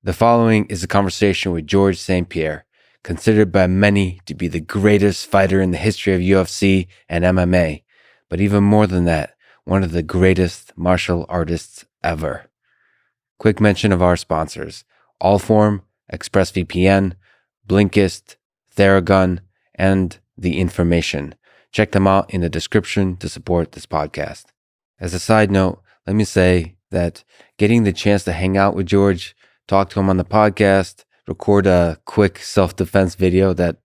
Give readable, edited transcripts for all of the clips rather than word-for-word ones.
The following is a conversation with George St-Pierre, considered by many to be the greatest fighter in the history of UFC and MMA, but even more than that, one of the greatest martial artists ever. Quick mention of our sponsors: Allform, ExpressVPN, Blinkist, Theragun, and The Information. Check them out in the description to support this podcast. As a side note, let me say that getting the chance to hang out with George, talk to him on the podcast, record a quick self-defense video that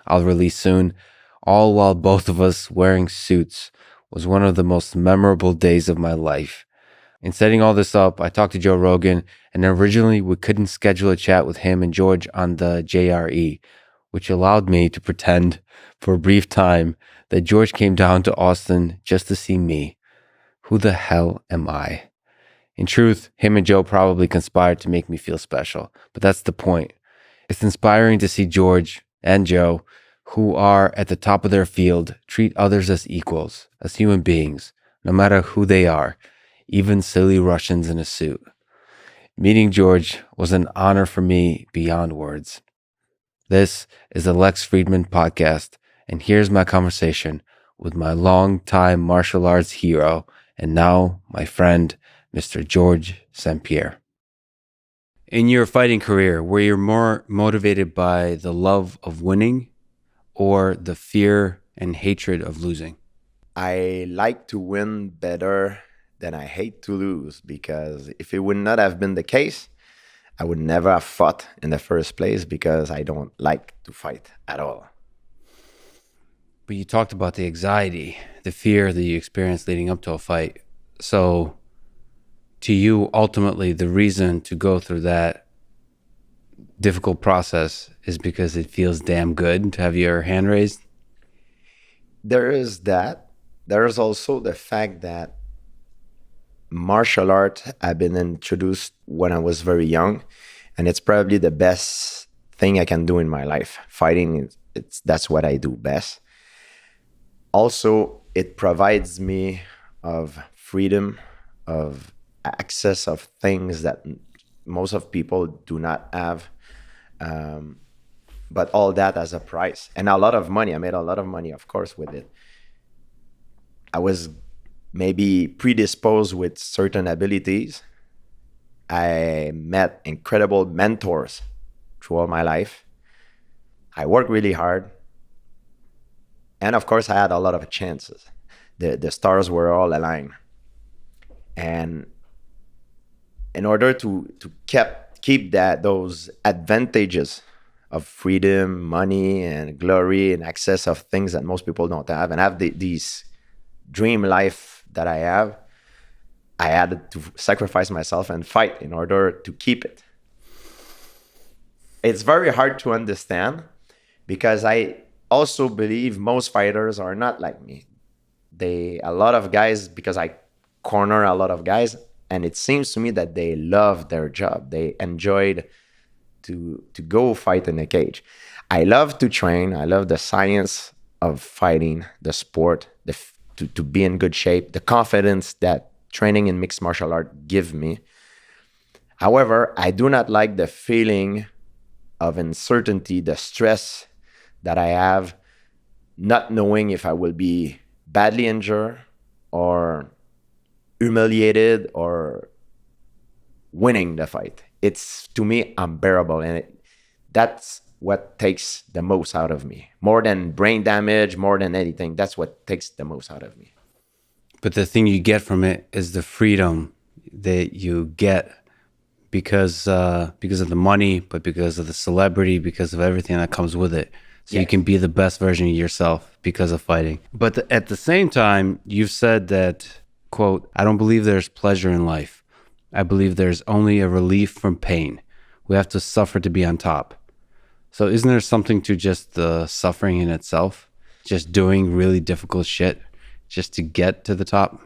I'll release soon, all while both of us wearing suits, was one of the most memorable days of my life. In setting all this up, I talked to Joe Rogan, and originally we couldn't schedule a chat with him and George on the JRE, which allowed me to pretend for a brief time that George came down to Austin just to see me. Who the hell am I? In truth, him and Joe probably conspired to make me feel special, but that's the point. It's inspiring to see George and Joe, who are at the top of their field, treat others as equals, as human beings, no matter who they are, even silly Russians in a suit. Meeting George was an honor for me beyond words. This is the Lex Fridman podcast, and here's my conversation with my longtime martial arts hero and now my friend, Mr. George St-Pierre. In your fighting career, were you more motivated by the love of winning or the fear and hatred of losing? I like to win better than I hate to lose, because if it would not have been the case, I would never have fought in the first place, because I don't like to fight at all. But you talked about the anxiety, the fear that you experienced leading up to a fight. So to you, ultimately, the reason to go through that difficult process is because it feels damn good to have your hand raised? There is that. There's also the fact that martial art have been introduced when I was very young, and it's probably the best thing I can do in my life. Fighting, that's what I do best. Also, it provides me of freedom, of access of things that most of people do not have, but all that has a price and a lot of money. I made a lot of money, of course, with it. I was maybe predisposed with certain abilities. I met incredible mentors throughout my life. I worked really hard, and of course I had a lot of chances. The stars were all aligned, and in order to keep those advantages of freedom, money, and glory, and access of things that most people don't have, and have these dream life that I have, I had to sacrifice myself and fight in order to keep it. It's very hard to understand, because I also believe most fighters are not like me. A lot of guys, because I corner a lot of guys, and it seems to me that they love their job. They enjoyed to go fight in a cage. I love to train. I love the science of fighting, the sport, to be in good shape, the confidence that training in mixed martial art give me. However, I do not like the feeling of uncertainty, the stress that I have, not knowing if I will be badly injured or humiliated or winning the fight. It's, to me, unbearable, and that's what takes the most out of me. More than brain damage, more than anything, that's what takes the most out of me. But the thing you get from it is the freedom that you get because of the money, but because of the celebrity, because of everything that comes with it. So You can be the best version of yourself because of fighting. But at the same time, you've said that, quote, "I don't believe there's pleasure in life. I believe there's only a relief from pain. We have to suffer to be on top." So isn't there something to just the suffering in itself? Just doing really difficult shit just to get to the top?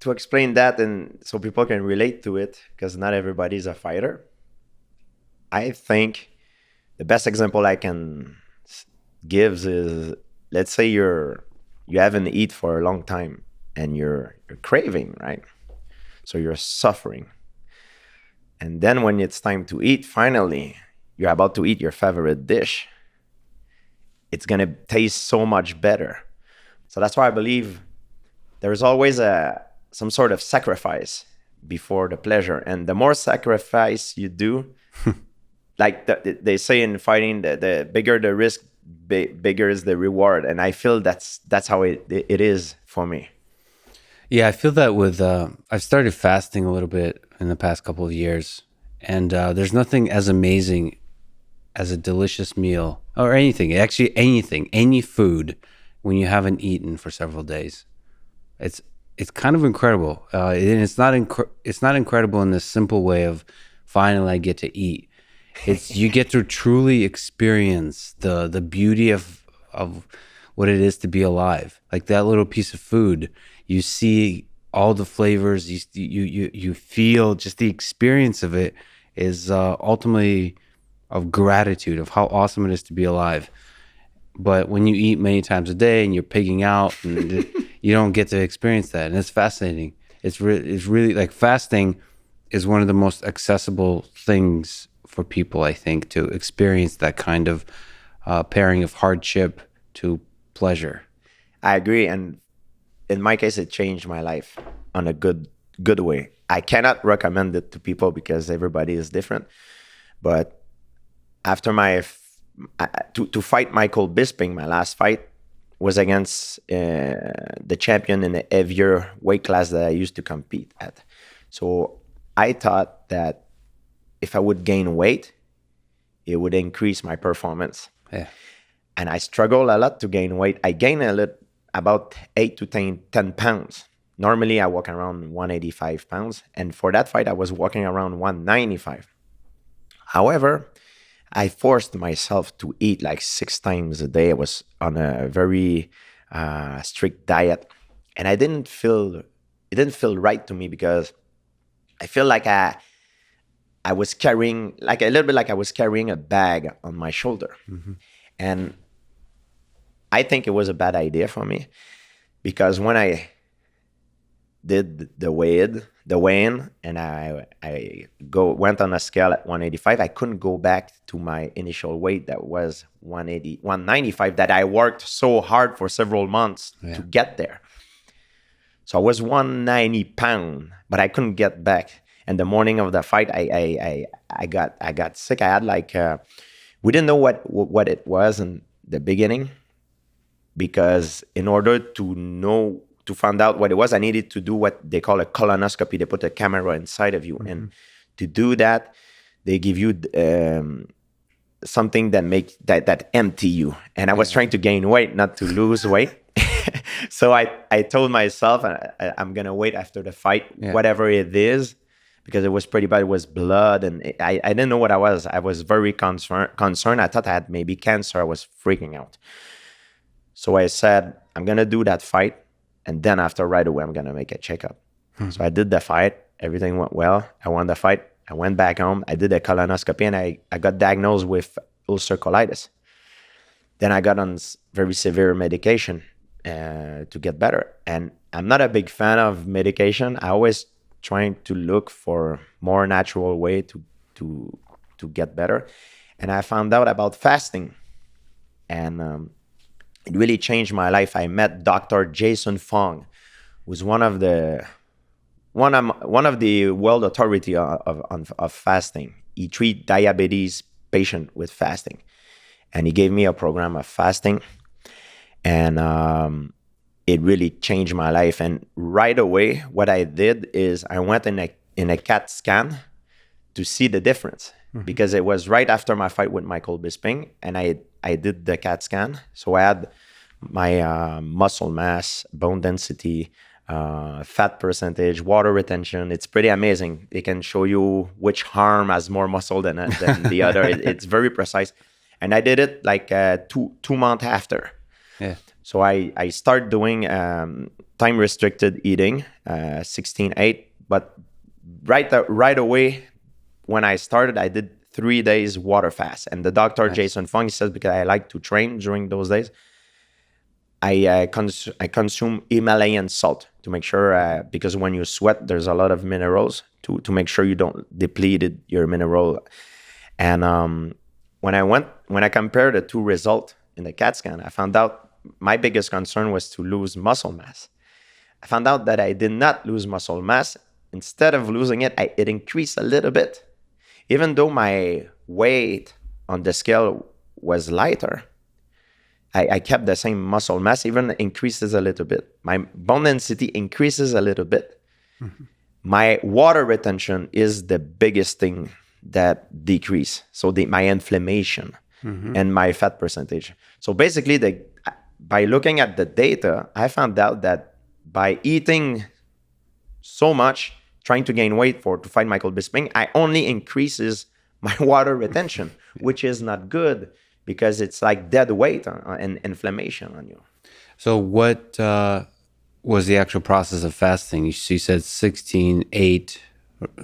To explain that, and so people can relate to it, because not everybody's a fighter, I think the best example I can give is, let's say you haven't eaten for a long time and you're craving, right? So you're suffering. And then when it's time to eat, finally, you're about to eat your favorite dish. It's going to taste so much better. So that's why I believe there's always some sort of sacrifice before the pleasure. And the more sacrifice you do, like they say in fighting, the bigger the risk, bigger is the reward. And I feel that's how it is for me. Yeah, I feel that with I've started fasting a little bit in the past couple of years, and there's nothing as amazing as a delicious meal or anything. Actually, anything, any food, when you haven't eaten for several days, it's kind of incredible. And it's not incredible in this simple way of finally I get to eat. It's you get to truly experience the beauty of what it is to be alive. Like that little piece of food, you see all the flavors. You feel just the experience of it is ultimately of gratitude of how awesome it is to be alive. But when you eat many times a day and you're pigging out, and you don't get to experience that, and it's fascinating. It's really like fasting is one of the most accessible things for people, I think, to experience that kind of pairing of hardship to pleasure. I agree. And in my case, it changed my life on a good way. I cannot recommend it to people because everybody is different. But after to fight Michael Bisping, my last fight was against the champion in the heavier weight class that I used to compete at. So I thought that if I would gain weight, it would increase my performance. Yeah. And I struggle a lot to gain weight. I gain about 8 to 10 pounds. Normally, I walk around 185 pounds. And for that fight, I was walking around 195. However, I forced myself to eat like 6 times a day. I was on a very strict diet. And it didn't feel right to me because I feel like I was carrying, like a little bit like I was carrying a bag on my shoulder. Mm-hmm. And I think it was a bad idea for me because when I did the weigh-in, and I went on a scale at 185, I couldn't go back to my initial weight that was 195 that I worked so hard for several months to get there. So I was 190 pounds, but I couldn't get back. And the morning of the fight, I got sick. I had like we didn't know what it was in the beginning, because in order to find out what it was, I needed to do what they call a colonoscopy. They put a camera inside of you, mm-hmm. and to do that, they give you something that empty you. And I was trying to gain weight, not to lose weight. So I told myself I'm gonna wait after the fight, whatever it is, because it was pretty bad. It was blood, and I didn't know what I was. I was very concerned. I thought I had maybe cancer. I was freaking out. So I said, I'm gonna do that fight, and then after, right away, I'm gonna make a checkup. So I did the fight. Everything went well. I won the fight. I went back home. I did a colonoscopy, and I got diagnosed with ulcer colitis. Then I got on very severe medication to get better. And I'm not a big fan of medication. I always trying to look for more natural way to get better. And I found out about fasting, and it really changed my life. I met Dr. Jason Fung, who's one of the world authority of fasting. He treats diabetes patient with fasting, and he gave me a program of fasting, and it really changed my life. And right away, what I did is I went in a CAT scan to see the difference, because it was right after my fight with Michael Bisping, and I did the CAT scan. So I had my muscle mass, bone density, fat percentage, water retention. It's pretty amazing. It can show you which arm has more muscle than the other. It's very precise. And I did it like 2 months after. Yeah. So I start doing time restricted eating, 16/8. But right away when I started, I did 3 days water fast. And the doctor, Jason Fung, he says, because I like to train during those days, I consume Himalayan salt to make sure, because when you sweat, there's a lot of minerals to make sure you don't depleted your mineral. And when I compared the two results in the CAT scan, I found out my biggest concern was to lose muscle mass. I found out that I did not lose muscle mass. Instead of losing it, it increased a little bit. Even though my weight on the scale was lighter, I kept the same muscle mass, even increases a little bit. My bone density increases a little bit. Mm-hmm. My water retention is the biggest thing that decrease. So my inflammation and my fat percentage. So basically, by looking at the data, I found out that by eating so much, trying to gain weight to fight Michael Bisping, I only increases my water retention, which is not good because it's like dead weight and inflammation on you. So what was the actual process of fasting? You said 16-8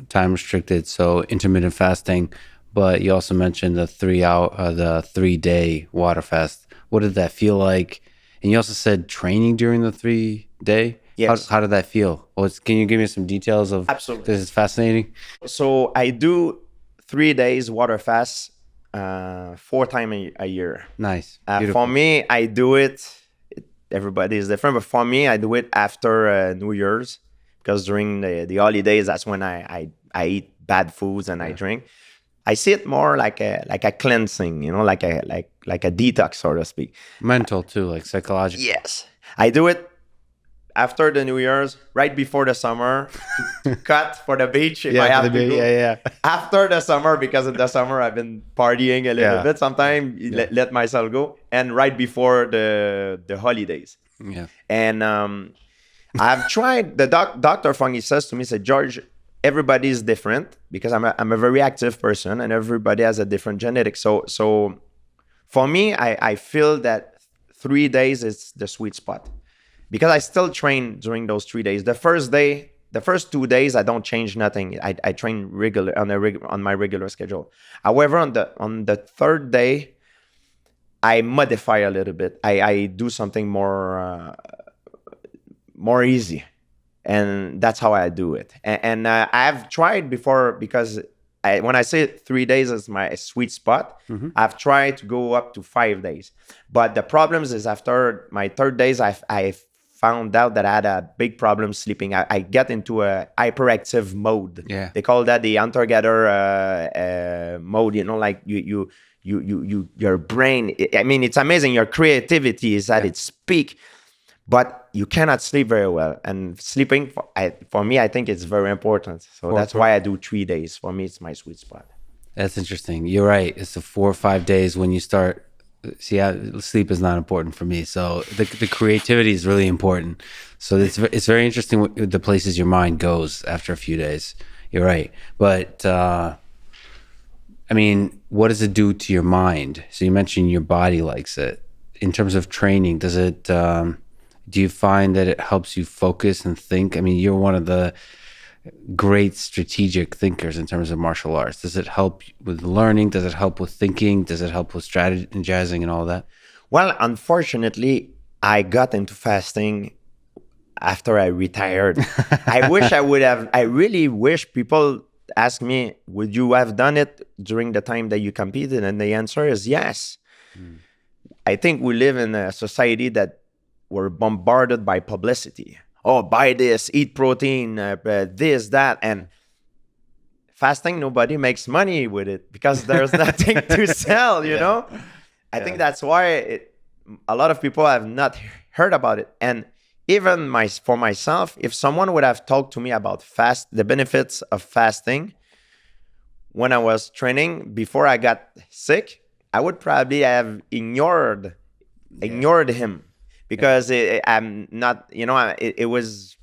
time restricted, so intermittent fasting, but you also mentioned the 3-day water fast. What did that feel like? And you also said training during the 3-day. Yes. How did that feel? Can you give me some details of? Absolutely. This is fascinating. So I do 3 days water fast 4 times a year. Nice. For me, I do it. Everybody is different, but for me, I do it after New Year's, because during the holidays, that's when I eat bad foods and I drink. I see it more like a cleansing, like a detox, so to speak. Mental too, like psychological. Yes, I do it after the New Year's, right before the summer, to cut for the beach if I have to go. Yeah. After the summer, because in the summer I've been partying a little bit. Sometimes let myself go, and right before the holidays. Yeah. And I've tried. The Dr. Fungi says to me, "Said George, everybody is different because I'm a very active person, and everybody has a different genetics. So for me, I feel that 3 days is the sweet spot." Because I still train during those 3 days. The first 2 days, I don't change nothing. I train on my regular schedule. However, on the third day, I modify a little bit. I do something more easy, and that's how I do it. And I've tried before, because when I say 3 days is my sweet spot, I've tried to go up to 5 days. But the problems is after my third days, I found out that I had a big problem sleeping. I get into a hyperactive mode. Yeah. They call that the hunter-gatherer mode. Like your brain. I mean, it's amazing. Your creativity is at its peak, but you cannot sleep very well. And sleeping, for me, I think it's very important. So that's why I do 3 days. For me, it's my sweet spot. That's interesting. You're right. It's the 4 or 5 days when you start. See, sleep is not important for me. So the creativity is really important. So it's very interesting the places your mind goes after a few days. You're right. But I mean, what does it do to your mind? So you mentioned your body likes it. In terms of training, does it? Do you find that it helps you focus and think? I mean, you're one of the great strategic thinkers in terms of martial arts. Does it help with learning? Does it help with thinking? Does it help with strategizing and all that? Well, unfortunately, I got into fasting after I retired. I wish I would have. I really wish people ask me, would you have done it during the time that you competed? And the answer is yes. I think we live in a society that we're bombarded by publicity. Oh, buy this, eat protein, this, that. And fasting, nobody makes money with it because there's nothing to sell, I think that's why a lot of people have not heard about it. And even for myself, if someone would have talked to me about the benefits of fasting when I was training before I got sick, I would probably have ignored him. Because I'm not, it's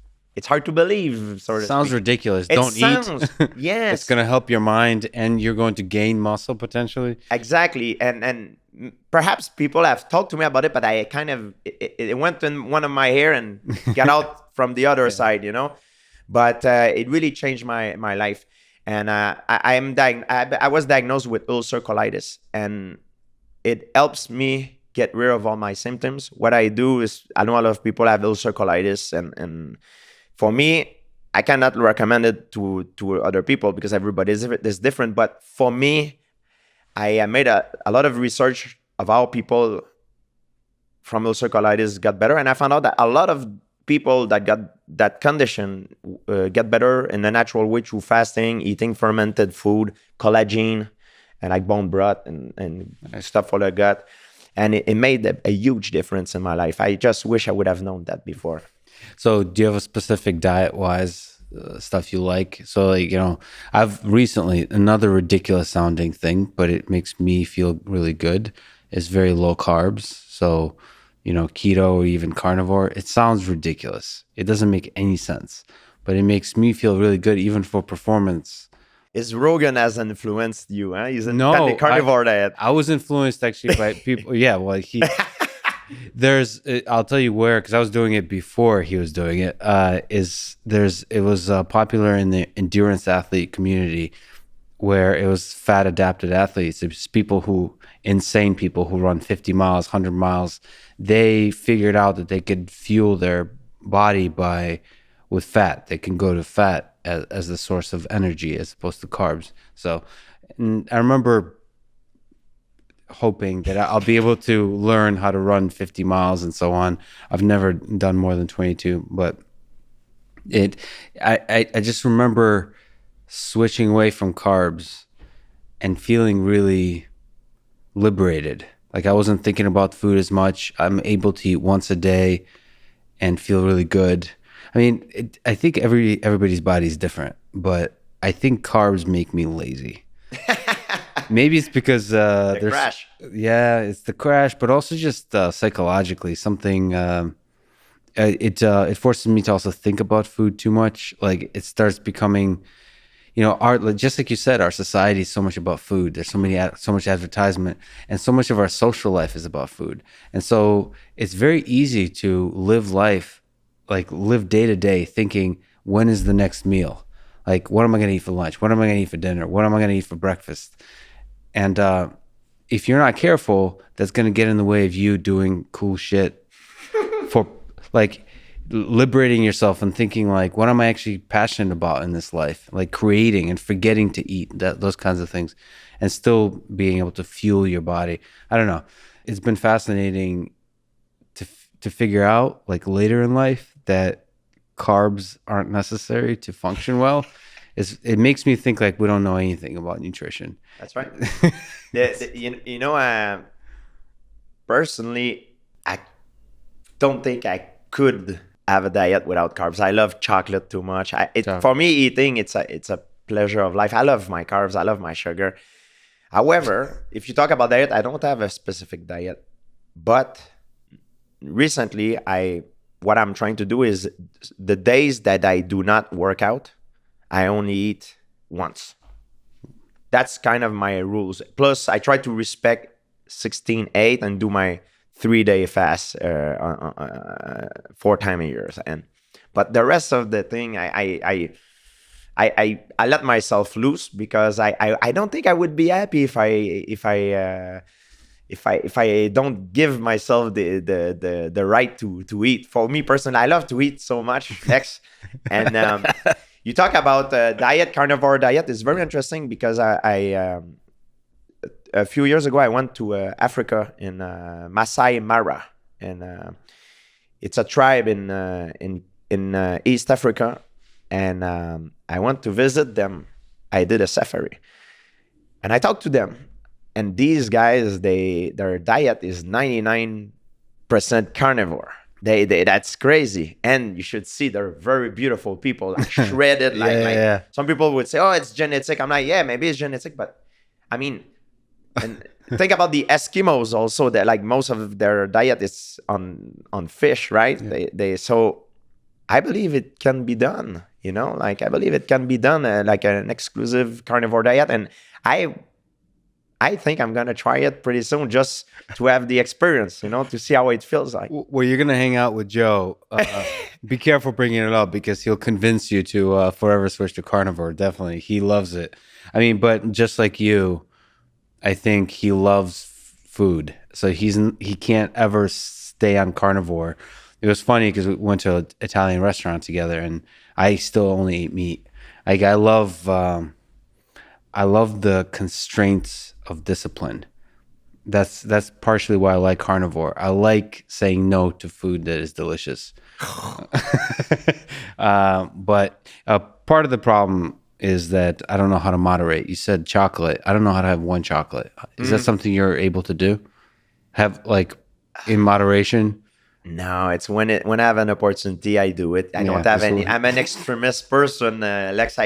hard to believe. Sounds ridiculous. Don't eat. Yes. It's going to help your mind and you're going to gain muscle potentially. Exactly. And perhaps people have talked to me about it, but I kind of, it went in one of my hair and got out from the other side, But it really changed my life. And I was diagnosed with ulcer colitis, and it helps me get rid of all my symptoms, what I do is, I know a lot of people have ulcer colitis, and for me, I cannot recommend it to other people because everybody is different. But for me, I made a lot of research of how people from ulcer colitis got better, and I found out that a lot of people that got that condition get better in a natural way through fasting, eating fermented food, collagen, and like bone broth and stuff for the gut. And it made a huge difference in my life. I just wish I would have known that before. So do you have a specific diet-wise stuff you like? So like, I've recently, another ridiculous sounding thing, but it makes me feel really good, is very low carbs. So, keto or even carnivore. It sounds ridiculous. It doesn't make any sense, but it makes me feel really good even for performance. Is Rogan has influenced you? Huh? He's in No, the carnivore diet. I was influenced actually by people. Yeah, well, I'll tell you where, because I was doing it before he was doing it. It was popular in the endurance athlete community, where it was fat adapted athletes. It was insane people who run 50 miles, 100 miles. They figured out that they could fuel their body with fat. They can go to fat as the source of energy as opposed to carbs. So, and I remember hoping that I'll be able to learn how to run 50 miles and so on. I've never done more than 22, but I just remember switching away from carbs and feeling really liberated. Like I wasn't thinking about food as much. I'm able to eat once a day and feel really good. I mean, I think everybody's body is different, but I think carbs make me lazy. Maybe it's because The crash. Yeah, it's the crash, but also just psychologically something. It forces me to also think about food too much. Like it starts becoming, just like you said, our society is so much about food. There's so much advertisement, and so much of our social life is about food. And so it's very easy to live life, like live day to day, thinking, when is the next meal? Like, what am I going to eat for lunch? What am I going to eat for dinner? What am I going to eat for breakfast? And if you're not careful, that's going to get in the way of you doing cool shit for like liberating yourself and thinking like, what am I actually passionate about in this life? Like creating and forgetting to eat, those kinds of things, and still being able to fuel your body. I don't know. It's been fascinating to figure out like later in life that carbs aren't necessary to function well. It makes me think like we don't know anything about nutrition. That's right. Personally, I don't think I could have a diet without carbs. I love chocolate too much. For me, eating it's a pleasure of life. I love my carbs. I love my sugar. However, if you talk about diet, I don't have a specific diet. But recently, what I'm trying to do is the days that I do not work out, I only eat once. That's kind of my rules. Plus, I try to respect 16/8 and do my 3-day fast 4 times a year. But the rest of the thing, I let myself loose because I don't think I would be happy if I don't give myself the right to eat. For me personally, I love to eat so much, Lex. And you talk about diet, carnivore diet. It's very interesting because a few years ago I went to Africa in Masai Mara, and it's a tribe in East Africa, and I went to visit them. I did a safari, and I talked to them. And these guys, their diet is 99% carnivore. That's crazy. And you should see they're very beautiful people, like shredded. Yeah. Some people would say, oh, it's genetic. I'm like, yeah, maybe it's genetic, but I mean, and think about the Eskimos also, that like most of their diet is on fish, right? Yeah. So I believe it can be done, like I believe it can be done like an exclusive carnivore diet. And I think I'm going to try it pretty soon just to have the experience, to see how it feels like. Well, you're going to hang out with Joe. Be careful bringing it up because he'll convince you to forever switch to carnivore. Definitely. He loves it. I mean, but just like you, I think he loves food. so he can't ever stay on carnivore. It was funny because we went to an Italian restaurant together, and I still only eat meat. Like I love the constraints of discipline. That's partially why I like carnivore. I like saying no to food that is delicious. But part of the problem is that I don't know how to moderate. You said chocolate. I don't know how to have one chocolate. Is that something you're able to do? Have like in moderation? No, it's when I have an opportunity, I do it. I don't Yeah, have any. I'm an extremist person, Lex.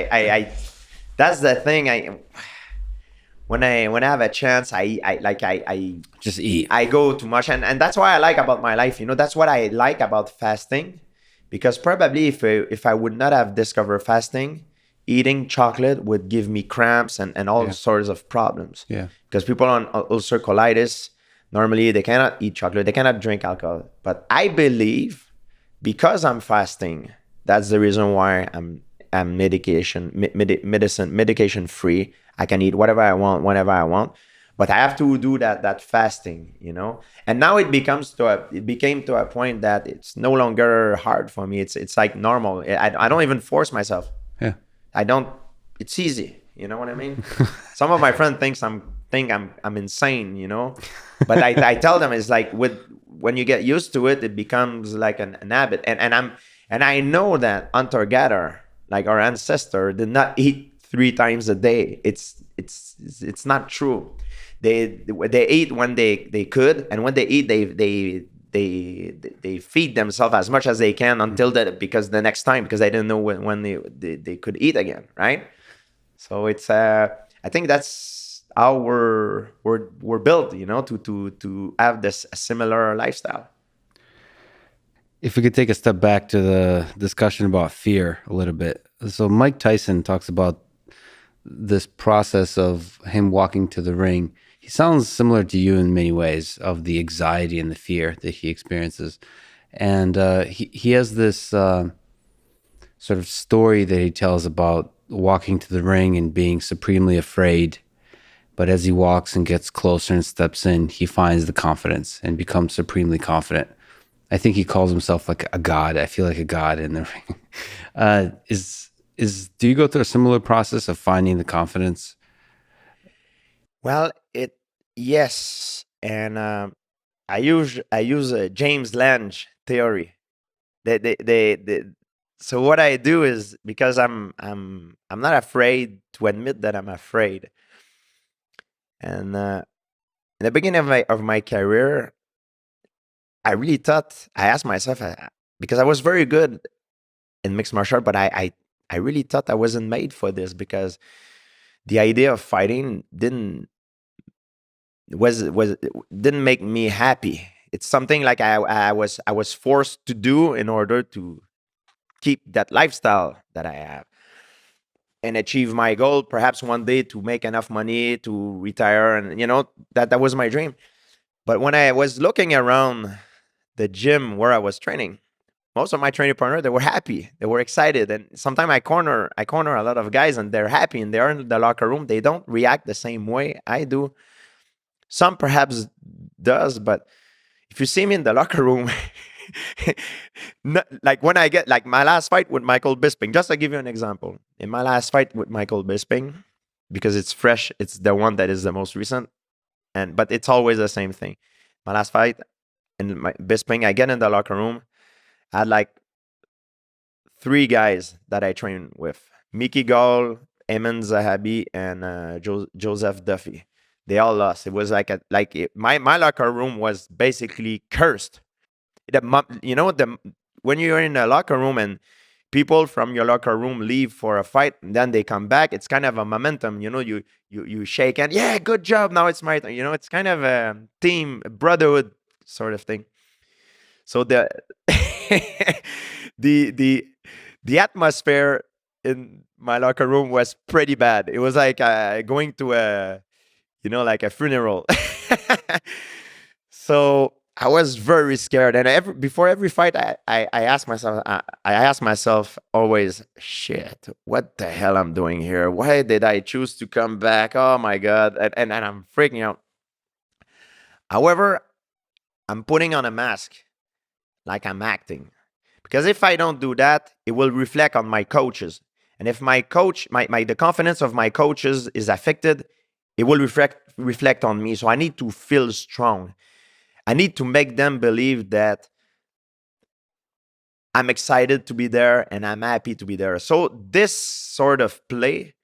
That's the thing. When I have a chance, I just eat. I go too much, and that's why I like about my life. That's what I like about fasting, because probably if I would not have discovered fasting, eating chocolate would give me cramps and all Yeah. sorts of problems. Yeah. Because people on ulcer colitis, normally they cannot eat chocolate, they cannot drink alcohol. But I believe because I'm fasting, that's the reason why I'm medication free. I can eat whatever I want whenever I want, but I have to do that fasting. And now it became to a point that it's no longer hard for me. It's like normal. I don't even force myself. Yeah. I don't. It's easy. You know what I mean? Some of my friends think I'm insane. But I tell them it's like when you get used to it, it becomes like an habit. And I know that hunter gatherer, like our ancestor, did not eat 3 times a day. It's not true. They eat when they could, and when they eat, they feed themselves as much as they can until because the next time, because they didn't know when they could eat again, right? So it's I think that's how we're built, to have this similar lifestyle. If we could take a step back to the discussion about fear a little bit. So Mike Tyson talks about this process of him walking to the ring. He sounds similar to you in many ways, of the anxiety and the fear that he experiences. And he has this sort of story that he tells about walking to the ring and being supremely afraid. But as he walks and gets closer and steps in, he finds the confidence and becomes supremely confident. I think he calls himself like a god. I feel like a god in the ring. Do you go through a similar process of finding the confidence? Well, yes, and I use James Lange theory. So what I do is, because I'm not afraid to admit that I'm afraid. And in the beginning of my career, I asked myself, because I was very good in mixed martial art, but I really thought I wasn't made for this, because the idea of fighting didn't make me happy. It's something like I was forced to do in order to keep that lifestyle that I have and achieve my goal, perhaps one day to make enough money to retire, and that was my dream. But when I was looking around the gym where I was training, most of my training partners, they were happy, they were excited, and sometimes I corner a lot of guys, and they're happy, and they're in the locker room. They don't react the same way I do. Some perhaps does, but if you see me in the locker room, like when I get, like, my last fight with Michael Bisping, just to give you an example, in my last fight with Michael Bisping, because it's fresh, it's the one that is the most recent, but it's always the same thing. My last fight in my Bisping, I get in the locker room, I had like 3 guys that I train with: Mickey Gall, Eamon Zahabi, and Joseph Duffy. They all lost. It was my locker room was basically cursed. When you're in a locker room and people from your locker room leave for a fight and then they come back, it's kind of a momentum. You shake and, yeah, good job. Now it's my turn. It's kind of a team brotherhood sort of thing. So the the the atmosphere in my locker room was pretty bad. It was like going to like a funeral. So I was very scared, and before every fight, I ask myself always, shit, what the hell I'm doing here? Why did I choose to come back? Oh my god, and I'm freaking out. However, I'm putting on a mask like I'm acting. Because if I don't do that, it will reflect on my coaches. And if my coach, the confidence of my coaches is affected, it will reflect on me. So I need to feel strong. I need to make them believe that I'm excited to be there and I'm happy to be there. So this sort of play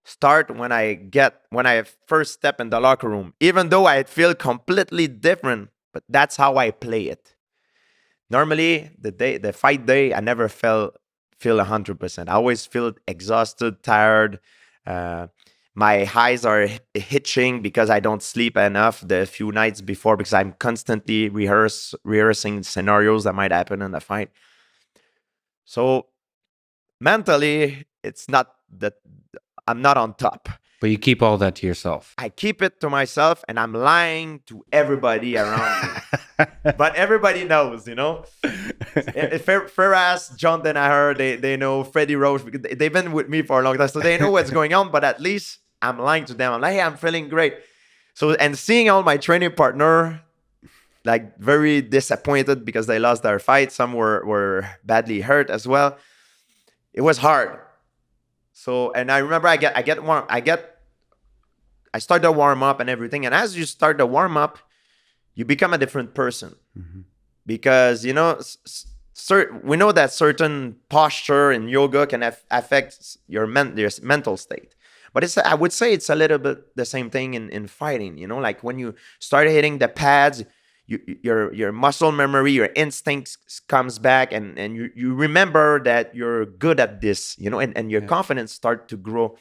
start when I first step in the locker room. Even though I feel completely different, but that's how I play it. Normally, the fight day, I never feel 100%. I always feel exhausted, tired. Uh, my eyes are hitching because I don't sleep enough the few nights before because I'm constantly rehearsing scenarios that might happen in the fight. So mentally, it's not that I'm not on top. But you keep all that to yourself. I keep it to myself and I'm lying to everybody around me. But everybody knows, you know. Ferraz, Jonathan, I heard they know Freddie Roach because they've been with me for a long time, so they know what's going on. But at least I'm lying to them. I'm like, hey, I'm feeling great. So and seeing all my training partner like very disappointed because they lost their fight. Some were badly hurt as well. It was hard. So and I remember I start the warm up and everything. And as you start the warm up, you become a different person. Mm-hmm. Because, you know, we know that certain posture in yoga can affect your mental state. But I would say it's a little bit the same thing in fighting. You know, like when you start hitting the pads, your muscle memory, your instincts comes back, and you remember that you're good at this. You know, and your confidence start to grow.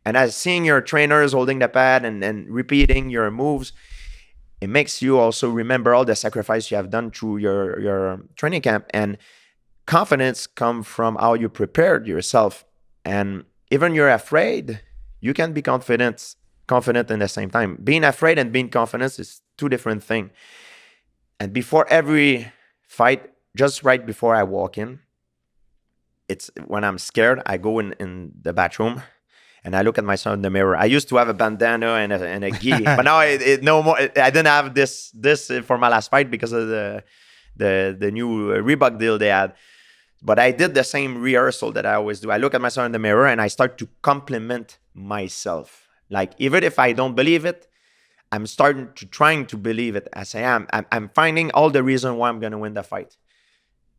And as seeing your trainers holding the pad and repeating your moves, it makes you also remember all the sacrifice you have done through your training camp. And confidence comes from how you prepared yourself. And even you're afraid, you can be confident in the same time. Being afraid and being confident is two different things. And before every fight, just right before I walk in, it's when I'm scared, I go in the bathroom and I look at myself in the mirror. I used to have a bandana and a gi, but now no more. I didn't have this for my last fight because of the new Reebok deal they had. But I did the same rehearsal that I always do. I look at myself in the mirror and I start to compliment myself. Like even if I don't believe it, I'm trying to believe it as I am. I'm finding all the reason why I'm gonna win the fight,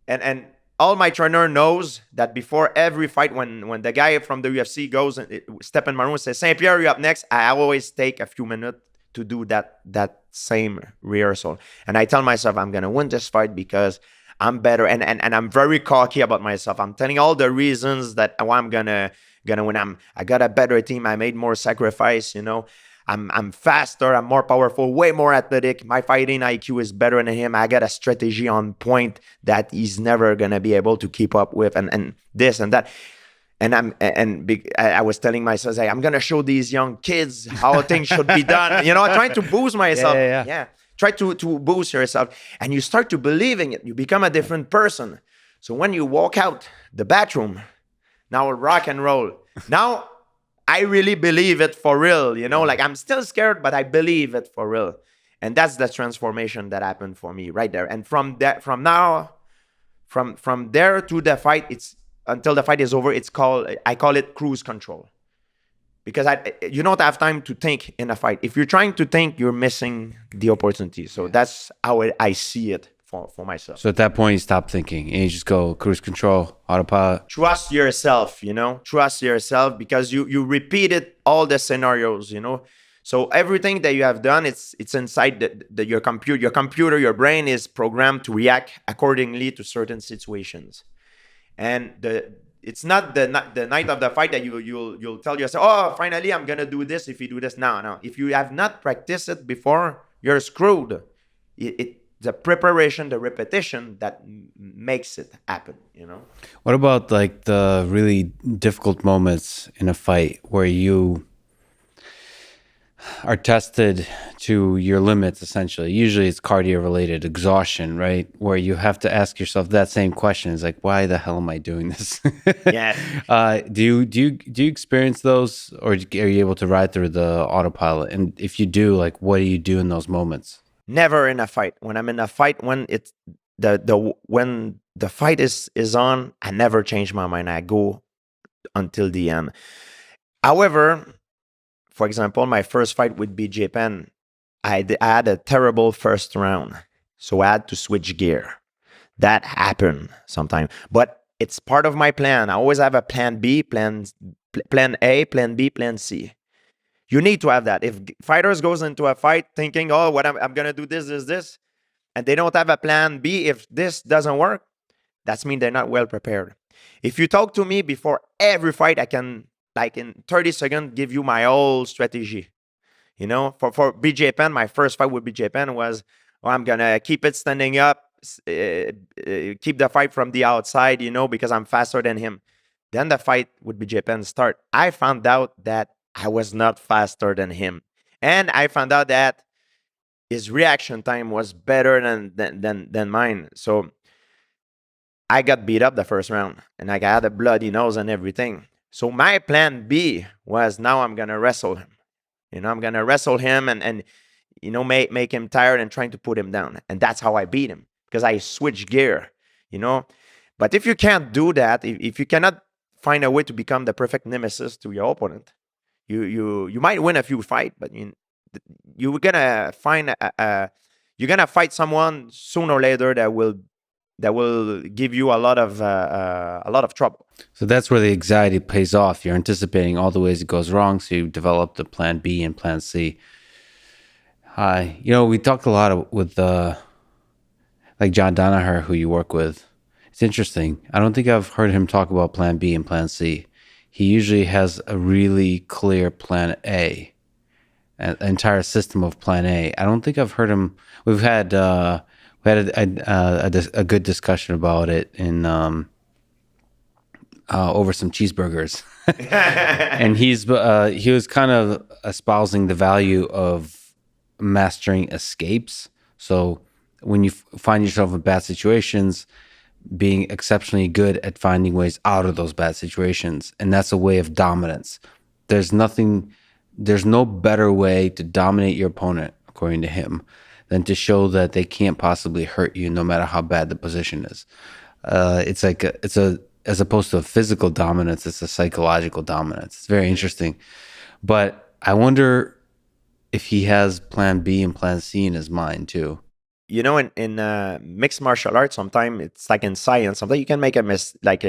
and all my trainer knows that before every fight, when the guy from the UFC goes and step in my room and says, St-Pierre, you're up next, I always take a few minutes to do that same rehearsal. And I tell myself, I'm going to win this fight because I'm better. And I'm very cocky about myself. I'm telling all the reasons that why I'm going to win. I got a better team. I made more sacrifice, you know. I'm faster, I'm more powerful, way more athletic. My fighting IQ is better than him. I got a strategy on point that he's never gonna be able to keep up with, and this and that. And I was telling myself, hey, I'm gonna show these young kids how things should be done. You know, trying to boost myself. Yeah. Try to boost yourself, and you start to believing it. You become a different person. So when you walk out the bathroom, now rock and roll. Now I really believe it for real, you know, like I'm still scared, but I believe it for real. And that's the transformation that happened for me right there. And from there to the fight, it's until the fight is over, I call it cruise control. Because you don't have time to think in a fight. If you're trying to think, you're missing the opportunity. So that's how I see it for myself. So at that point, you stop thinking and you just go cruise control, autopilot. Trust yourself, you know. Trust yourself because you repeated all the scenarios, you know. So everything that you have done, it's inside your computer. Your computer, your brain is programmed to react accordingly to certain situations. And it's not the night of the fight that you'll tell yourself, oh, finally I'm gonna do this if you do this. No. If you have not practiced it before, you're screwed. The preparation, the repetition that makes it happen, you know? What about like the really difficult moments in a fight where you, are tested to your limits, essentially. Usually it's cardio related, exhaustion, right? Where you have to ask yourself that same question. It's like, why the hell am I doing this? Yes. Do you experience those, or are you able to ride through the autopilot? And if you do, like, what do you do in those moments? Never in a fight. When I'm in a fight, when it's the when the fight is on, I never change my mind. I go until the end. However, for example, my first fight with BJ Penn, I had a terrible first round, so I had to switch gear. That happened sometime, but it's part of my plan. I always have a plan B, plan A, plan B, plan C. You need to have that. If fighters goes into a fight thinking, "Oh, what I'm gonna do this," and they don't have a plan B, if this doesn't work, that's mean they're not well prepared. If you talk to me before every fight, I can, like, in 30 seconds, give you my whole strategy. You know, for BJ Penn, my first fight with BJ Penn was, oh, I'm gonna keep it standing up, keep the fight from the outside, because I'm faster than him. Then the fight with BJ Penn start. I found out that I was not faster than him, and I found out that his reaction time was better than mine. So I got beat up the first round, and I had a bloody nose and everything. So my plan B was, now I'm gonna wrestle him. I'm gonna wrestle him and make him tired and trying to put him down. And that's how I beat him, because I switched gear. You know, but if you can't do that, if you cannot find a way to become the perfect nemesis to your opponent, you might win a few fights, but you're gonna find you're gonna fight someone sooner or later that will give you a lot of trouble. So that's where the anxiety pays off. You're anticipating all the ways it goes wrong, so you develop the plan B and plan C. Hi, we talked a lot with like John Danaher, who you work with. It's interesting. I don't think I've heard him talk about plan B and plan C. He usually has a really clear plan A, an entire system of plan A. I don't think I've heard him. We had a good discussion about it in over some cheeseburgers, and he was kind of espousing the value of mastering escapes. So when you find yourself in bad situations, being exceptionally good at finding ways out of those bad situations, and that's a way of dominance. There's no better way to dominate your opponent, according to him, than to show that they can't possibly hurt you, no matter how bad the position is. It's like as opposed to a physical dominance, it's a psychological dominance. It's very interesting, but I wonder if he has Plan B and Plan C in his mind too. In mixed martial arts, sometimes it's like in science. Sometimes you can make a mistake.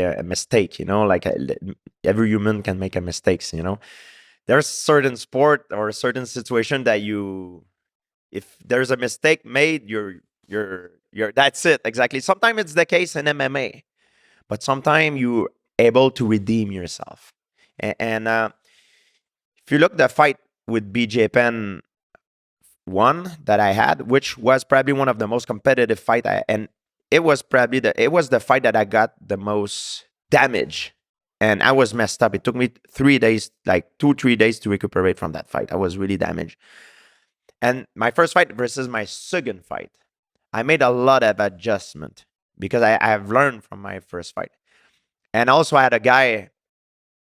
Every human can make a mistakes. There's certain sport or a certain situation that if there's a mistake made, you're that's it exactly. Sometimes it's the case in MMA, but sometimes you're able to redeem yourself. And if you look the fight with BJ Penn one that I had, which was probably one of the most competitive fight, and it was the fight that I got the most damage, and I was messed up. It took me 3 days, like 2-3 days, to recuperate from that fight. I was really damaged. And my first fight versus my second fight, I made a lot of adjustment because I have learned from my first fight. And also I had a guy,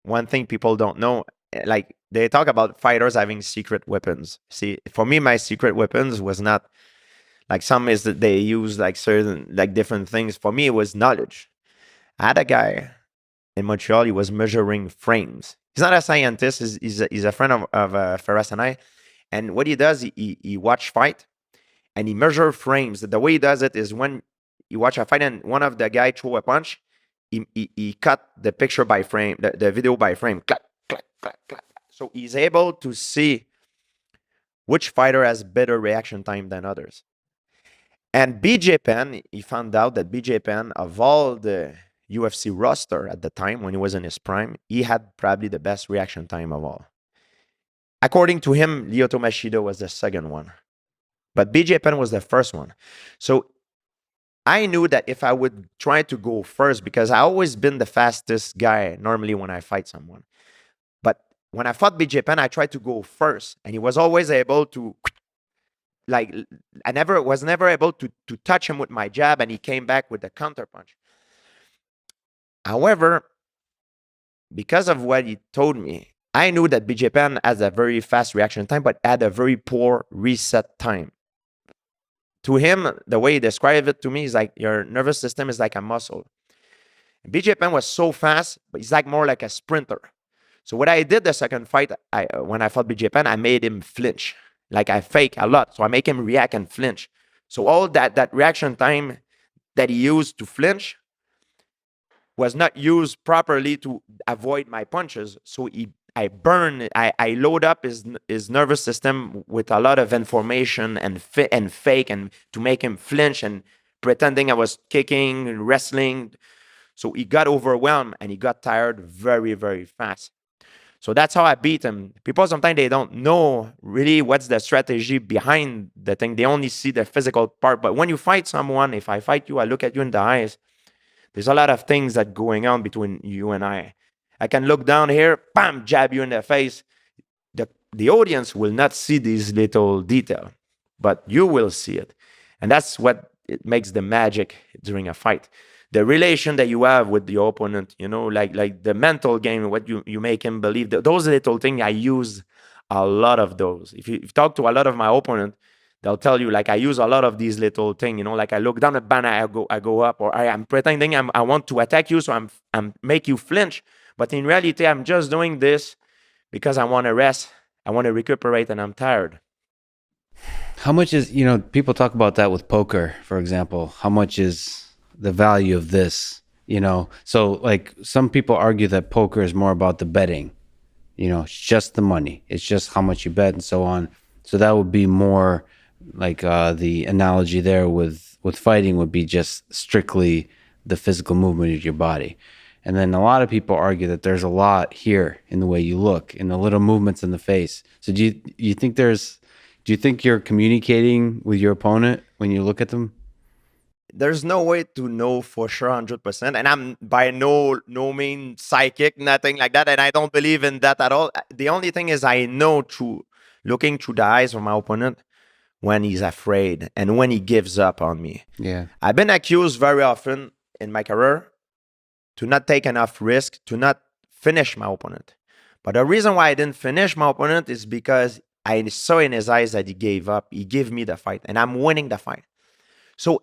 one thing people don't know, like they talk about fighters having secret weapons. See, for me, my secret weapons was not like some is that they use like certain, like different things. For me, it was knowledge. I had a guy in Montreal, he was measuring frames. He's not a scientist, he's a friend of Ferras and I. And what he does, he watch fight and he measure frames. The way he does it is when you watch a fight and one of the guy throw a punch, he cut the picture by frame, the video by frame. Clap, clap, clap, clap. So he's able to see which fighter has better reaction time than others. And BJ Penn, he found out that BJ Penn, of all the UFC roster at the time when he was in his prime, he had probably the best reaction time of all. According to him, Lyoto Machida was the second one, but BJ Penn was the first one. So I knew that if I would try to go first, because I always been the fastest guy normally when I fight someone, but when I fought BJ Penn, I tried to go first, and he was always able to, like, I never was never able to touch him with my jab, and he came back with the counter punch. However, because of what he told me, I knew that BJ Penn has a very fast reaction time, but had a very poor reset time. To him, the way he described it to me is like your nervous system is like a muscle. BJ Penn was so fast, but he's like more like a sprinter. So what I did the second fight, when I fought BJ Penn, I made him flinch. Like I fake a lot. So I make him react and flinch. So all that reaction time that he used to flinch was not used properly to avoid my punches. So I load up his nervous system with a lot of information and fake and to make him flinch and pretending I was kicking and wrestling. So he got overwhelmed and he got tired very, very fast. So that's how I beat him. People sometimes they don't know really what's the strategy behind the thing. They only see the physical part. But when you fight someone, if I fight you, I look at you in the eyes. There's a lot of things that going on between you and I. I can look down here, bam, jab you in the face. The audience will not see these little details, but you will see it. And that's what it makes the magic during a fight. The relation that you have with your opponent, like the mental game, what you make him believe. Those little things, I use a lot of those. If you talk to a lot of my opponent, they'll tell you, like, I use a lot of these little things, like I look down at banner, I go up, or I'm pretending I want to attack you, so I'm make you flinch. But in reality, I'm just doing this because I want to rest, I want to recuperate, and I'm tired. How much is, people talk about that with poker, for example. How much is the value of this? So like some people argue that poker is more about the betting. It's just the money. It's just how much you bet and so on. So that would be more like the analogy there with fighting would be just strictly the physical movement of your body. And then a lot of people argue that there's a lot here in the way you look, in the little movements in the face. So do you think you're communicating with your opponent when you look at them? There's no way to know for sure 100%, and I'm by no means psychic, nothing like that, and I don't believe in that at all. The only thing is I know through looking through the eyes of my opponent when he's afraid and when he gives up on me. Yeah. I've been accused very often in my career to not take enough risk, to not finish my opponent. But the reason why I didn't finish my opponent is because I saw in his eyes that he gave up. He gave me the fight, and I'm winning the fight. So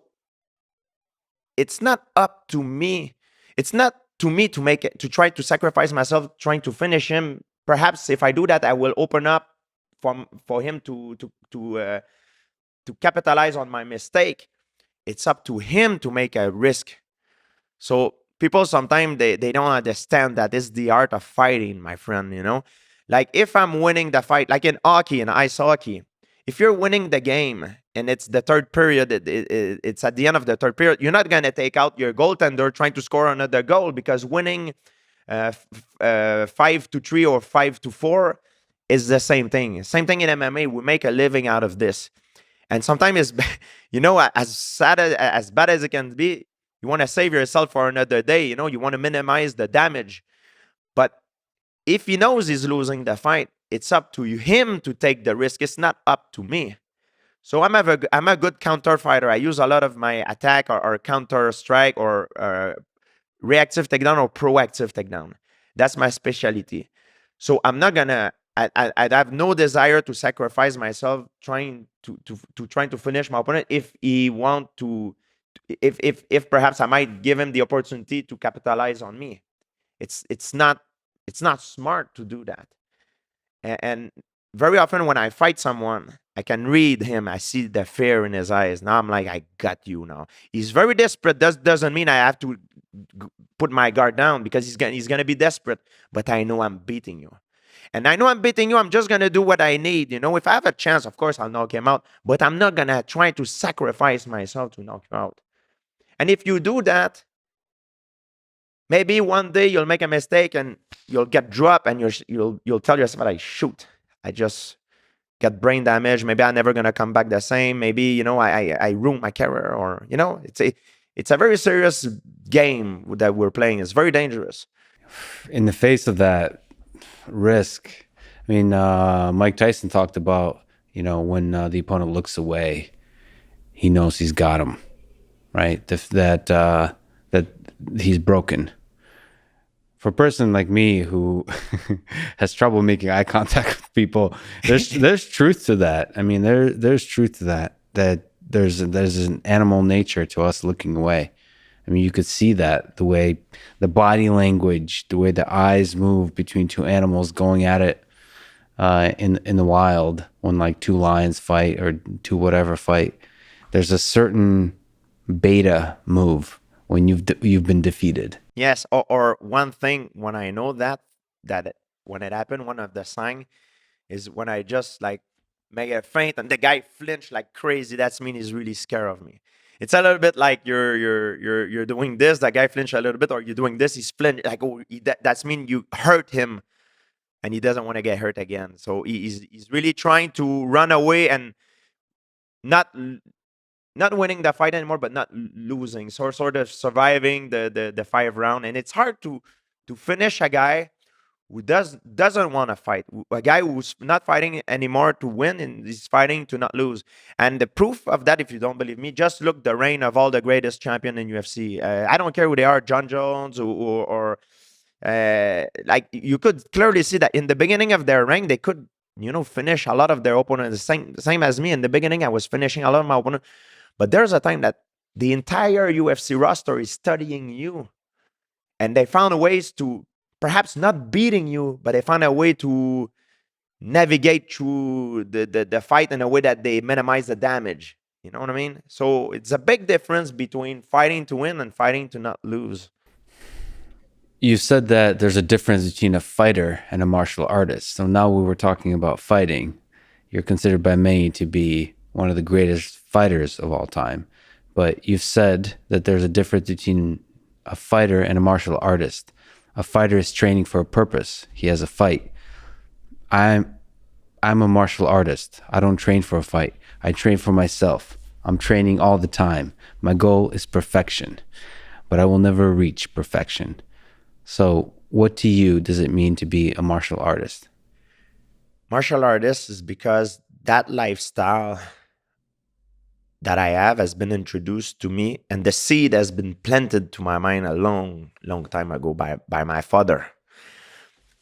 it's not up to me. It's not to me to make it, to try to sacrifice myself, trying to finish him. Perhaps if I do that, I will open up for him to capitalize on my mistake. It's up to him to make a risk. So people sometimes they don't understand that it's the art of fighting, my friend. Like if I'm winning the fight, like in hockey, in ice hockey, if you're winning the game and it's the third period, it's at the end of the third period, you're not going to take out your goaltender trying to score another goal, because winning 5-3 or 5-4 is the same thing. Same thing in MMA. We make a living out of this. And sometimes it's, as bad as it can be, you want to save yourself for another day. You want to minimize the damage. But if he knows he's losing the fight, it's up to him to take the risk. It's not up to me. So I'm a good counter fighter. I use a lot of my attack or counter strike or reactive takedown or proactive takedown. That's my specialty. So I'm not gonna. I have no desire to sacrifice myself trying to finish my opponent if he want to. If perhaps I might give him the opportunity to capitalize on me. It's not smart to do that. And very often when I fight someone, I can read him. I see the fear in his eyes. Now I'm like, I got you now. He's very desperate. Doesn't mean I have to put my guard down, because he's gonna be desperate. But I know I'm beating you. And I know I'm beating you. I'm just going to do what I need. If I have a chance, of course, I'll knock him out. But I'm not going to try to sacrifice myself to knock you out. And if you do that, maybe one day you'll make a mistake and you'll get dropped, and you'll tell yourself, like, shoot, I just got brain damage. Maybe I'm never going to come back the same. Maybe, I ruined my career. Or, it's a very serious game that we're playing. It's very dangerous. In the face of that Risk. I mean, Mike Tyson talked about, when the opponent looks away, he knows he's got him, right? That he's broken. For a person like me who has trouble making eye contact with people, there's truth to that. I mean, there's truth to that. That there's an animal nature to us looking away. I mean, you could see that the way the body language, the way the eyes move between two animals going at it in the wild when like two lions fight or two whatever fight. There's a certain beta move when you've been defeated. Yes, or one thing when I know that when it happened, one of the sign is when I just like make a feint and the guy flinch like crazy. That's mean he's really scared of me. It's a little bit like you're doing this, that guy flinch a little bit, or you're doing this, he's flinch like that's mean you hurt him and he doesn't want to get hurt again. So he's really trying to run away and not not winning the fight anymore, but not losing. So sort of surviving the 5 round. And it's hard to finish a guy who doesn't want to fight. A guy who's not fighting anymore to win and he's fighting to not lose. And the proof of that, if you don't believe me, just look the reign of all the greatest champion in UFC. I don't care who they are, John Jones or like you could clearly see that in the beginning of their reign, they could finish a lot of their opponents. Same as me in the beginning, I was finishing a lot of my opponents. But there's a time that the entire UFC roster is studying you. And they found ways to perhaps not beating you, but they found a way to navigate through the fight in a way that they minimize the damage. You know what I mean? So it's a big difference between fighting to win and fighting to not lose. You said that there's a difference between a fighter and a martial artist. So now we were talking about fighting. You're considered by many to be one of the greatest fighters of all time. But you've said that there's a difference between a fighter and a martial artist. A fighter is training for a purpose. He has a fight. I'm a martial artist. I don't train for a fight. I train for myself. I'm training all the time. My goal is perfection, but I will never reach perfection. So what to you does it mean to be a martial artist? Martial artist is because that lifestyle that I have has been introduced to me, and the seed has been planted to my mind a long, long time ago by my father.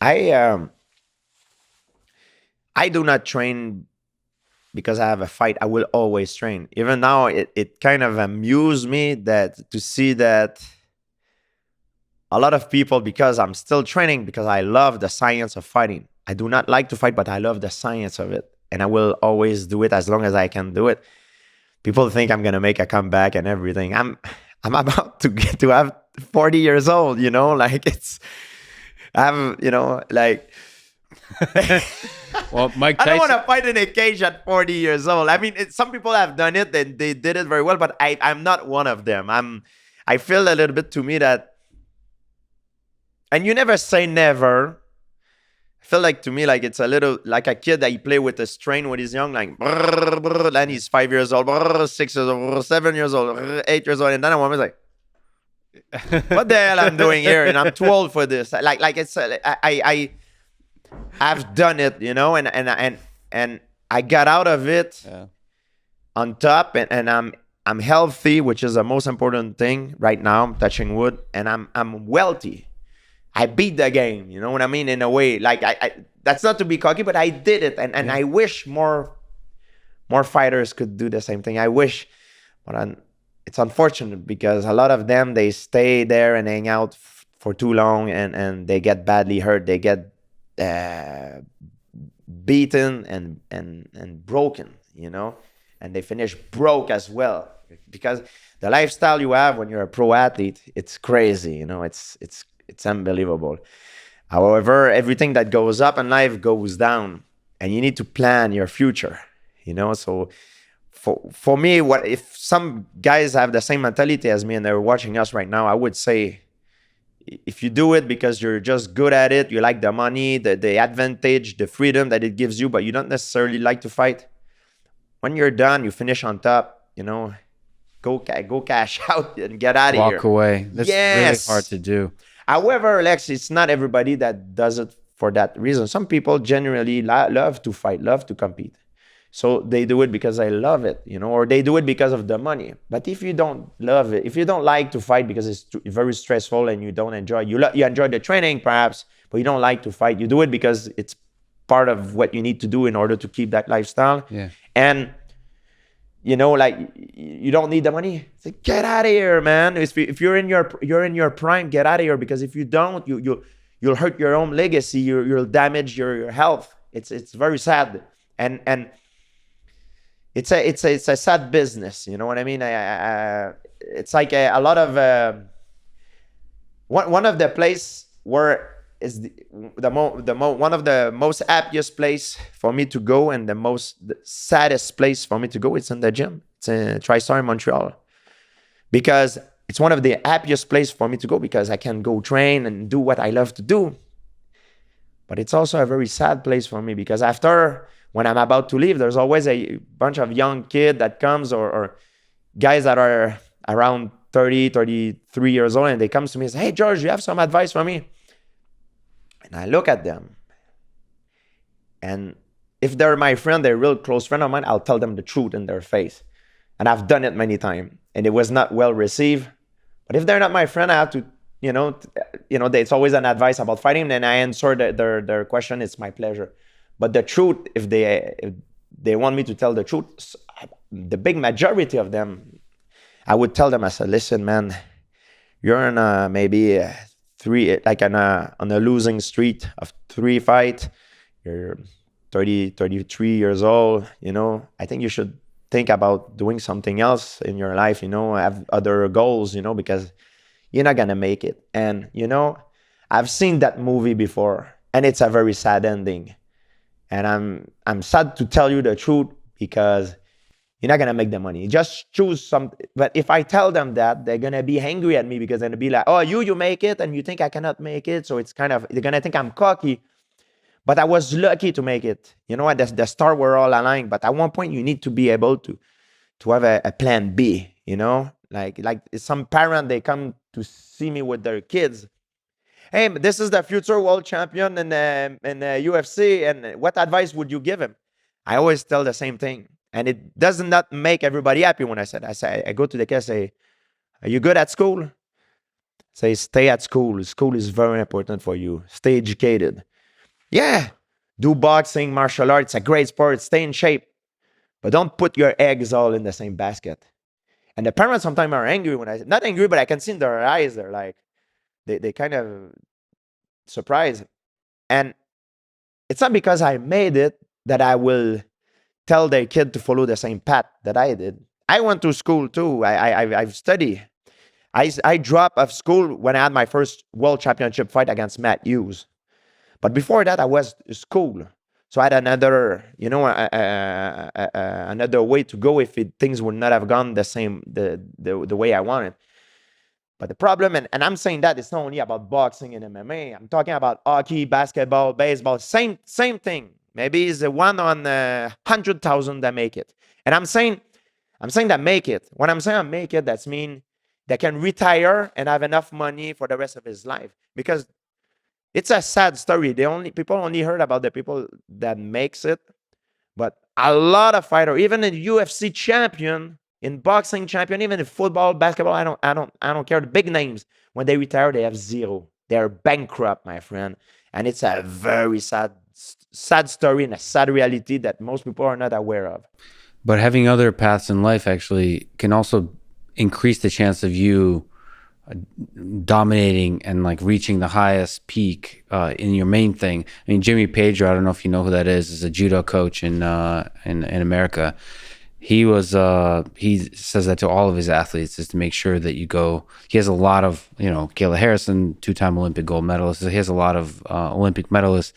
I I do not train because I have a fight. I will always train. Even now, it kind of amused me that to see that a lot of people, because I'm still training, because I love the science of fighting. I do not like to fight, but I love the science of it. And I will always do it as long as I can do it. People think I'm gonna make a comeback and everything. I'm about to get to have 40 years old, like I'm, like Well, Mike I don't Tyson, want to fight in a cage at 40 years old. I mean, some people have done it and they did it very well, but I'm not one of them. I feel a little bit to me that, and you never say never. I feel like to me, like it's a little like a kid that you play with a strain when he's young, like brrr, brrr, then he's 5 years old, brrr, 6 years old, brrr, 7 years old, brrr, 8 years old, and then I'm always like, what the hell I'm doing here? And I'm too old for this. Like it's I've done it, and I got out of it on top, and I'm healthy, which is the most important thing right now. I'm touching wood, and I'm wealthy. I beat the game, you know what I mean? In a way, like I that's not to be cocky, but I did it, and I wish more fighters could do the same thing. I wish, but it's unfortunate because a lot of them, they stay there and hang out for too long, and they get badly hurt. They get beaten and broken, and they finish broke as well because the lifestyle you have when you're a pro athlete, it's crazy, it's unbelievable. However, everything that goes up in life goes down, and you need to plan your future, So for me, what if some guys have the same mentality as me and they're watching us right now, I would say, if you do it because you're just good at it, you like the money, the advantage, the freedom that it gives you, but you don't necessarily like to fight, when you're done, you finish on top, go cash out and get out of here. Walk away. That's really hard to do. However, Lex, it's not everybody that does it for that reason. Some people generally love to fight, love to compete. So they do it because they love it, or they do it because of the money. But if you don't love it, if you don't like to fight because it's very stressful and you don't enjoy, you enjoy the training perhaps, but you don't like to fight, you do it because it's part of what you need to do in order to keep that lifestyle. Yeah. And like you don't need the money. It's like, get out of here, man. If you're in your prime, get out of here, because if you don't, you'll hurt your own legacy. You'll damage your health. It's very sad, and it's a sad business. You know what I mean? It's like a lot of one of the place where is one of the most happiest place for me to go, and the saddest place for me to go. It's in the gym. It's in TriStar in Montreal, because it's one of the happiest place for me to go because I can go train and do what I love to do. But it's also a very sad place for me because after, when I'm about to leave, there's always a bunch of young kid that comes, or guys that are around 30, 33 years old, and they come to me and say, "Hey, George, you have some advice for me?" And I look at them, and if they're my friend, they're a real close friend of mine, I'll tell them the truth in their face. And I've done it many times, and it was not well received. But if they're not my friend, I have to, it's always an advice about fighting, and I answer their question. It's my pleasure. But the truth, if they want me to tell the truth, the big majority of them, I would tell them, I said, listen, man, you're in maybe on a losing streak of 3 fights. You're 30, 33 years old. I think you should think about doing something else in your life, have other goals, because you're not going to make it. And, I've seen that movie before, and it's a very sad ending. And I'm sad to tell you the truth, because you're not going to make the money. Just choose something. But if I tell them that, they're going to be angry at me, because they're going to be like, oh, you make it and you think I cannot make it. So it's kind of, they're going to think I'm cocky. But I was lucky to make it. The stars were all aligned. But at one point, you need to be able to have a plan B, Like some parent, they come to see me with their kids. Hey, this is the future world champion in the UFC, and what advice would you give him? I always tell the same thing. And it does not make everybody happy when I say, I go to the kid, say, are you good at school? Say, stay at school. School is very important for you. Stay educated. Yeah, do boxing, martial arts. It's a great sport. Stay in shape. But don't put your eggs all in the same basket. And the parents sometimes are angry when I say, not angry, but I can see in their eyes, they're like, they kind of surprised. And it's not because I made it that I will tell their kid to follow the same path that I did. I went to school too. I've studied. I dropped out of school when I had my first world championship fight against Matt Hughes. But before that, I was in school. So I had another, another way to go if things would not have gone the way I wanted. But the problem, and I'm saying that it's not only about boxing and MMA. I'm talking about hockey, basketball, baseball, same thing. Maybe it's the one on 100,000 that make it. And I'm saying that make it. When I'm saying I make it, that's mean they can retire and have enough money for the rest of his life. Because it's a sad story. People only heard about the people that makes it. But a lot of fighters, even a UFC champion, in boxing champion, even in football, basketball, I don't care. The big names, when they retire, they have zero. They're bankrupt, my friend. And it's a very sad story and a sad reality that most people are not aware of. But having other paths in life actually can also increase the chance of you dominating and like reaching the highest peak in your main thing. I mean, Jimmy Pedro, I don't know if you know who that is a judo coach in America. He says that to all of his athletes, is to make sure that you go. He has a lot of, Kayla Harrison, 2-time Olympic gold medalist. He has a lot of Olympic medalists.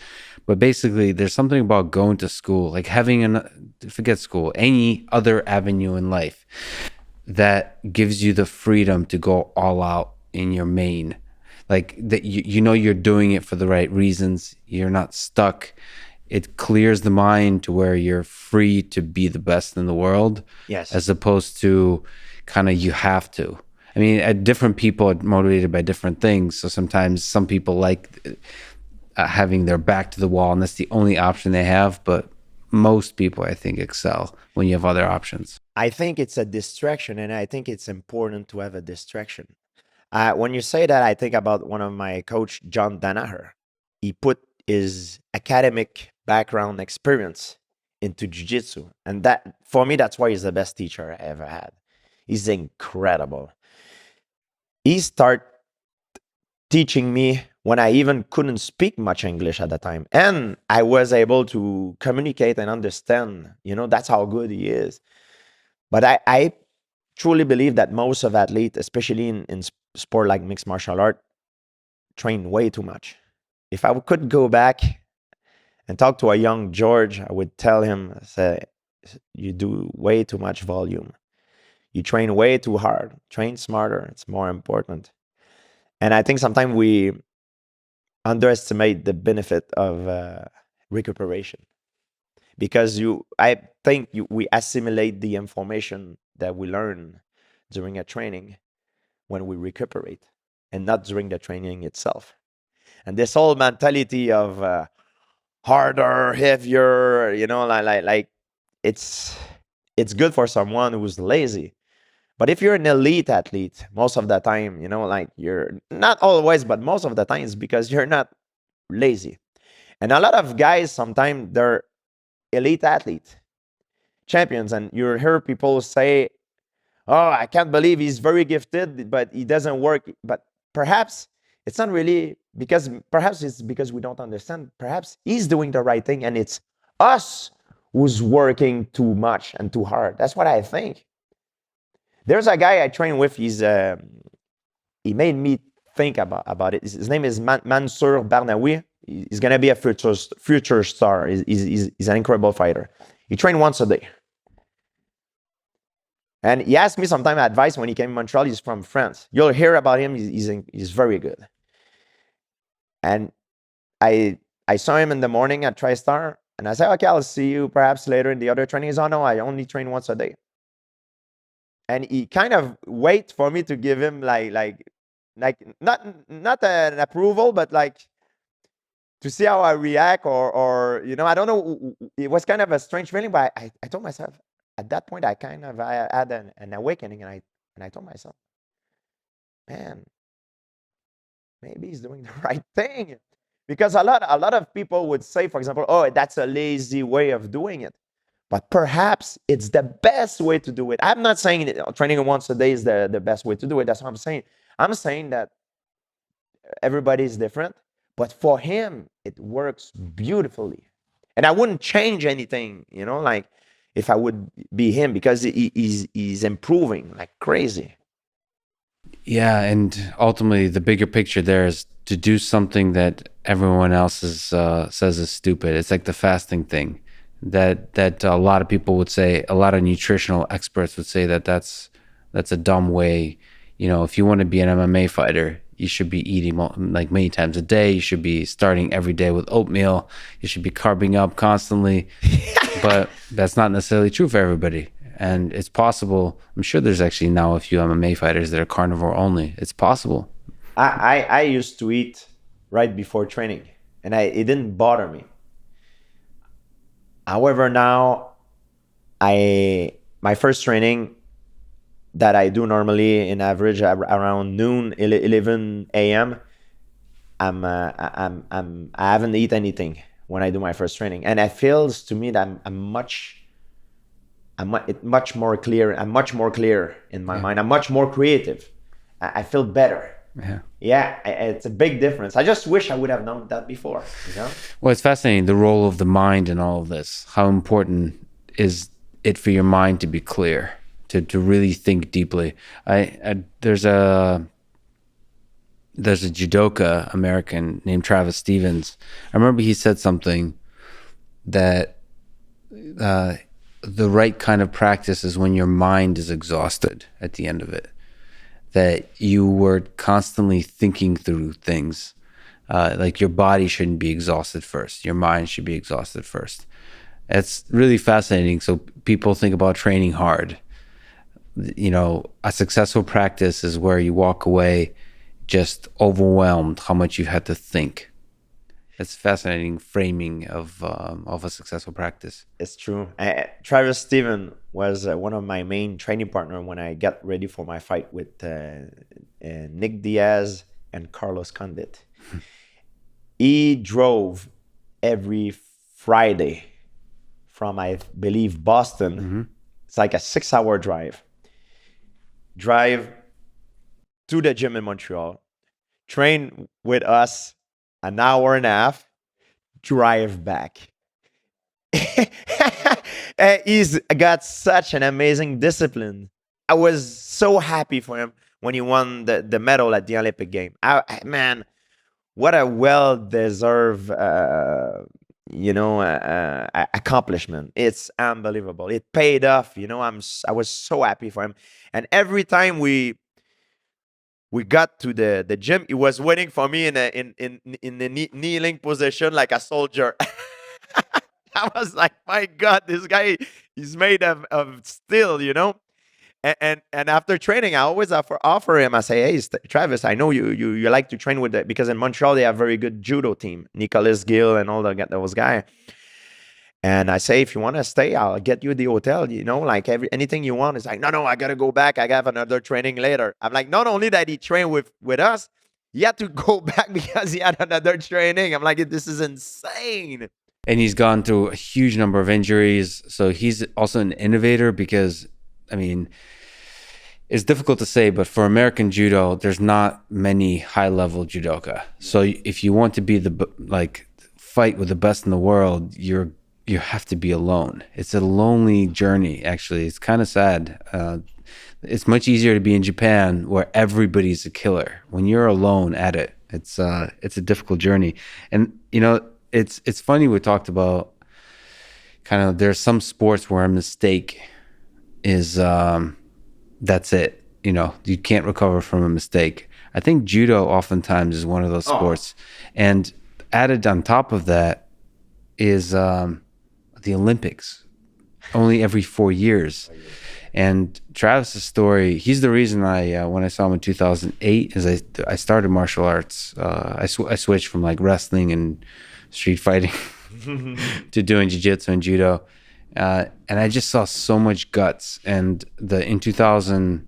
But basically, there's something about going to school, like having forget school, any other avenue in life that gives you the freedom to go all out in your main. Like that, you're doing it for the right reasons. You're not stuck. It clears the mind to where you're free to be the best in the world. Yes. As opposed to kind of you have to. I mean, different people are motivated by different things. So sometimes some people like having their back to the wall, and that's the only option they have. But most people, I think, excel when you have other options. I think it's a distraction, and I think it's important to have a distraction. When you say that, I think about one of my coach, John Danaher. He put his academic background experience into jiu-jitsu, and that, for me, that's why he's the best teacher I ever had. He's incredible. He started teaching me when I even couldn't speak much English at the time, and I was able to communicate and understand. That's how good he is. But I truly believe that most of athletes, especially in sport like mixed martial art, train way too much. If I could go back and talk to a young George, I would tell him, say, you do way too much volume. You train way too hard. Train smarter. It's more important. And I think sometimes we underestimate the benefit of recuperation, because I think we assimilate the information that we learn during a training when we recuperate, and not during the training itself. And this whole mentality of harder, heavier, like it's good for someone who's lazy. But if you're an elite athlete, most of the time, like you're not always, but most of the time, it's because you're not lazy. And a lot of guys, sometimes they're elite athlete champions, and you hear people say, oh, I can't believe he's very gifted, but he doesn't work. But perhaps it's not really perhaps it's because we don't understand. Perhaps he's doing the right thing, and it's us who's working too much and too hard. That's what I think. There's a guy I train with. He made me think about it. His name is Mansour Barnaoui. He's gonna be a future star. He's an incredible fighter. He trained once a day. And he asked me sometime advice when he came to Montreal. He's from France. You'll hear about him. He's very good. And I saw him in the morning at TriStar, and I said, okay, I'll see you perhaps later in the other training. He's, oh no, I only train once a day. And he kind of wait for me to give him like not an approval, but like to see how I react, or I don't know. It was kind of a strange feeling, but I told myself at that point, I had an awakening, and I told myself, man, maybe he's doing the right thing. Because a lot of people would say, for example, oh, that's a lazy way of doing it. But perhaps it's the best way to do it. I'm not saying training once a day is the best way to do it. That's what I'm saying. I'm saying that everybody is different, but for him, it works beautifully. And I wouldn't change anything, like if I would be him, because he's improving like crazy. Yeah, and ultimately, the bigger picture there is to do something that everyone else says is stupid. It's like the fasting thing that a lot of people would say. A lot of nutritional experts would say that's a dumb way. If you want to be an MMA fighter, you should be eating like many times a day. You should be starting every day with oatmeal. You should be carbing up constantly. But that's not necessarily true for everybody. And it's possible. I'm sure there's actually now a few MMA fighters that are carnivore only. It's possible. I used to eat right before training, and it didn't bother me. However, now my first training that I do normally in average around noon, 11 a.m. I haven't eaten anything when I do my first training, and it feels to me that I'm much more clear. I'm much more clear in my mind. I'm much more creative. I feel better. Yeah, it's a big difference. I just wish I would have known that before. Well, it's fascinating, the role of the mind in all of this. How important is it for your mind to be clear, to really think deeply? There's a judoka American named Travis Stevens. I remember he said something that the right kind of practice is when your mind is exhausted at the end of it, that you were constantly thinking through things. Like your body shouldn't be exhausted first. Your mind should be exhausted first. It's really fascinating. So people think about training hard. A successful practice is where you walk away just overwhelmed how much you had to think. It's fascinating framing of a successful practice. It's true. Travis Steven was one of my main training partner when I got ready for my fight with Nick Diaz and Carlos Condit. He drove every Friday from, I believe, Boston. Mm-hmm. It's like a 6-hour drive to the gym in Montreal, train with us an hour and a half, drive back. He's got such an amazing discipline. I was so happy for him when he won the medal at the Olympic game. Man, what a well-deserved, accomplishment. It's unbelievable. It paid off. I was so happy for him. And every time we got to the gym, he was waiting for me in the kneeling position like a soldier. I was like, my God, this guy is made of steel. And after training, I always offer him. I say, hey, Travis, I know you like to train with because in Montreal they have a very good judo team, Nicholas Gill and all those guys. And I say, if you want to stay, I'll get you the hotel. Like anything you want. It's like, no, I gotta go back. I have another training later. I'm like, not only that he trained with us, he had to go back because he had another training. I'm like, this is insane. And he's gone through a huge number of injuries. So he's also an innovator because, I mean, it's difficult to say, but for American judo, there's not many high-level judoka. So if you want to be fight with the best in the world, you have to be alone. It's a lonely journey, actually. It's kind of sad. It's much easier to be in Japan where everybody's a killer. When you're alone at it, it's a difficult journey. And, it's funny we talked about kind of there's some sports where a mistake is that's it. You can't recover from a mistake. I think judo oftentimes is one of those sports. And added on top of that is the Olympics, only every 4 years. And Travis's story, he's the reason when I saw him in 2008, is I started martial arts. I switched from like wrestling and street fighting to doing jiu-jitsu and judo. And I just saw so much guts. And in 2000,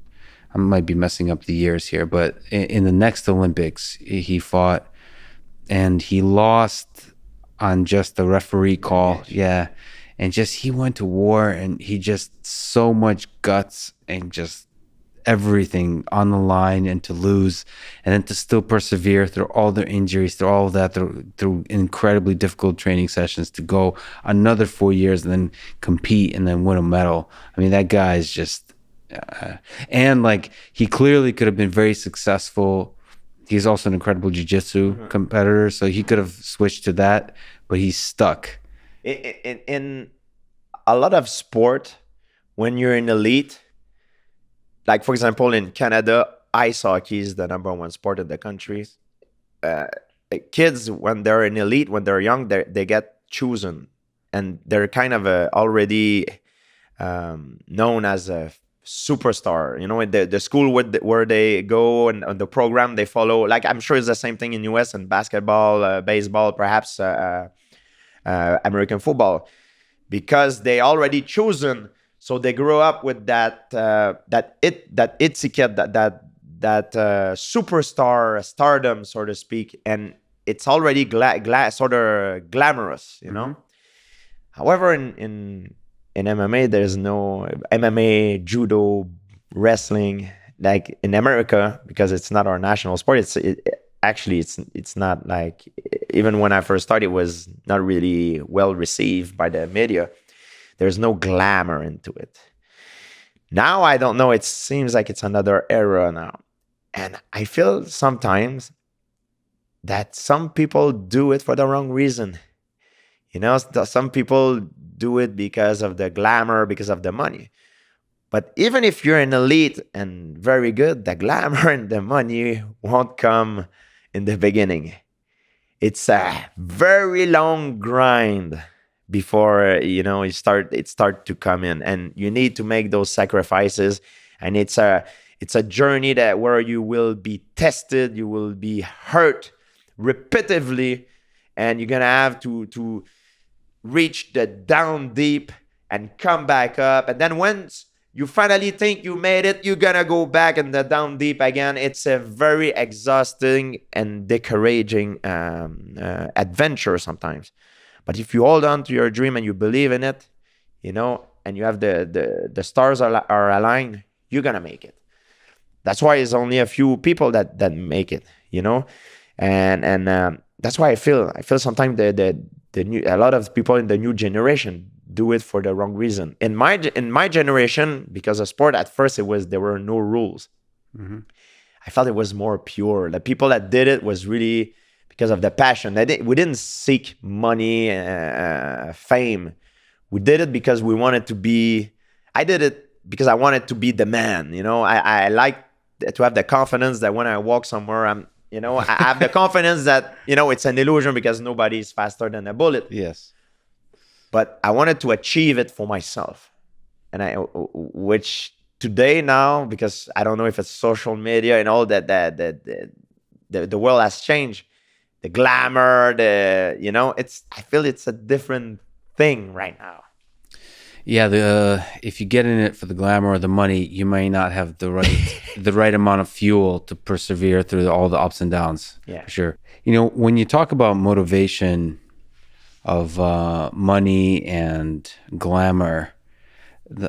I might be messing up the years here, but in the next Olympics, he fought and he lost on just the referee call. Yeah. And he went to war and he just so much guts and just everything on the line, and to lose and then to still persevere through all their injuries, through all of that, through incredibly difficult training sessions, to go another 4 years and then compete and then win a medal. I mean, that guy is just and like he clearly could have been very successful. He's also an incredible jiu-jitsu competitor, so he could have switched to that, but he's stuck. In a lot of sport, when you're an elite, like for example in Canada, ice hockey is the number one sport in the country. Kids, when they're an elite, when they're young, they get chosen, and they're kind of already known as a superstar. The school where they go and the program they follow. Like I'm sure it's the same thing in US and basketball, baseball, perhaps American football, because they already chosen. So they grow up with that etiquette, that superstar stardom, so to speak, and it's already sort of glamorous, However, in MMA, there's no MMA, judo, wrestling, like in America, because it's not our national sport. It's not like, even when I first started, it was not really well received by the media. There's no glamour into it. Now, I don't know. It seems like it's another era now. And I feel sometimes that some people do it for the wrong reason. Some people do it because of the glamour, because of the money. But even if you're an elite and very good, the glamour and the money won't come in the beginning. It's a very long grind before it start to come in, and you need to make those sacrifices. And it's a journey where you will be tested, you will be hurt repetitively, and you're gonna have to reach the down deep and come back up. And then once you finally think you made it, you're gonna go back in the down deep again. It's a very exhausting and discouraging adventure sometimes. But if you hold on to your dream and you believe in it, and you have the stars are aligned, you're gonna make it. That's why it's only a few people that make it, and that's why I feel sometimes a lot of people in the new generation do it for the wrong reason. In my generation, because of sport, at first there were no rules. Mm-hmm. I felt it was more pure. The people that did it was really because of the passion. We didn't seek money, fame. We did it because we wanted to be. I did it because I wanted to be the man. I like to have the confidence that when I walk somewhere, I have the confidence that it's an illusion because nobody is faster than a bullet. Yes. But I wanted to achieve it for myself, which today now, because I don't know if it's social media and all that, the world has changed. The glamour, I feel it's a different thing right now. Yeah, if you get in it for the glamour or the money, you may not have the right amount of fuel to persevere through all the ups and downs. Yeah, for sure. When you talk about motivation of money and glamour,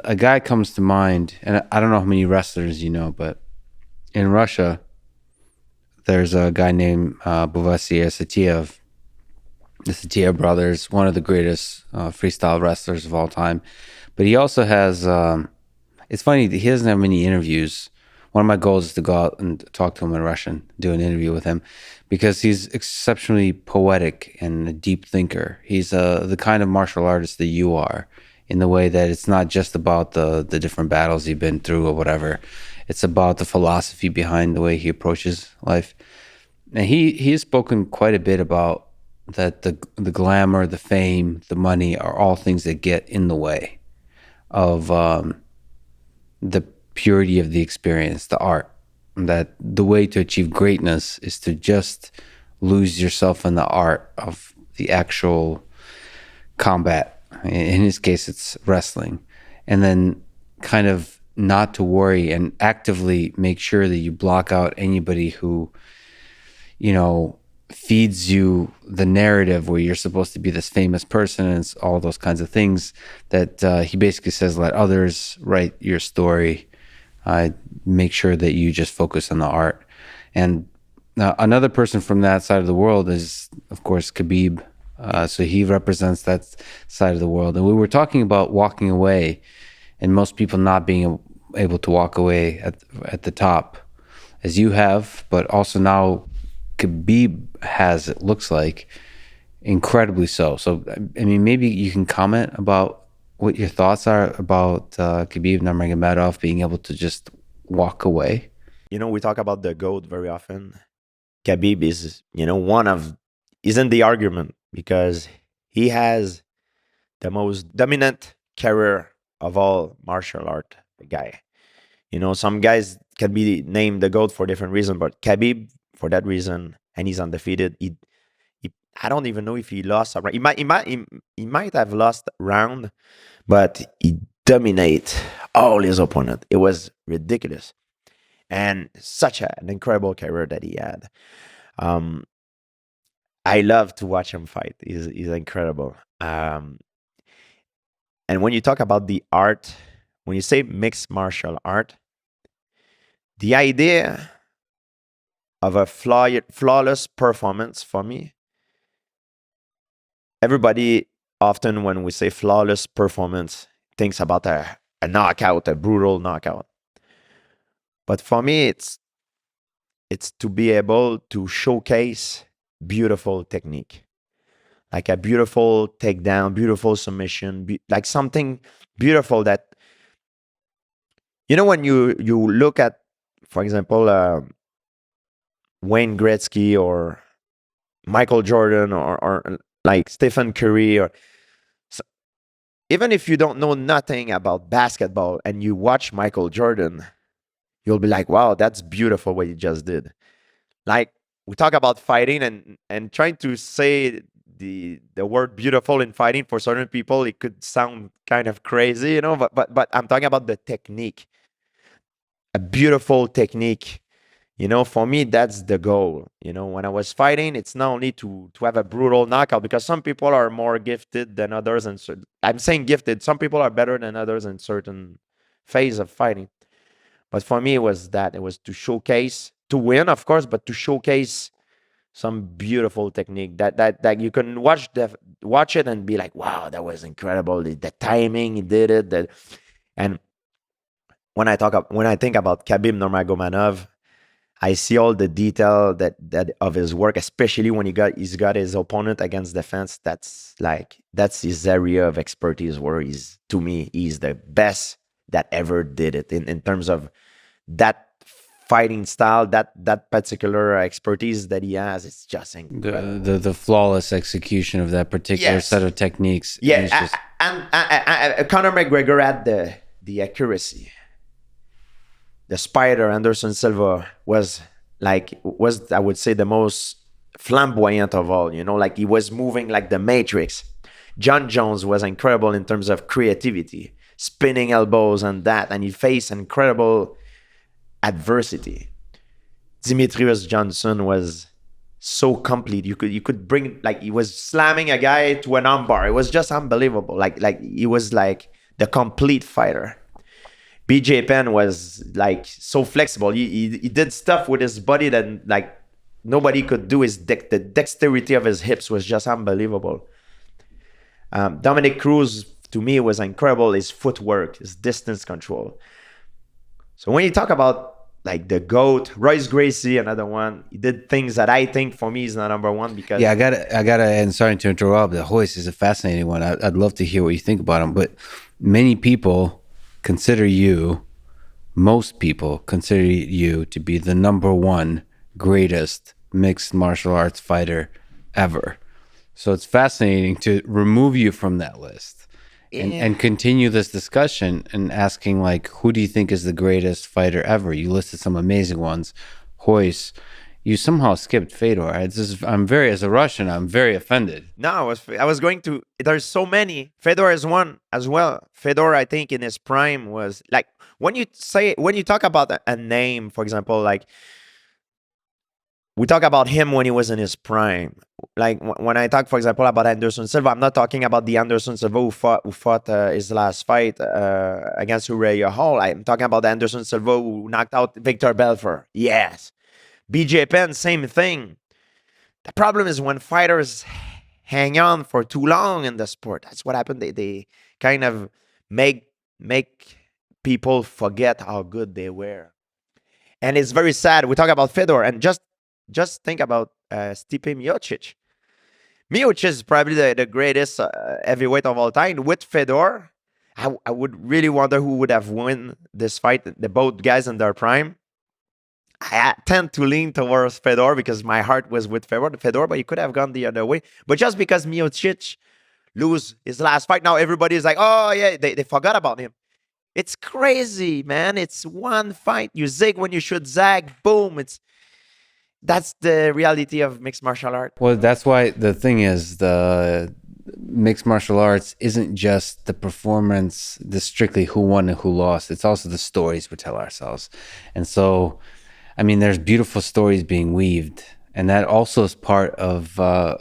a guy comes to mind, and I don't know how many wrestlers you know, but in Russia, there's a guy named Buvasier Satiev. The Satiev brothers, one of the greatest freestyle wrestlers of all time. But he also has, it's funny, he doesn't have many interviews. One of my goals is to go out and talk to him in Russian, do an interview with him, because he's exceptionally poetic and a deep thinker. He's the kind of martial artist that you are, in the way that it's not just about the different battles you've been through or whatever. It's about the philosophy behind the way he approaches life. And he has spoken quite a bit about that the glamour, the fame, the money are all things that get in the way of the purity of the experience, the art. That the way to achieve greatness is to just lose yourself in the art of the actual combat. In his case, it's wrestling. And then kind of not to worry and actively make sure that you block out anybody who, feeds you the narrative where you're supposed to be this famous person and all those kinds of things, that he basically says, let others write your story. Make sure that you just focus on the art. And another person from that side of the world is, of course, Khabib. So he represents that side of the world. And we were talking about walking away and most people not being able to walk away at the top, as you have, but also now Khabib has, it looks like, incredibly so. So, I mean, maybe you can comment about what your thoughts are about Khabib Nurmagomedov being able to just walk away. We talk about the GOAT very often. Khabib is, he's in the argument because he has the most dominant career of all martial art guy. Some guys can be named the GOAT for different reasons, but Khabib, for that reason, and he's undefeated. I don't even know if he lost a round. He might have lost a round, but he dominate all his opponent. It was ridiculous, and such an incredible career that he had. I love to watch him fight. He's incredible. And when you talk about the art, when you say mixed martial art, the idea of a flawless performance for me, everybody often when we say flawless performance thinks about a knockout, a brutal knockout. But for me, it's to be able to showcase beautiful technique, like a beautiful takedown, beautiful submission, like something beautiful that, when you look at, for example, Wayne Gretzky or Michael Jordan or like Stephen Curry, or even if you don't know nothing about basketball and you watch Michael Jordan, you'll be like, wow, that's beautiful what you just did. Like, we talk about fighting and trying to say the word beautiful in fighting for certain people, it could sound kind of crazy, you know, but I'm talking about the technique, a beautiful technique. You know, for me, that's the goal. You know, when I was fighting, it's not only to have a brutal knockout, because some people are more gifted than others, and I'm saying gifted. Some people are better than others in certain phase of fighting. But for me, it was that. It was to showcase, to win, of course, but to showcase some beautiful technique that you can watch it and be like, wow, that was incredible. The timing, he did it. And when I think about Khabib Nurmagomedov, I see all the detail that of his work, especially when he's got his opponent against the fence. That's his area of expertise, where to me, he's the best that ever did it in terms of that fighting style, that particular expertise that he has. It's just incredible. The flawless execution of that particular set of techniques. Yeah, and Conor McGregor had the accuracy. The Spider, Anderson Silva, was I would say the most flamboyant of all. You know, like he was moving like the Matrix. John Jones was incredible in terms of creativity, spinning elbows and that, and he faced incredible adversity. Demetrius Johnson was so complete. You could bring, like, he was slamming a guy to an armbar. It was just unbelievable. Like he was like the complete fighter. BJ Penn was like so flexible. He did stuff with his body that like nobody could do. The dexterity of his hips was just unbelievable. Dominic Cruz, to me, was incredible. His footwork, his distance control. So when you talk about like the GOAT, Royce Gracie, another one, he did things that I think for me is not number one, because I gotta, and sorry to interrupt, the Royce is a fascinating one. I'd love to hear what you think about him, but many people most people consider you to be the number one greatest mixed martial arts fighter ever. So it's fascinating to remove you from that list and continue this discussion and asking, like, who do you think is the greatest fighter ever? You listed some amazing ones. Royce, you somehow skipped Fedor. As a Russian, I'm very offended. No, I was going to. There's so many. Fedor is one as well. Fedor, I think, in his prime was like, when you talk about a name, for example, like we talk about him when he was in his prime. Like when I talk, for example, about Anderson Silva, I'm not talking about the Anderson Silva who fought his last fight against Uriah Hall. I'm talking about the Anderson Silva who knocked out Victor Belfort. Yes. BJ Penn, same thing. The problem is when fighters hang on for too long in the sport. That's what happened. They kind of make people forget how good they were. And it's very sad. We talk about Fedor, and just think about Stipe Miocic. Miocic is probably the greatest heavyweight of all time. With Fedor, I would really wonder who would have won this fight. The both guys in their prime. I tend to lean towards Fedor because my heart was with Fedor, but he could have gone the other way. But just because Miocic lose his last fight, now everybody's like, oh yeah, they forgot about him. It's crazy, man. It's one fight. You zig when you should zag. Boom. That's the reality of mixed martial art. Well, that's why the thing is, the mixed martial arts isn't just the performance, the strictly who won and who lost. It's also the stories we tell ourselves. And so, I mean, there's beautiful stories being weaved, and that also is part of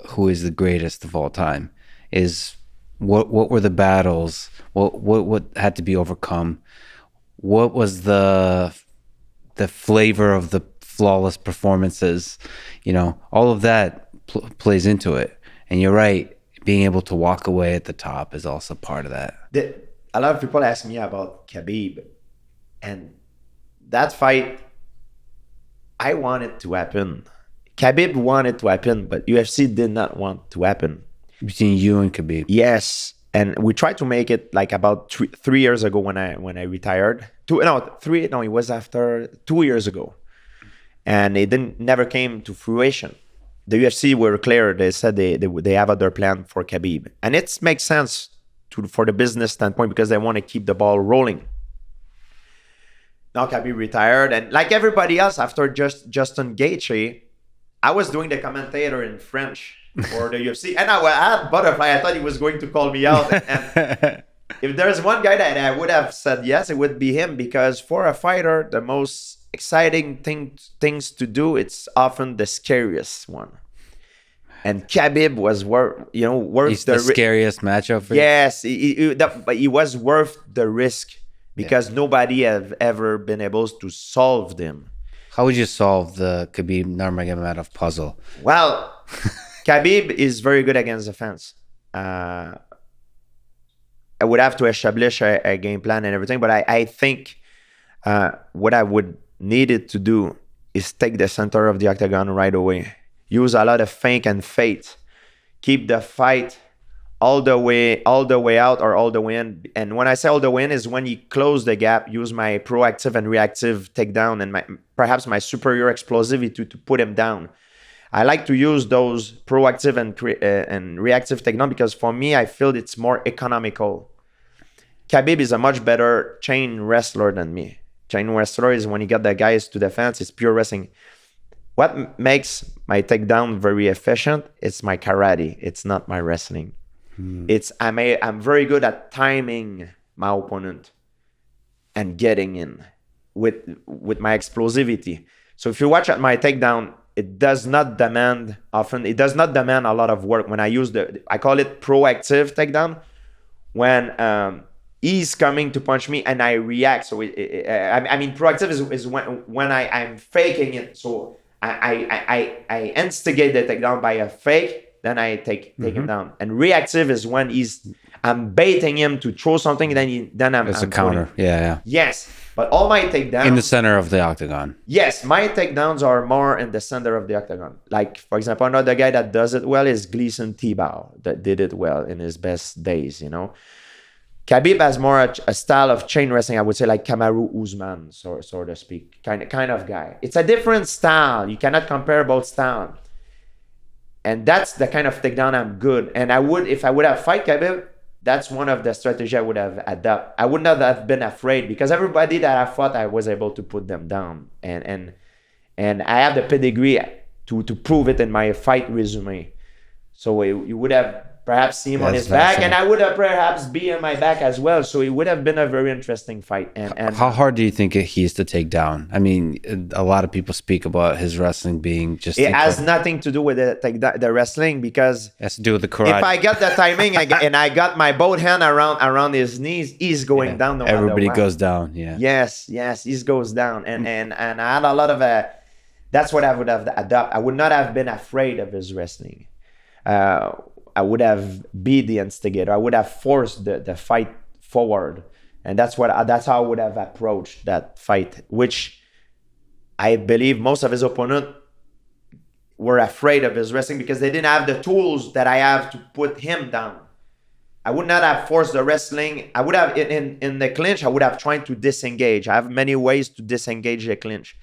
who is the greatest of all time. Is what were the battles? What had to be overcome? What was the flavor of the flawless performances? You know, all of that plays into it. And you're right, being able to walk away at the top is also part of that. A lot of people ask me about Khabib, and that fight, I want it to happen. Khabib wanted to happen, but UFC did not want to happen. Between you and Khabib. Yes. And we tried to make it like about 3 years ago when I retired. It was after 2 years ago. And it never came to fruition. The UFC were clear. They said they have other plan for Khabib. And it makes sense for the business standpoint because they want to keep the ball rolling. Now Khabib retired, and like everybody else, after Justin Gaethje, I was doing the commentator in French. for the UFC. And I had Butterfly. I thought he was going to call me out. And if there's one guy that I would have said yes, it would be him, because for a fighter, the most exciting things to do, it's often the scariest one. And Khabib was worth He's the scariest matchup for you? Yes, but he was worth the risk, because nobody have ever been able to solve them. How would you solve the Khabib Nurmagomedov puzzle? Well, Khabib is very good against the fence. I would have to establish a game plan and everything, but I think what I would need it to do is take the center of the octagon right away. Use a lot of feint and fate. Keep the fight all the way out or all the way in. And when I say all the way in is when you close the gap, use my proactive and reactive takedown and perhaps my superior explosivity to put him down. I like to use those proactive and reactive takedown because for me, I feel it's more economical. Khabib is a much better chain wrestler than me. Chain wrestler is when you get the guys to the fence, it's pure wrestling. What makes my takedown very efficient? It's my karate. It's not my wrestling. I'm very good at timing my opponent and getting in with my explosivity. So if you watch at my takedown, it does not demand a lot of work. When I use I call it proactive takedown. When he's coming to punch me and I react. So proactive is when I'm faking it. So I instigate the takedown by a fake, then I take him down. And reactive is when I'm baiting him to throw something, then I'm a counter. Yeah. Yes, but all my takedowns in the center of the octagon. Yes, my takedowns are more in the center of the octagon. Like for example, another guy that does it well is Gleason Tebow, that did it well in his best days. Khabib has more a style of chain wrestling, I would say, like Kamaru Usman, so to speak, kind of guy. It's a different style. You cannot compare both styles. And that's the kind of takedown I'm good. And if I would have fight Khabib, that's one of the strategies I would have adopted. I would not have been afraid because everybody that I fought, I was able to put them down. And I have the pedigree to prove it in my fight resume. So you would have perhaps see him on his back, and I would have perhaps be on my back as well. So it would have been a very interesting fight. And how hard do you think he is to take down? I mean, a lot of people speak about his wrestling being just... It has nothing to do with the wrestling because... It has to do with the karate. If I got the timing and I got my both hand around his knees, he's going down. Everybody goes down, Yes, he goes down. And I had a lot of... that's what I would have adopted. I would not have been afraid of his wrestling. I would have been the instigator. I would have forced the fight forward. And that's how I would have approached that fight, which I believe most of his opponents were afraid of his wrestling because they didn't have the tools that I have to put him down. I would not have forced the wrestling. I would have, in the clinch, I would have tried to disengage. I have many ways to disengage the clinch.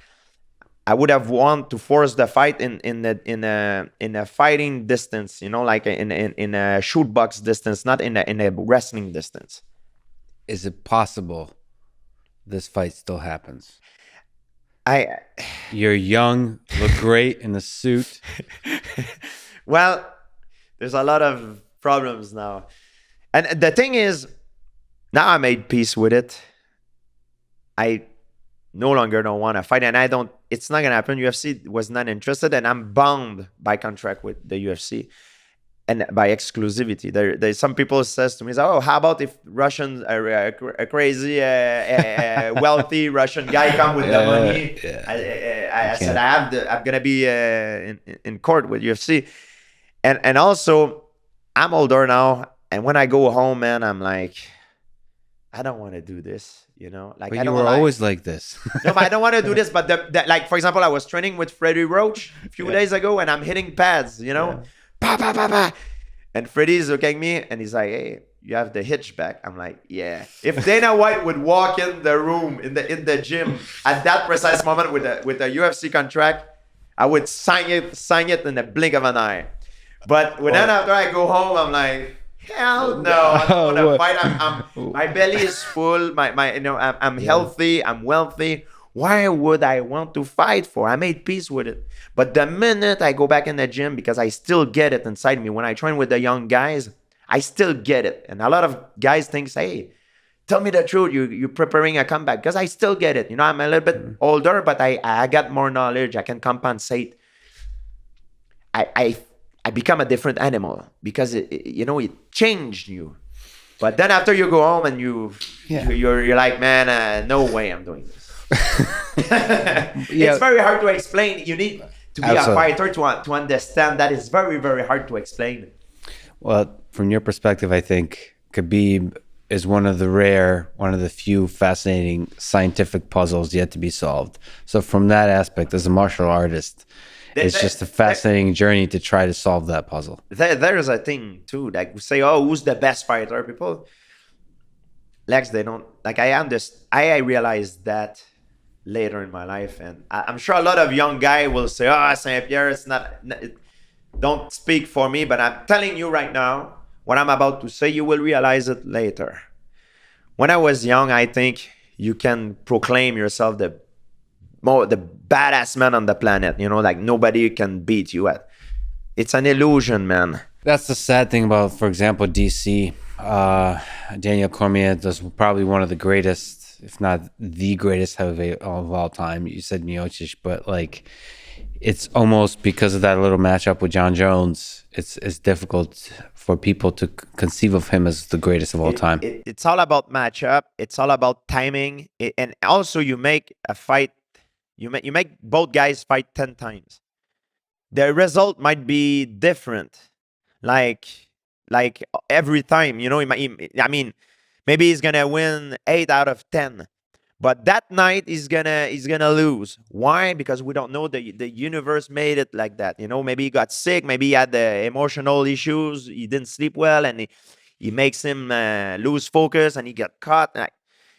I would have wanted to force the fight in a fighting distance, like in a shoot box distance, not in a wrestling distance. Is it possible this fight still happens? You're young, look great in the suit. Well, there's a lot of problems now. And the thing is, now I made peace with it. I no longer don't want to fight, and it's not going to happen. UFC was not interested, and I'm bound by contract with the UFC and by exclusivity. There's some people says to me, "Oh, how about if Russians are a crazy, wealthy Russian guy come with the money?" I said, I'm going to be in court with UFC, and also I'm older now, and when I go home, man, I'm like, I don't want to do this. Like but you were always like this. No, but I don't want to do this. But like, for example, I was training with Freddie Roach a few days ago, and I'm hitting pads, Pa, pa, pa, pa. And Freddie's looking at me, and he's like, "Hey, you have the hitch back." I'm like, "Yeah." If Dana White would walk in the room in the gym at that precise moment with a UFC contract, I would sign it in the blink of an eye. But then after I go home, I'm like, hell no! I don't want to fight. My belly is full. I'm healthy. I'm wealthy. Why would I want to fight for? I made peace with it. But the minute I go back in the gym, because I still get it inside me, when I train with the young guys, I still get it. And a lot of guys think, hey, tell me the truth. You're preparing a comeback, because I still get it. I'm a little bit older, but I got more knowledge. I can compensate. I become a different animal because it changed you. But then after you go home and you're like, man, no way I'm doing this. It's very hard to explain. You need to be a fighter to understand that. It's very, very hard to explain. Well, from your perspective, I think Khabib is one of the few fascinating scientific puzzles yet to be solved. So from that aspect, as a martial artist, it's just a fascinating journey to try to solve that puzzle. There's a thing too, like we say, oh, who's the best fighter? People, Lex, they don't like. I realized that later in my life, and I'm sure a lot of young guy will say, oh, St-Pierre, don't speak for me, but I'm telling you right now, what I'm about to say, you will realize it later. When I was young, I think you can proclaim yourself the badass man on the planet, like nobody can beat you at. It's an illusion, man. That's the sad thing about, for example, DC. Daniel Cormier is probably one of the greatest, if not the greatest heavyweight of all time. You said Miocic, but like, it's almost because of that little matchup with John Jones, it's difficult for people to conceive of him as the greatest of all time. It's all about matchup. It's all about timing. And also you make a fight. You make both guys fight 10 times. The result might be different. Like every time, I mean, maybe he's going to win 8 out of 10. But that night he's gonna lose. Why? Because we don't know the universe made it like that. Maybe he got sick. Maybe he had the emotional issues. He didn't sleep well, and he makes him lose focus, and he got caught.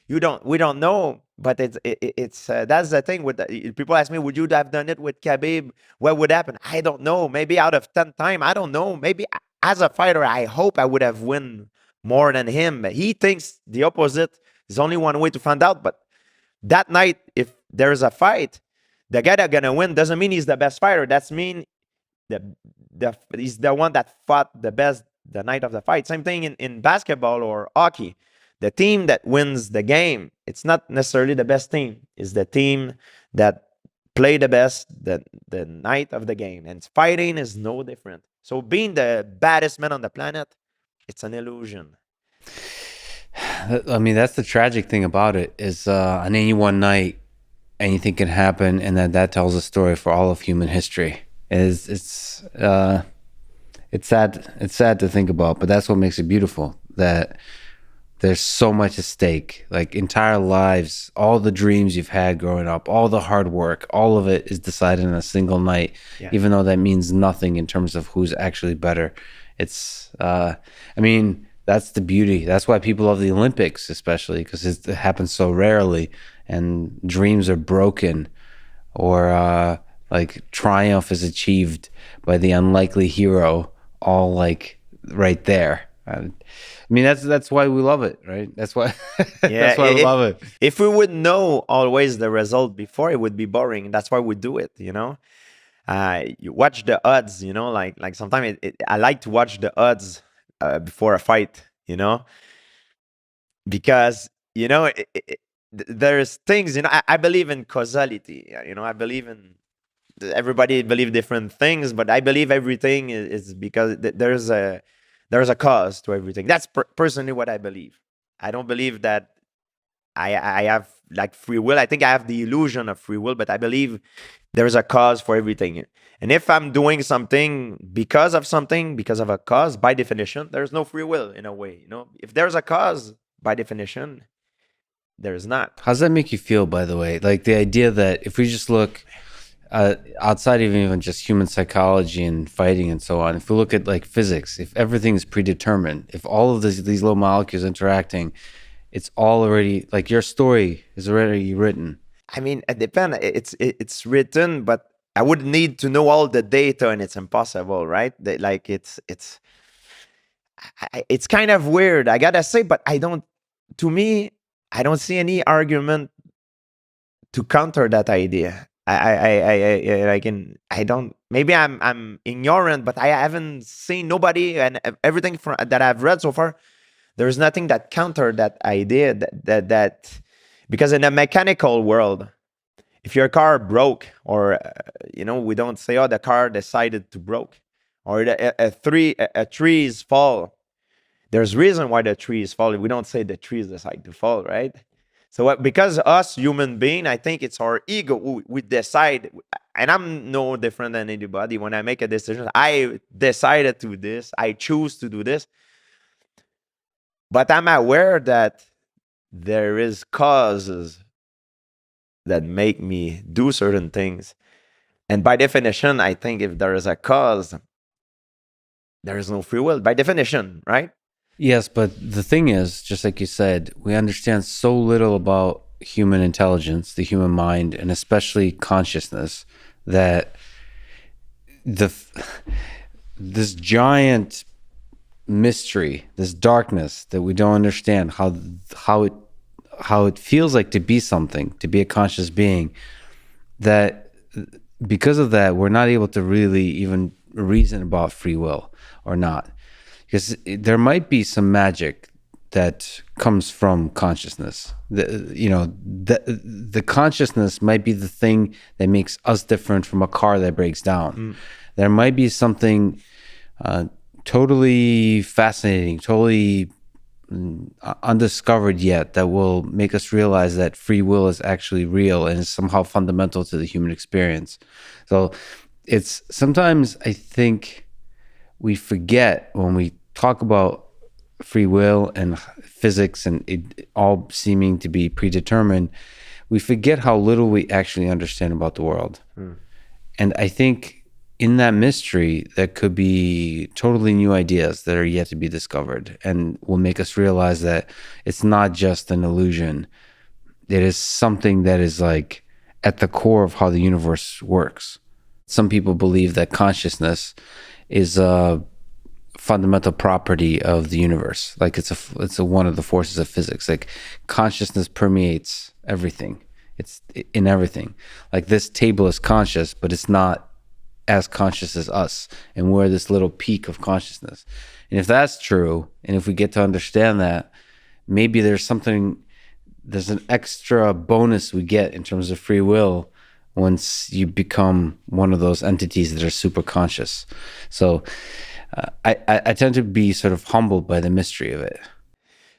We don't know. But it's that's the thing with people ask me, would you have done it with Khabib? What would happen? I don't know. Maybe out of 10 times, I don't know. Maybe as a fighter, I hope I would have won more than him. But he thinks the opposite. There's only one way to find out. But that night, if there's a fight, the guy that's gonna win doesn't mean he's the best fighter. That's mean he's the one that fought the best the night of the fight. Same thing in basketball or hockey. The team that wins the game, it's not necessarily the best team. It's the team that play the best the night of the game. And fighting is no different. So being the baddest man on the planet, it's an illusion. I mean, that's the tragic thing about it is on any one night, anything can happen, and that tells a story for all of human history. It's sad. It's sad to think about, but that's what makes it beautiful. That there's so much at stake, like entire lives, all the dreams you've had growing up, all the hard work, all of it is decided in a single night, even though that means nothing in terms of who's actually better. It's, I mean, that's the beauty. That's why people love the Olympics, especially because it happens so rarely, and dreams are broken, or like triumph is achieved by the unlikely hero, all like right there. I mean, that's why we love it, right? That's why that's why we love it. If we would know always the result before, it would be boring. That's why we do it, You watch the odds, like sometimes I like to watch the odds before a fight, because there's things, I believe in causality. I believe in everybody believe different things, but I believe everything is because there's a cause to everything. That's personally what I believe. I don't believe that I have like free will. I think I have the illusion of free will, but I believe there's a cause for everything. And if I'm doing something because of a cause, by definition, there's no free will in a way. If there's a cause, by definition, there's not. How's that make you feel, by the way? Like the idea that if we just look outside of even just human psychology and fighting and so on, if we look at like physics, if everything is predetermined, if all of these little molecules interacting, it's all already, like your story is already written. I mean, it depends. It's written, but I would need to know all the data, and it's impossible, right? Like it's kind of weird, I gotta say, but to me, I don't see any argument to counter that idea. I don't, maybe I'm ignorant, but I haven't seen nobody, and everything from that I've read so far, there's nothing that counter that idea that because in a mechanical world, if your car broke, or we don't say, oh, the car decided to broke, or a trees fall. There's reason why the tree is falling. We don't say the trees decide to fall, right? So because us human being, I think it's our ego. We decide, and I'm no different than anybody. When I make a decision, I decided to do this. I choose to do this. But I'm aware that there is causes that make me do certain things. And by definition, I think if there is a cause, there is no free will. By definition, right? Yes, but the thing is, just like you said, we understand so little about human intelligence, the human mind, and especially consciousness, that this giant mystery, this darkness that we don't understand, how it feels like to be something, to be a conscious being, that because of that, we're not able to really even reason about free will or not. Because there might be some magic that comes from consciousness. The consciousness might be the thing that makes us different from a car that breaks down. There might be something totally fascinating, totally undiscovered yet, that will make us realize that free will is actually real and is somehow fundamental to the human experience. So it's sometimes, I think, we forget when we talk about free will and physics and it all seeming to be predetermined, we forget how little we actually understand about the world. And I think in that mystery, there could be totally new ideas that are yet to be discovered and will make us realize that it's not just an illusion. It is something that is like at the core of how the universe works. Some people believe that consciousness is a fundamental property of the universe. Like it's one of the forces of physics. Like consciousness permeates everything. It's in everything. Like this table is conscious, but it's not as conscious as us. And we're this little peak of consciousness. And if that's true, and if we get to understand that, maybe there's an extra bonus we get in terms of free will once you become one of those entities that are super conscious. So I tend to be sort of humbled by the mystery of it.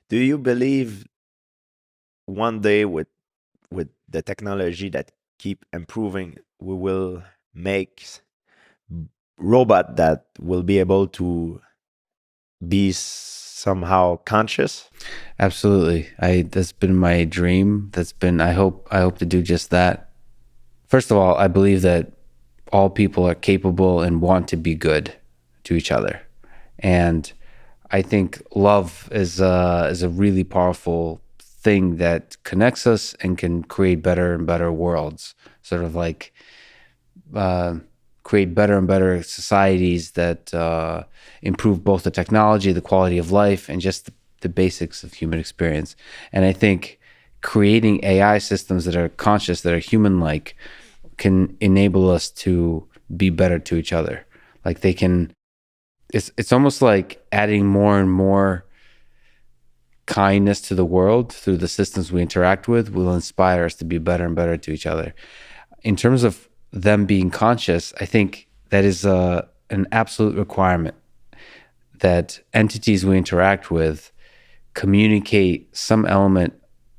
Do you believe one day with the technology that keep improving, we will make robot that will be able to be somehow conscious? Absolutely. That's been my dream. I hope to do just that. First of all, I believe that all people are capable and want to be good to each other. And I think love is a really powerful thing that connects us and can create better and better worlds. Sort of like create better and better societies that improve both the technology, the quality of life, and just the basics of human experience. And I think creating AI systems that are conscious, that are human-like, can enable us to be better to each other. Like they can, it's almost like adding more and more kindness to the world through the systems we interact with will inspire us to be better and better to each other. In terms of them being conscious, I think that is an absolute requirement that entities we interact with communicate some element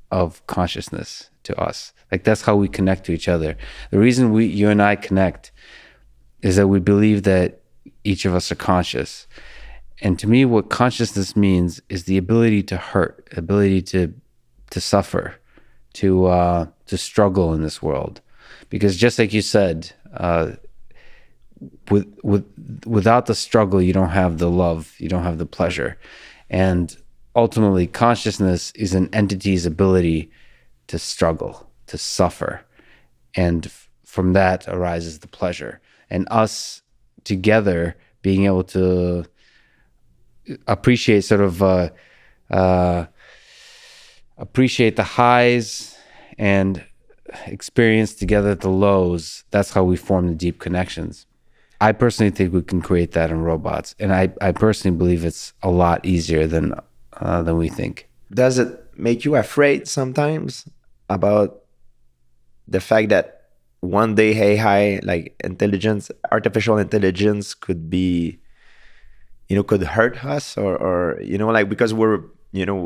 of consciousness to us. Like that's how we connect to each other. The reason you and I connect is that we believe that each of us are conscious. And to me, what consciousness means is the ability to hurt, ability to suffer, to struggle in this world. Because just like you said, without the struggle, you don't have the love, you don't have the pleasure. And ultimately, consciousness is an entity's ability to struggle, to suffer. And from that arises the pleasure. And us together being able to appreciate appreciate the highs and experience together at the lows, that's how we form the deep connections. I personally think we can create that in robots, and I personally believe it's a lot easier than we think. Does it make you afraid sometimes about the fact that one day AI, like intelligence, artificial intelligence, could be, could hurt us, or like, because we're,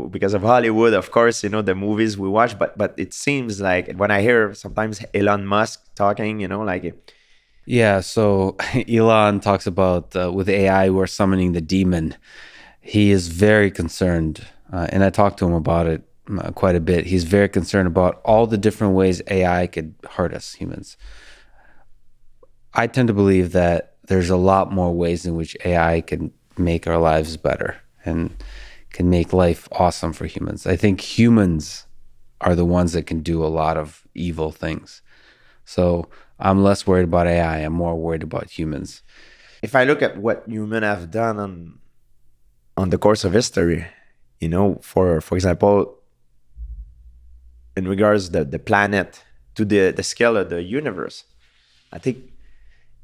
because of Hollywood, of course, the movies we watch, but it seems like when I hear sometimes Elon Musk talking, like, Yeah, so Elon talks about with AI, we're summoning the demon. He is very concerned, and I talked to him about it quite a bit. He's very concerned about all the different ways AI could hurt us humans. I tend to believe that there's a lot more ways in which AI can make our lives better and can make life awesome for humans. I think humans are the ones that can do a lot of evil things. So I'm less worried about AI. I'm more worried about humans. if I look at what humans have done on the course of history, for example, in regards the planet to the scale of the universe, I think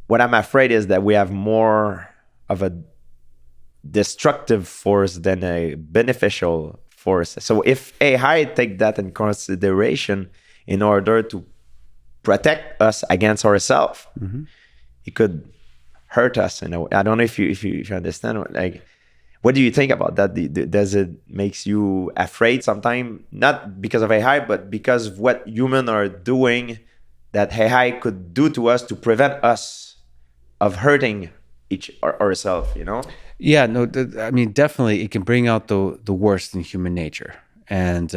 what I'm afraid is that we have more of a destructive force than a beneficial force. So if AI take that in consideration in order to protect us against ourselves, it could hurt us. I don't know if you understand. Like, what do you think about that? Does it makes you afraid sometimes? Not because of AI, but because of what humans are doing that AI could do to us to prevent us of hurting ourselves. Yeah, no, I mean, definitely it can bring out the worst in human nature and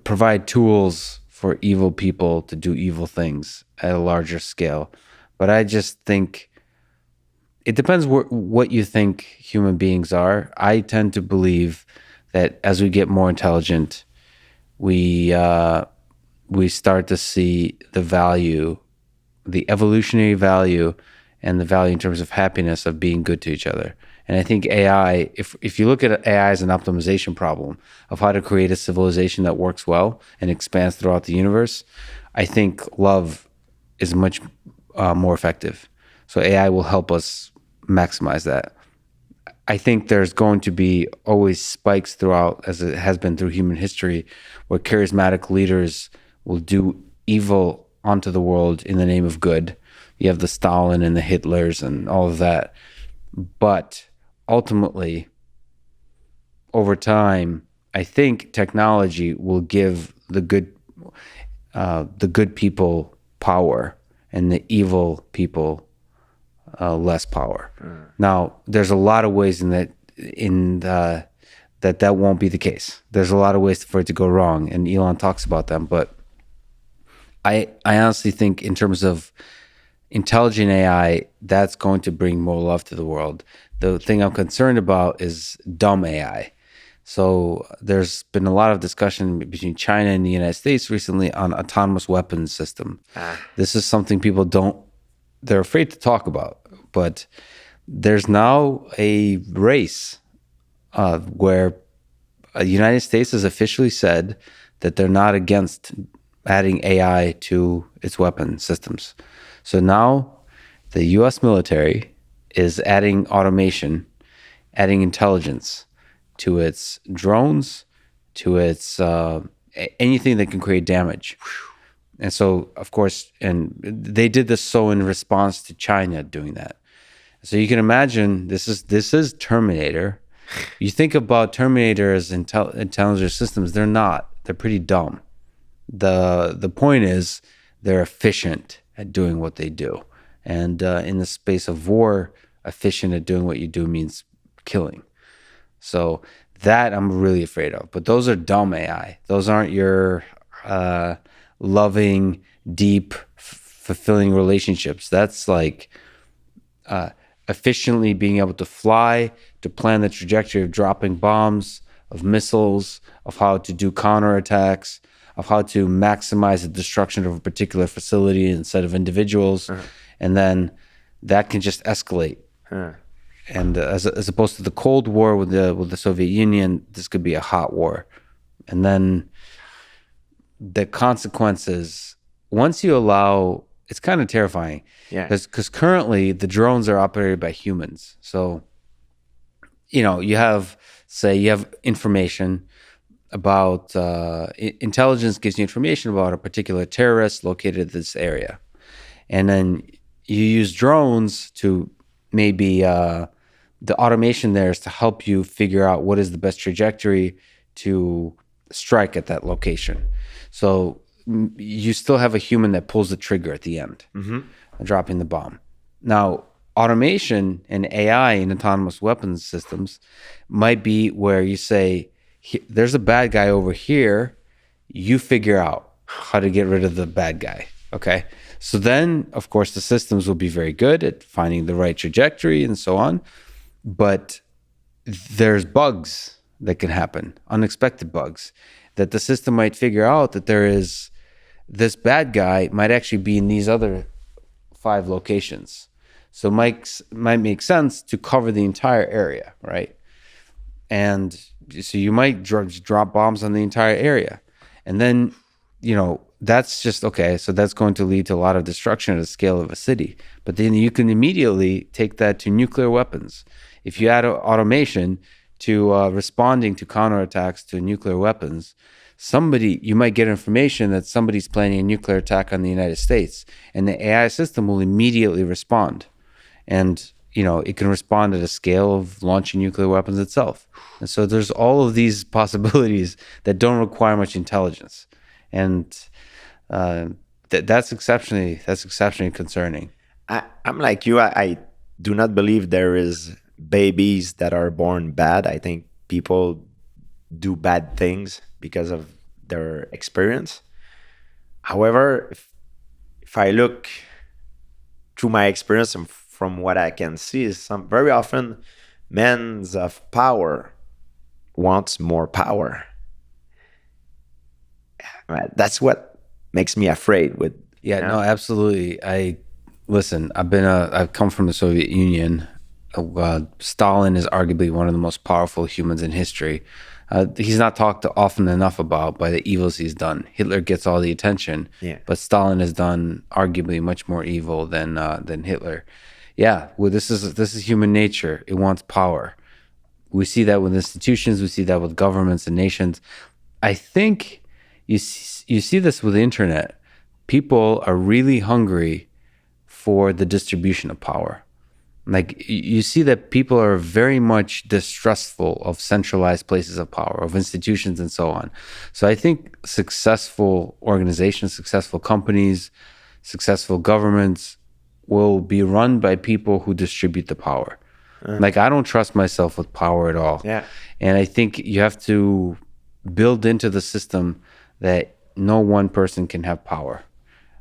provide tools for evil people to do evil things at a larger scale. But I just think it depends what you think human beings are. I tend to believe that as we get more intelligent, we start to see the value, the evolutionary value, and the value in terms of happiness of being good to each other. And I think AI, if you look at AI as an optimization problem of how to create a civilization that works well and expands throughout the universe, I think love is much more effective. So AI will help us maximize that. I think there's going to be always spikes throughout, as it has been through human history, where charismatic leaders will do evil onto the world in the name of good. You have the Stalin and the Hitlers and all of that. But ultimately, over time, I think technology will give the good people power and the evil people less power. Now, there's a lot of ways that won't be the case. There's a lot of ways for it to go wrong, and Elon talks about them. But I honestly think in terms of intelligent AI, that's going to bring more love to the world. The thing I'm concerned about is dumb AI. So there's been a lot of discussion between China and the United States recently on autonomous weapons system. This is something they're afraid to talk about. But there's now a race where the United States has officially said that they're not against adding AI to its weapon systems. So now the U.S. military is adding automation, adding intelligence to its drones, to its anything that can create damage. And so, of course, and they did this so in response to China doing that. So you can imagine this is Terminator. You think about Terminator as intelligent systems, they're not. They're pretty dumb. The point is they're efficient at doing what they do. And in the space of war, efficient at doing what you do means killing. So that I'm really afraid of. But those are dumb AI. Those aren't your loving, deep, fulfilling relationships. That's like efficiently being able to fly, to plan the trajectory of dropping bombs, of missiles, of how to do counterattacks, of how to maximize the destruction of a particular facility instead of individuals. And then that can just escalate. And as opposed to the Cold War with the Soviet Union, this could be a hot war. And then the consequences, once you allow, it's kind of terrifying. Yeah. Because currently the drones are operated by humans. So, you have, say, you have information about, intelligence gives you information about a particular terrorist located in this area. And then you use drones to maybe, the automation there is to help you figure out what is the best trajectory to strike at that location. So you still have a human that pulls the trigger at the end, dropping the bomb. Now, automation and AI in autonomous weapons systems might be where you say, there's a bad guy over here. You figure out how to get rid of the bad guy. Okay. So then, of course, the systems will be very good at finding the right trajectory and so on. But there's bugs that can happen, unexpected bugs, that the system might figure out that there is this bad guy might actually be in these other 5 locations. So might make sense to cover the entire area, right? And so you might drop bombs on the entire area. And then, that's just okay. So that's going to lead to a lot of destruction at the scale of a city. But then you can immediately take that to nuclear weapons. If you add automation to responding to counterattacks to nuclear weapons, you might get information that somebody's planning a nuclear attack on the United States, and the AI system will immediately respond. And, it can respond at a scale of launching nuclear weapons itself. And so there's all of these possibilities that don't require much intelligence. And that's exceptionally concerning. I'm like you. I do not believe there is babies that are born bad. I think people do bad things because of their experience. However, if I look through my experience and from what I can see, is very often men of power wants more power. That's what makes me afraid. No, absolutely. I've come from the Soviet Union. Stalin is arguably one of the most powerful humans in history. He's not talked often enough about by the evils he's done. Hitler gets all the attention, but Stalin has done arguably much more evil than Hitler. Yeah, well, this is human nature. It wants power. We see that with institutions. We see that with governments and nations. I think you see this with the internet. People are really hungry for the distribution of power. Like, you see that people are very much distrustful of centralized places of power, of institutions and so on. So I think successful organizations, successful companies, successful governments will be run by people who distribute the power. Like, I don't trust myself with power at all. Yeah. And I think you have to build into the system that no one person can have power,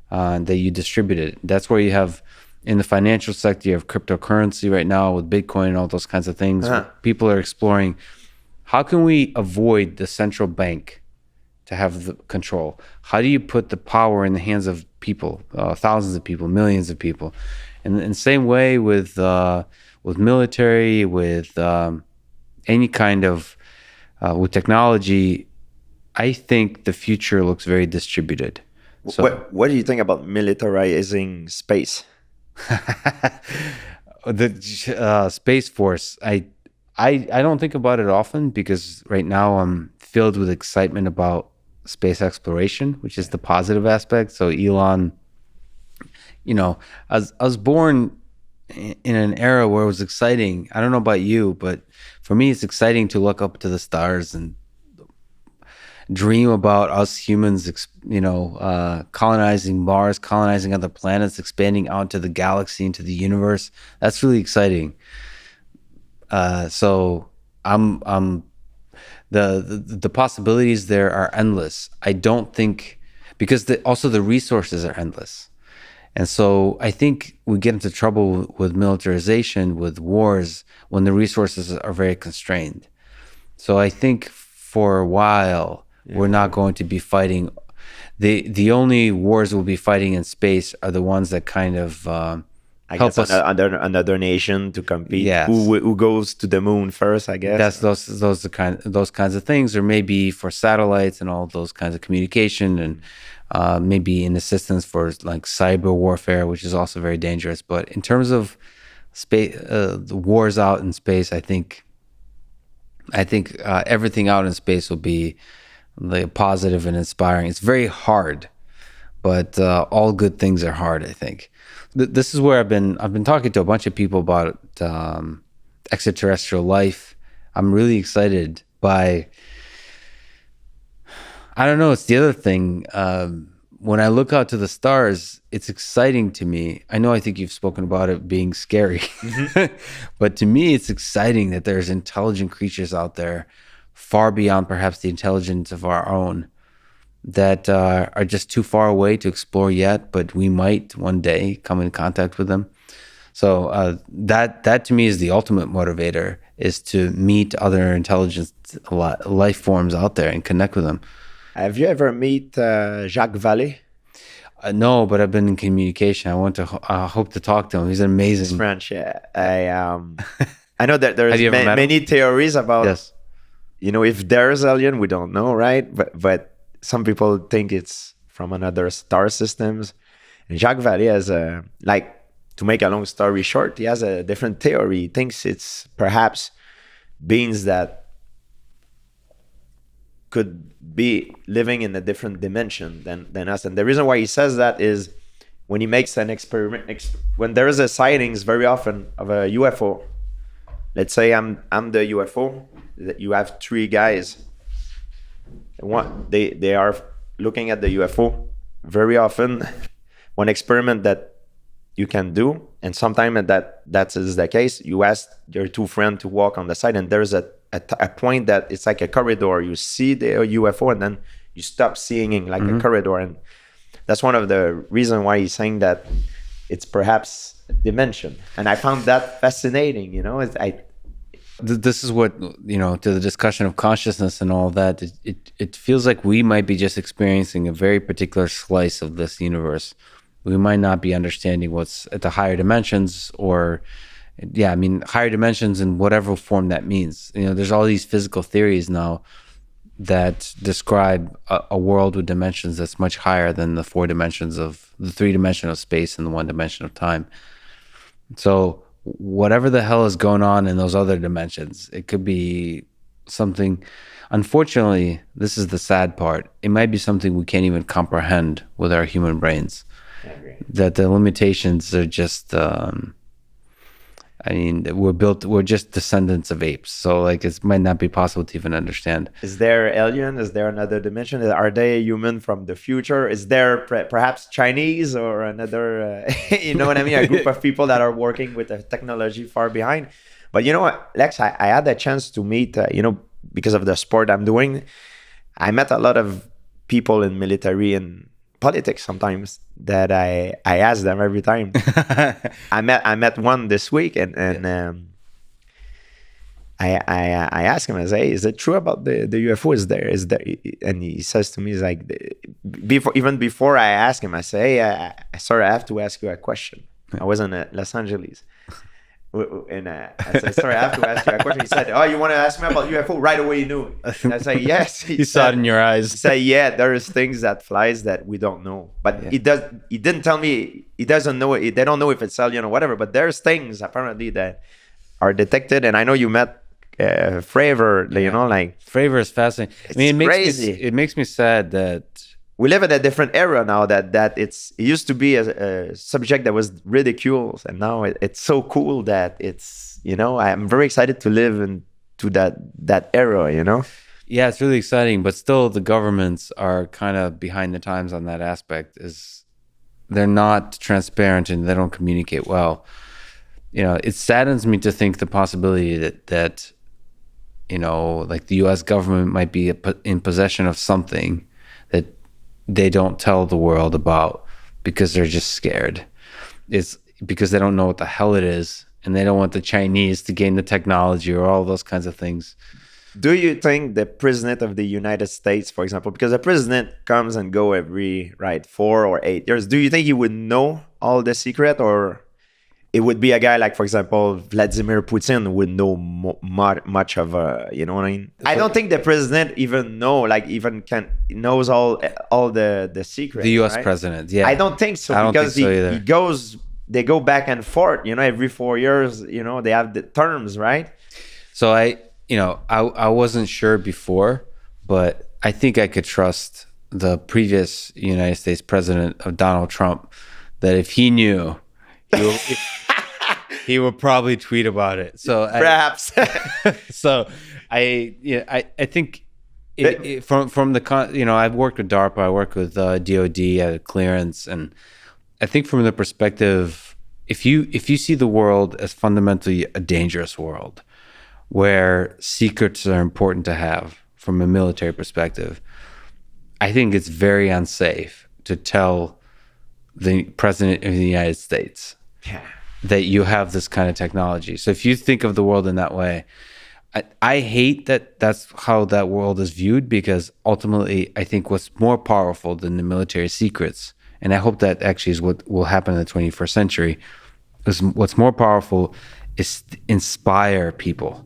that you distribute it. That's where you have, in the financial sector, you have cryptocurrency right now with Bitcoin and all those kinds of things. People are exploring, how can we avoid the central bank to have the control? How do you put the power in the hands of people, thousands of people, millions of people? And in the same way with military, with any kind of, with technology, I think the future looks very distributed. So, what do you think about militarizing space? The Space Force, I don't think about it often, because right now I'm filled with excitement about space exploration, which is the positive aspect. So Elon, I was born in an era where it was exciting. I don't know about you, but for me, it's exciting to look up to the stars and dream about us humans, colonizing Mars, colonizing other planets, expanding out to the galaxy, into the universe. That's really exciting. So I'm the possibilities there are endless. I don't think, because also the resources are endless. And so I think we get into trouble with militarization, with wars, when the resources are very constrained. So I think for a while, we're not going to be fighting. The only wars we'll be fighting in space are the ones that kind of I help guess us. another nation to compete. Yes. Who goes to the moon first? I guess That's those kinds of things, or maybe for satellites and all those kinds of communication, and maybe in assistance for like cyber warfare, which is also very dangerous. But in terms of space, the wars out in space, I think everything out in space will be like positive and inspiring. It's very hard, but all good things are hard. I think this is where I've been talking to a bunch of people about extraterrestrial life. I'm really excited by. I don't know. It's the other thing. When I look out to the stars, it's exciting to me. I know. I think you've spoken about it being scary, but to me, it's exciting that there's intelligent creatures out there, far beyond perhaps the intelligence of our own, that are just too far away to explore yet. But we might one day come in contact with them. So that to me is the ultimate motivator: is to meet other intelligent life forms out there and connect with them. Have you ever meet Jacques Vallée? No, but I've been in communication. I hope to talk to him. He's amazing. He's French. Yeah. I know that there's Have you ever met him? many theories about. Yes. If there's alien, we don't know, right? But some people think it's from another star systems. And Jacques Vallée has to make a long story short, he has a different theory. He thinks it's perhaps beings that could be living in a different dimension than us. And the reason why he says that is when he makes an experiment, when there is a sightings very often of a UFO. Let's say I'm the UFO. That you have three guys. They are looking at the UFO very often. One experiment that you can do, and sometimes that is the case, you ask your two friends to walk on the side, and there's a point that it's like a corridor. You see the UFO, and then you stop seeing it like a corridor, and that's one of the reasons why he's saying that it's perhaps a dimension. And I found that fascinating. This is what, to the discussion of consciousness and all that, it feels like we might be just experiencing a very particular slice of this universe. We might not be understanding what's at the higher dimensions, or higher dimensions in whatever form that means. There's all these physical theories now that describe a world with dimensions that's much higher than the 4 dimensions of the 3 dimension of space and the 1 dimension of time. So whatever the hell is going on in those other dimensions, it could be something. Unfortunately, this is the sad part. It might be something we can't even comprehend with our human brains. I agree. That the limitations are just, we're just descendants of apes. So it might not be possible to even understand. Is there alien? Is there another dimension? Are they human from the future? Is there perhaps Chinese or another, you know what I mean? A group of people that are working with the technology far behind. But you know what, Lex, I had a chance to meet, because of the sport I'm doing, I met a lot of people in military and politics sometimes that I ask them every time. I met one this week, and I asked him, I say, hey, is it true about the UFO? Is there? And he says to me, he's like, before I ask him, I say, hey, sorry, I have to ask you a question. I was in Los Angeles. And I said, sorry, I have to ask you a question. He said, oh, you want to ask me about UFO? Right away, you knew it. And I said, yes. He saw it in your eyes. He said, yeah, there is things that flies that we don't know. But he didn't tell me, he doesn't know it. They don't know if it's alien or whatever. But there's things apparently that are detected. And I know you met Fravor, Fravor is fascinating. It's crazy. It makes me sad that we live in a different era now that it used to be a subject that was ridiculed, and now it's so cool that it's, I'm very excited to live into that era, Yeah, it's really exciting, but still the governments are kind of behind the times on that aspect. Is they're not transparent and they don't communicate well. It saddens me to think the possibility that the US government might be in possession of something that they don't tell the world about because they're just scared. It's because they don't know what the hell it is, and they don't want the Chinese to gain the technology or all those kinds of things. Do you think the president of the United States, for example, because the president comes and go every 4 or 8 years, do you think he would know all the secret, or it would be a guy like, for example, Vladimir Putin would know much of you know what I mean. I don't think the president even knows all the secrets. The U.S. right? president, yeah. I don't think so, I don't because think so either. they go back and forth. You know, every 4 years. You know, they have the terms, right? So I wasn't sure before, but I think I could trust the previous United States president of Donald Trump that if he knew, he would probably tweet about it. So Perhaps. I think from the I've worked with DARPA, I work with DOD at clearance, and I think from the perspective, if you see the world as fundamentally a dangerous world, where secrets are important to have from a military perspective, I think it's very unsafe to tell the president of the United States that you have this kind of technology. So if you think of the world in that way, I hate that that's how that world is viewed, because ultimately I think what's more powerful than the military secrets, and I hope that actually is what will happen in the 21st century, is what's more powerful is inspire people,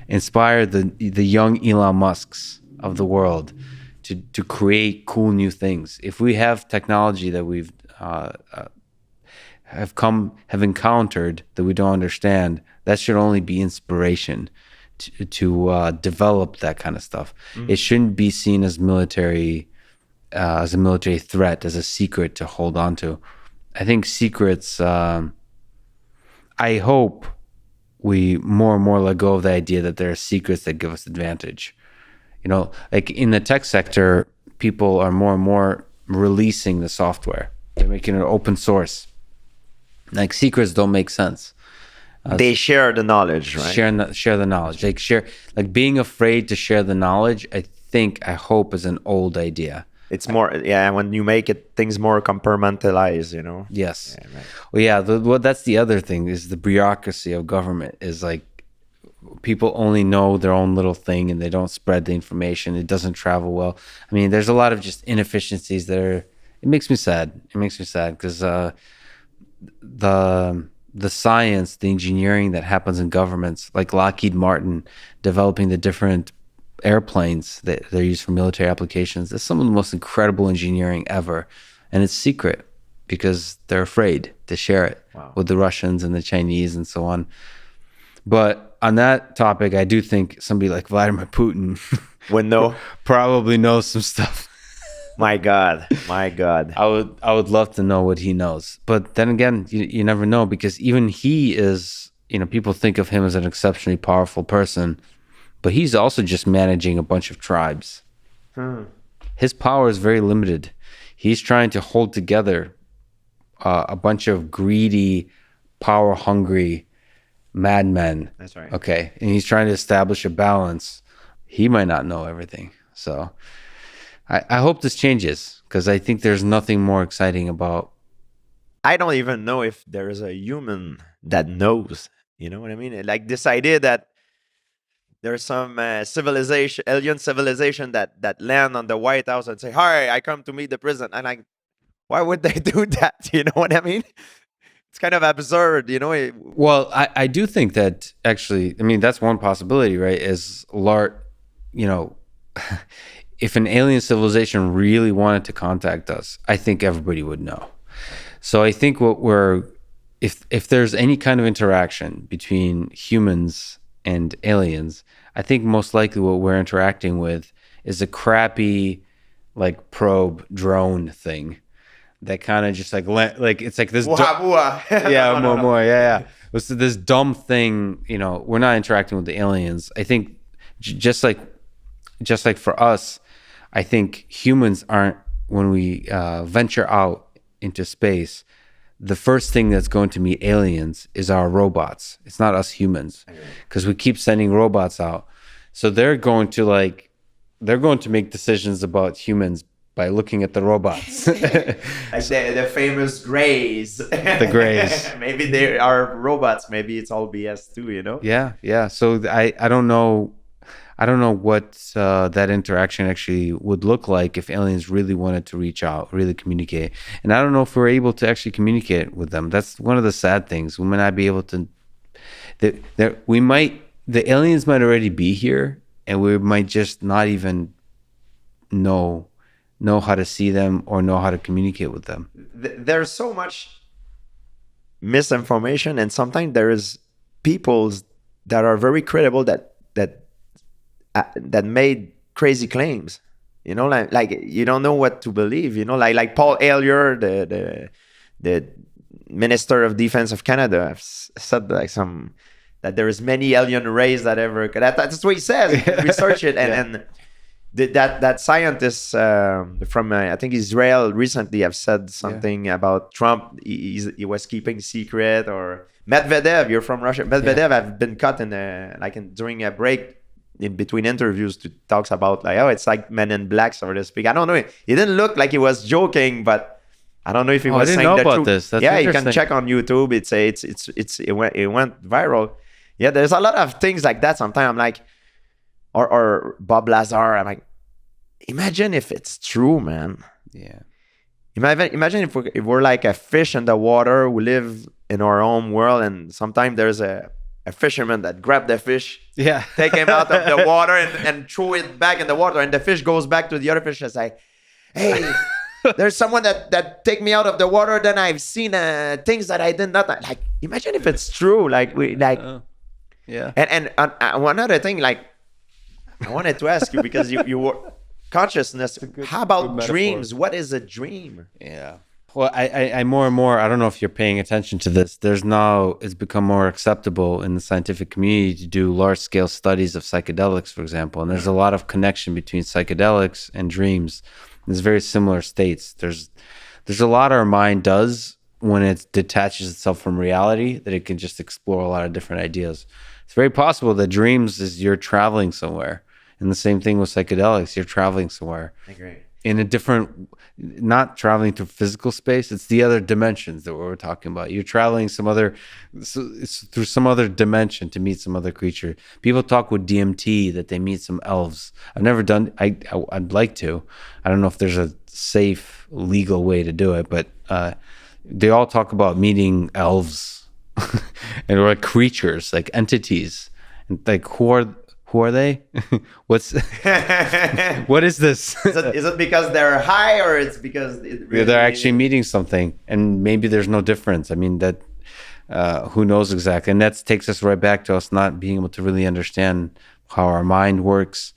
inspire the young Elon Musks of the world to create cool new things. If we have technology that we've have encountered that we don't understand, that should only be inspiration to develop that kind of stuff. It shouldn't be seen as as a military threat, as a secret to hold on to. I think secrets, I hope we more and more let go of the idea that there are secrets that give us advantage. Like in the tech sector, people are more and more releasing the software. They're making it open source. Like secrets don't make sense. They share the knowledge, right? Share the knowledge. Like being afraid to share the knowledge, I hope is an old idea. It's more, when you make things more compartmentalized, you know? Yes. Yeah, right. Well, yeah, that's the other thing, is the bureaucracy of government is like, people only know their own little thing and they don't spread the information. It doesn't travel well. I mean, there's a lot of just inefficiencies it makes me sad. It makes me sad because the science, the engineering that happens in governments, like Lockheed Martin developing the different airplanes that they're used for military applications, is some of the most incredible engineering ever. And it's secret because they're afraid to share it with the Russians and the Chinese and so on. But on that topic, I do think somebody like Vladimir Putin would know, probably knows some stuff. My God. I would love to know what he knows. But then again, you never know, because even he is, people think of him as an exceptionally powerful person, but he's also just managing a bunch of tribes. His power is very limited. He's trying to hold together a bunch of greedy, power-hungry madmen. That's right. Okay. And he's trying to establish a balance. He might not know everything. So I hope this changes, because I think there's nothing more exciting about. I don't even know if there's a human that knows. You know what I mean? Like this idea that there's some alien civilization that land on the White House and say, "Hi, I come to meet the president." And like, why would they do that? You know what I mean? It's kind of absurd, Well, I do think that actually, I mean, that's one possibility, right? Is if an alien civilization really wanted to contact us, I think everybody would know. So I think if there's any kind of interaction between humans and aliens, I think most likely what we're interacting with is a crappy, like, probe drone thing that kind of just like it's like this it's this dumb thing. We're not interacting with the aliens. I think just like for us, I think humans aren't, when we venture out into space, the first thing that's going to meet aliens is our robots. It's not us humans, because we keep sending robots out. So they're going to make decisions about humans by looking at the robots. I say the famous Greys. The Greys. Maybe they are robots. Maybe it's all BS too, Yeah. So I don't know. I don't know what that interaction actually would look like if aliens really wanted to reach out, really communicate. And I don't know if we're able to actually communicate with them. That's one of the sad things. We might not be able to. The aliens might already be here, and we might just not even know how to see them or know how to communicate with them. There's so much misinformation, and sometimes there is peoples that are very credible that made crazy claims. You know, like you don't know what to believe. You know, like Paul Hellyer, the Minister of Defense of Canada, said like that there is many alien race that ever. That's what he says. Research it, and that scientist from I think Israel recently have said something about Trump. He was keeping secret, or Medvedev. You're from Russia. Medvedev have been cut during a break in between interviews to talks about like, oh, it's like Men in Black, so to speak. I don't know. He didn't look like he was joking, but I don't know if he was saying the truth. This. That's you can check on YouTube. It went viral. Yeah, there's a lot of things like that. Sometimes I'm like, or Bob Lazar. I'm like, imagine if it's true, man. Yeah. Imagine if we're like a fish in the water. We live in our own world, and sometimes there's a fisherman that grab the fish, take him out of the water and throw it back in the water, and the fish goes back to the other fish and say, hey, there's someone that take me out of the water, then I've seen things that I did not like. Imagine if it's true. Like and one other thing, like I wanted to ask you, because you were consciousness, how about dreams? What is a dream? Yeah. Well, I more and more, I don't know if you're paying attention to this. It's become more acceptable in the scientific community to do large scale studies of psychedelics, for example. And there's a lot of connection between psychedelics and dreams. There's very similar states. There's a lot our mind does when it detaches itself from reality, that it can just explore a lot of different ideas. It's very possible that dreams is you're traveling somewhere. And the same thing with psychedelics, you're traveling somewhere. I agree. In a different, not traveling through physical space, it's the other dimensions that we're talking about. You're traveling through some other dimension to meet some other creature. People talk with DMT that they meet some elves. I've never done, I'd like to. I don't know if there's a safe, legal way to do it, but they all talk about meeting elves and like creatures, like entities. And like, who are they? What is this? Is it because they're high, or it's because they're actually meeting something, and maybe there's no difference? I mean, that who knows exactly? And that takes us right back to us not being able to really understand how our mind works.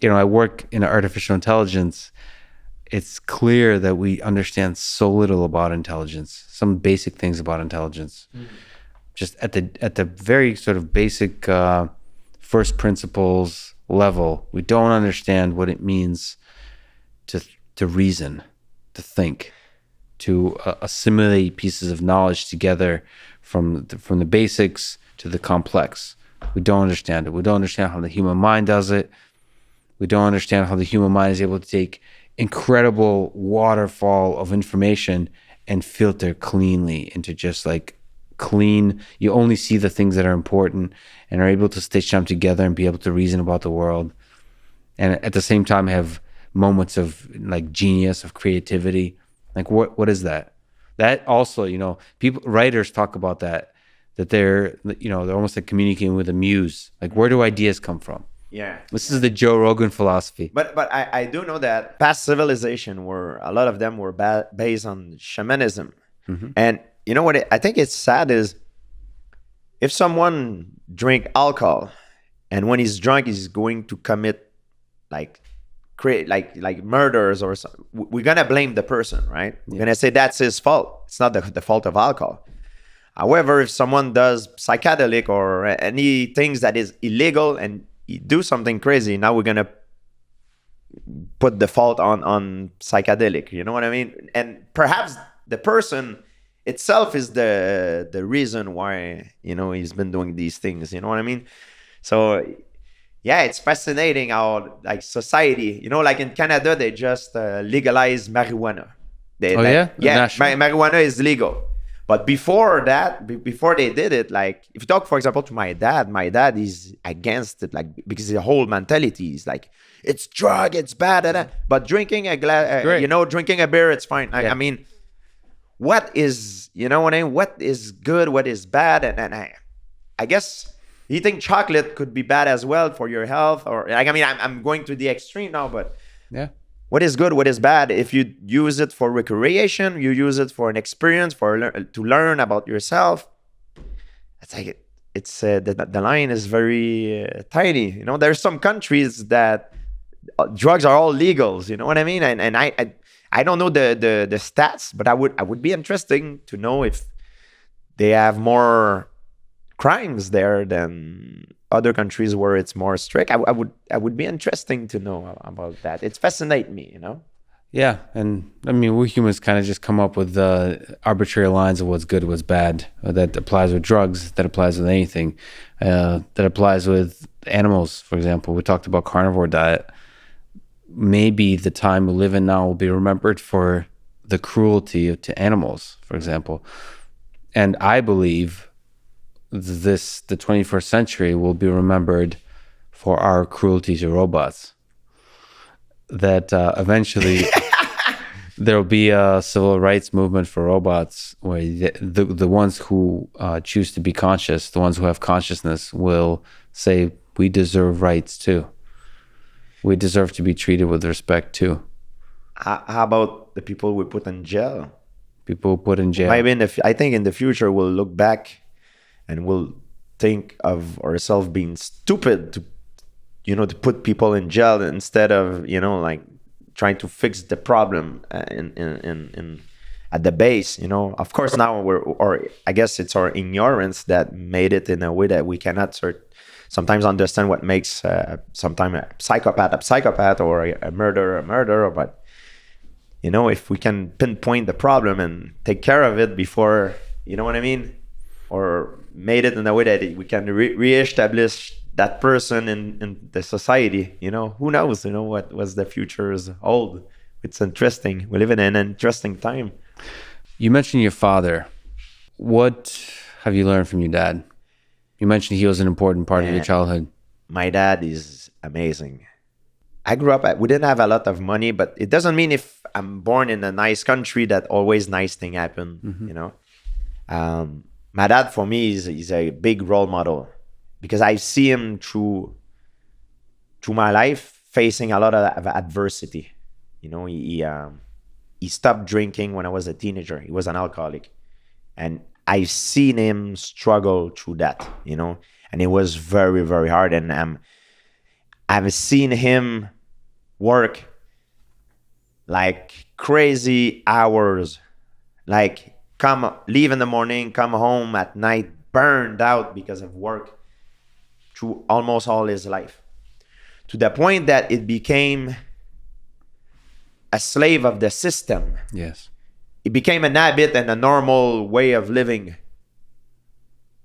You know, I work in artificial intelligence. It's clear that we understand so little about intelligence, some basic things about intelligence. Just at the very sort of basic first principles level, we don't understand what it means to reason, to think, to assimilate pieces of knowledge together from the basics to the complex. We don't understand it. We don't understand how the human mind does it. We don't understand how the human mind is able to take incredible waterfall of information and filter cleanly into just like clean. You only see the things that are important and are able to stitch them together and be able to reason about the world, and at the same time have moments of like genius, of creativity. Like what is that? That also, you know, writers talk about that they're, you know, they're almost like communicating with a muse. Like, where do ideas come from? Yeah, this is the Joe Rogan philosophy. But I do know that past civilization were, a lot of them were based on shamanism. And you know what I think it's sad is, if someone drink alcohol and when he's drunk he's going to commit like murders or something, we're gonna blame the person, right? We're gonna say that's his fault. It's not the fault of alcohol. However, if someone does psychedelic or any things that is illegal and you do something crazy, now we're gonna put the fault on psychedelic. You know what I mean? And perhaps the person itself is the reason why, you know, he's been doing these things. You know what I mean? So yeah, it's fascinating how like society, you know, like in Canada they just legalize marijuana. Marijuana is legal. But before that, before they did it, like if you talk, for example, to my dad is against it, like because the whole mentality is like it's drug, it's bad, but drinking a glass, Great. drinking a beer, it's fine. Yeah. I mean, what is, you know what I mean? What is good? What is bad? And I guess eating chocolate could be bad as well for your health, or like I mean, I'm going to the extreme now, but Yeah. what is good, what is bad? If you use it for recreation, you use it for an experience, to learn about yourself. It's like it's the line is very tiny. You know, there's some countries that drugs are all legals. You know what I mean? And I don't know the stats, but I would be interesting to know if they have more crimes there than other countries where it's more strict. I would be interesting to know about that. It's fascinates me, you know. Yeah, and I mean, we humans kind of just come up with arbitrary lines of what's good, what's bad. That applies with drugs. That applies with anything. That applies with animals, for example. We talked about carnivore diet. Maybe the time we live in now will be remembered for the cruelty to animals, for example. And I believe the 21st century will be remembered for our cruelty to robots. That eventually there will be a civil rights movement for robots where the ones who choose to be conscious, the ones who have consciousness, will say, we deserve rights too. We deserve to be treated with respect too. How about the people we put in jail? People put in jail. Maybe I think in the future we'll look back and we'll think of ourselves being stupid to put people in jail instead of, like trying to fix the problem in at the base. Of course now or I guess it's our ignorance that made it in a way that we cannot sometimes understand what makes sometimes a psychopath or a murderer. But if we can pinpoint the problem and take care of it before, you know what I mean, or made it in a way that we can reestablish that person in the society, who knows, what was the future's hold. It's interesting. We live in an interesting time. You mentioned your father. What have you learned from your dad? You mentioned he was an important part of your childhood. My dad is amazing. I grew up, we didn't have a lot of money, but it doesn't mean if I'm born in a nice country that always nice thing happen, My dad for me is a big role model because I see him through my life facing a lot of adversity. He stopped drinking when I was a teenager. He was an alcoholic. And I've seen him struggle through that, and it was very, very hard. And I've seen him work like crazy hours, like leave in the morning, come home at night, burned out because of work through almost all his life, to the point that it became a slave of the system. Yes. It became an habit and a normal way of living.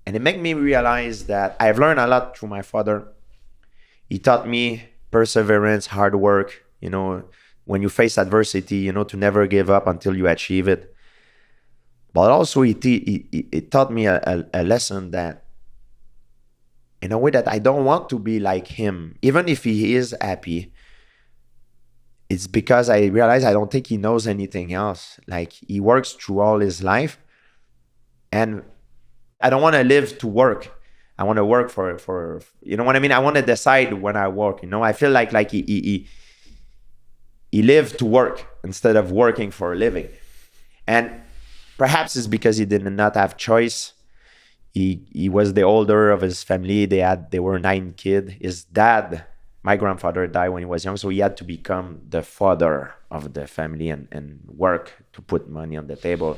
And it made me realize that I've learned a lot through my father. He taught me perseverance, hard work, when you face adversity, to never give up until you achieve it. But also he taught me a lesson that in a way that I don't want to be like him. Even if he is happy, it's because I realize I don't think he knows anything else. Like he works through all his life, and I don't want to live to work. I want to work for you know what I mean? I want to decide when I work. I feel like he lived to work instead of working for a living. And perhaps it's because he did not have choice. He was the older of his family. They were 9 kids. His dad, my grandfather, died when he was young, so he had to become the father of the family and work to put money on the table.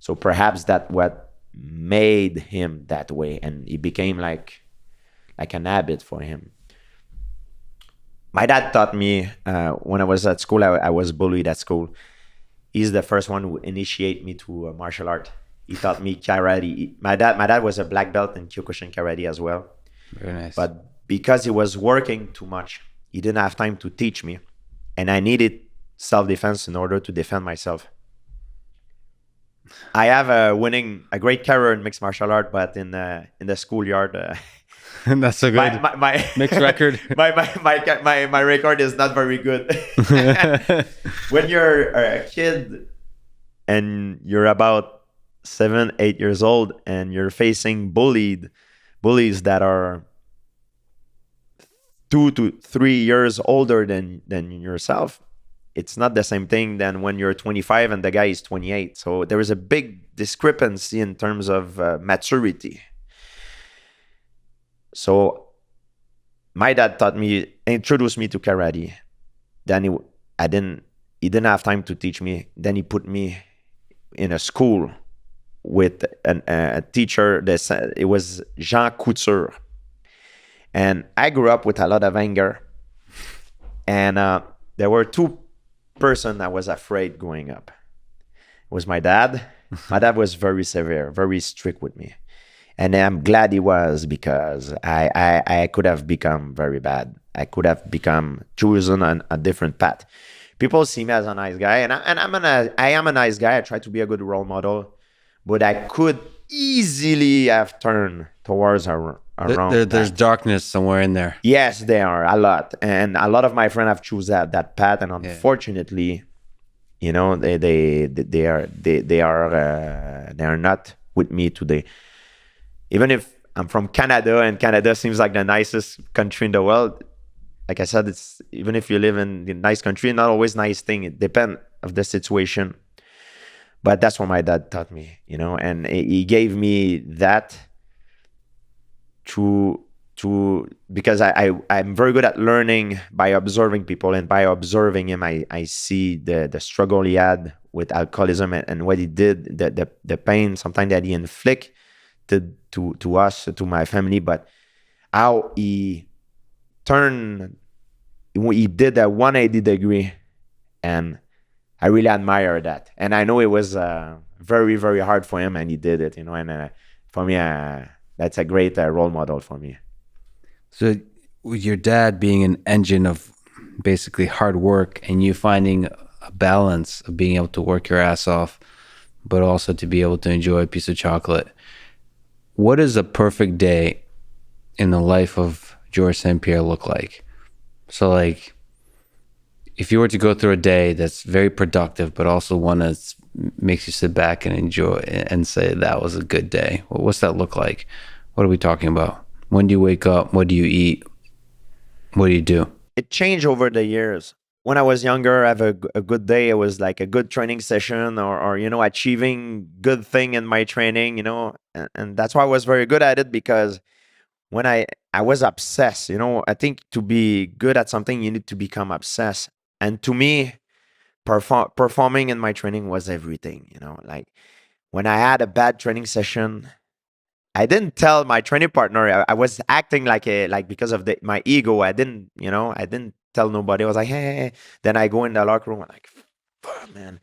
So perhaps that's what made him that way, and it became like an habit for him. My dad taught me when I was at school. I was bullied at school. He's the first one who initiated me to martial art. He taught me karate. My dad was a black belt in Kyokushin karate as well. Very nice. But because he was working too much, he didn't have time to teach me, and I needed self-defense in order to defend myself. I have a great career in mixed martial art, but in the schoolyard, That's so my good. my my, Mixed record. my record is not very good. When you're a kid and you're about 7, 8 years old and you're facing bullies that are 2 to 3 years older than yourself, it's not the same thing than when you're 25 and the guy is 28. So there is a big discrepancy in terms of maturity. So my dad introduced me to karate. Then he didn't have time to teach me. Then he put me in a school with a teacher. It was Jean Couture. And I grew up with a lot of anger. And there were two persons I was afraid growing up. It was my dad. My dad was very severe, very strict with me. And I'm glad he was, because I could have become very bad. I could have become chosen on a different path. People see me as a nice guy, and I am a nice guy. I try to be a good role model, but I could easily have turned towards a wrong There's path. darkness somewhere in there. Yes, there are a lot, and a lot of my friends have choose that path, and unfortunately, you know, they are not with me today. Even if I'm from Canada and Canada seems like the nicest country in the world, like I said, it's even if you live in the nice country, not always nice thing. It depends of the situation. But that's what my dad taught me, you know, and he gave me that because I'm very good at learning by observing people, and by observing him, I see the struggle he had with alcoholism and what he did, the pain sometimes that he inflicted to us, to my family, but how he did a 180 degree, and I really admire that. And I know it was very, very hard for him, and he did it, you know, and for me, that's a great role model for me. So, with your dad being an engine of basically hard work, and you finding a balance of being able to work your ass off, but also to be able to enjoy a piece of chocolate, what does a perfect day in the life of George St-Pierre look like? So, like, if you were to go through a day that's very productive, but also one that makes you sit back and enjoy and say that was a good day, what's that look like? What are we talking about? When do you wake up? What do you eat? What do you do? It changed over the years. When I was younger, I have a good day. It was like a good training session, or you know, achieving good thing in my training, you know, and that's why I was very good at it, because when I was obsessed, you know, I think to be good at something, you need to become obsessed. And to me, performing in my training was everything, you know, like when I had a bad training session, I didn't tell my training partner. I was acting like because of my ego. I didn't tell nobody. I was like, hey. Then I go in the locker room. I'm like, fuck, man.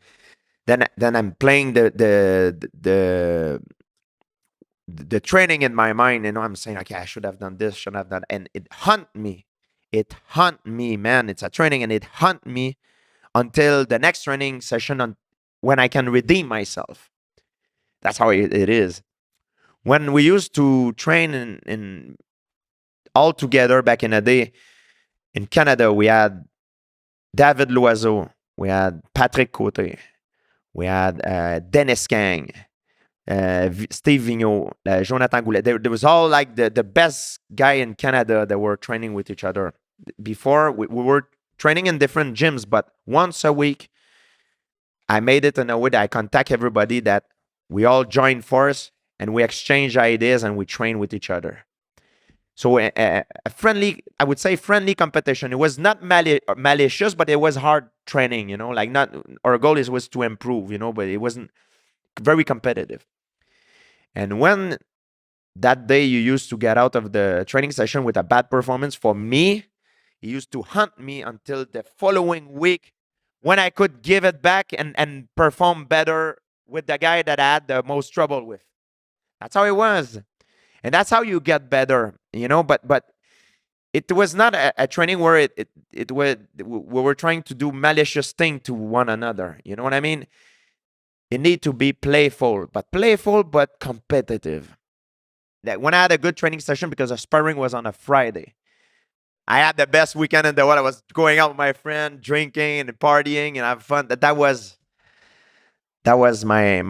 Then I'm playing the training in my mind. You know, I'm saying, okay, I should have done this, should have done, and it hunt me. It hunt me, man. It's a training, and it hunt me until the next training session when I can redeem myself. That's how it is. When we used to train in all together back in the day in Canada, we had David Loiseau, we had Patrick Côté, we had Dennis Kang, Steve Vigneault, Jonathan Goulet. There was all like the best guy in Canada that were training with each other. Before, we were training in different gyms, but once a week, I made it in a way that I contact everybody, that we all join force and we exchange ideas and we train with each other. So a friendly, I would say friendly competition. It was not malicious, but it was hard training, you know, like not, our goal was to improve, you know, but it wasn't very competitive. And when that day you used to get out of the training session with a bad performance, for me, he used to hunt me until the following week when I could give it back and perform better with the guy that I had the most trouble with. That's how it was. And that's how you get better, you know, but it was not a training where it was, we were trying to do malicious thing to one another. You know what I mean? it need to be playful but competitive. That when I had a good training session, because the sparring was on a Friday, I had the best weekend in the world. I was going out with my friend, drinking and partying and have fun. That was my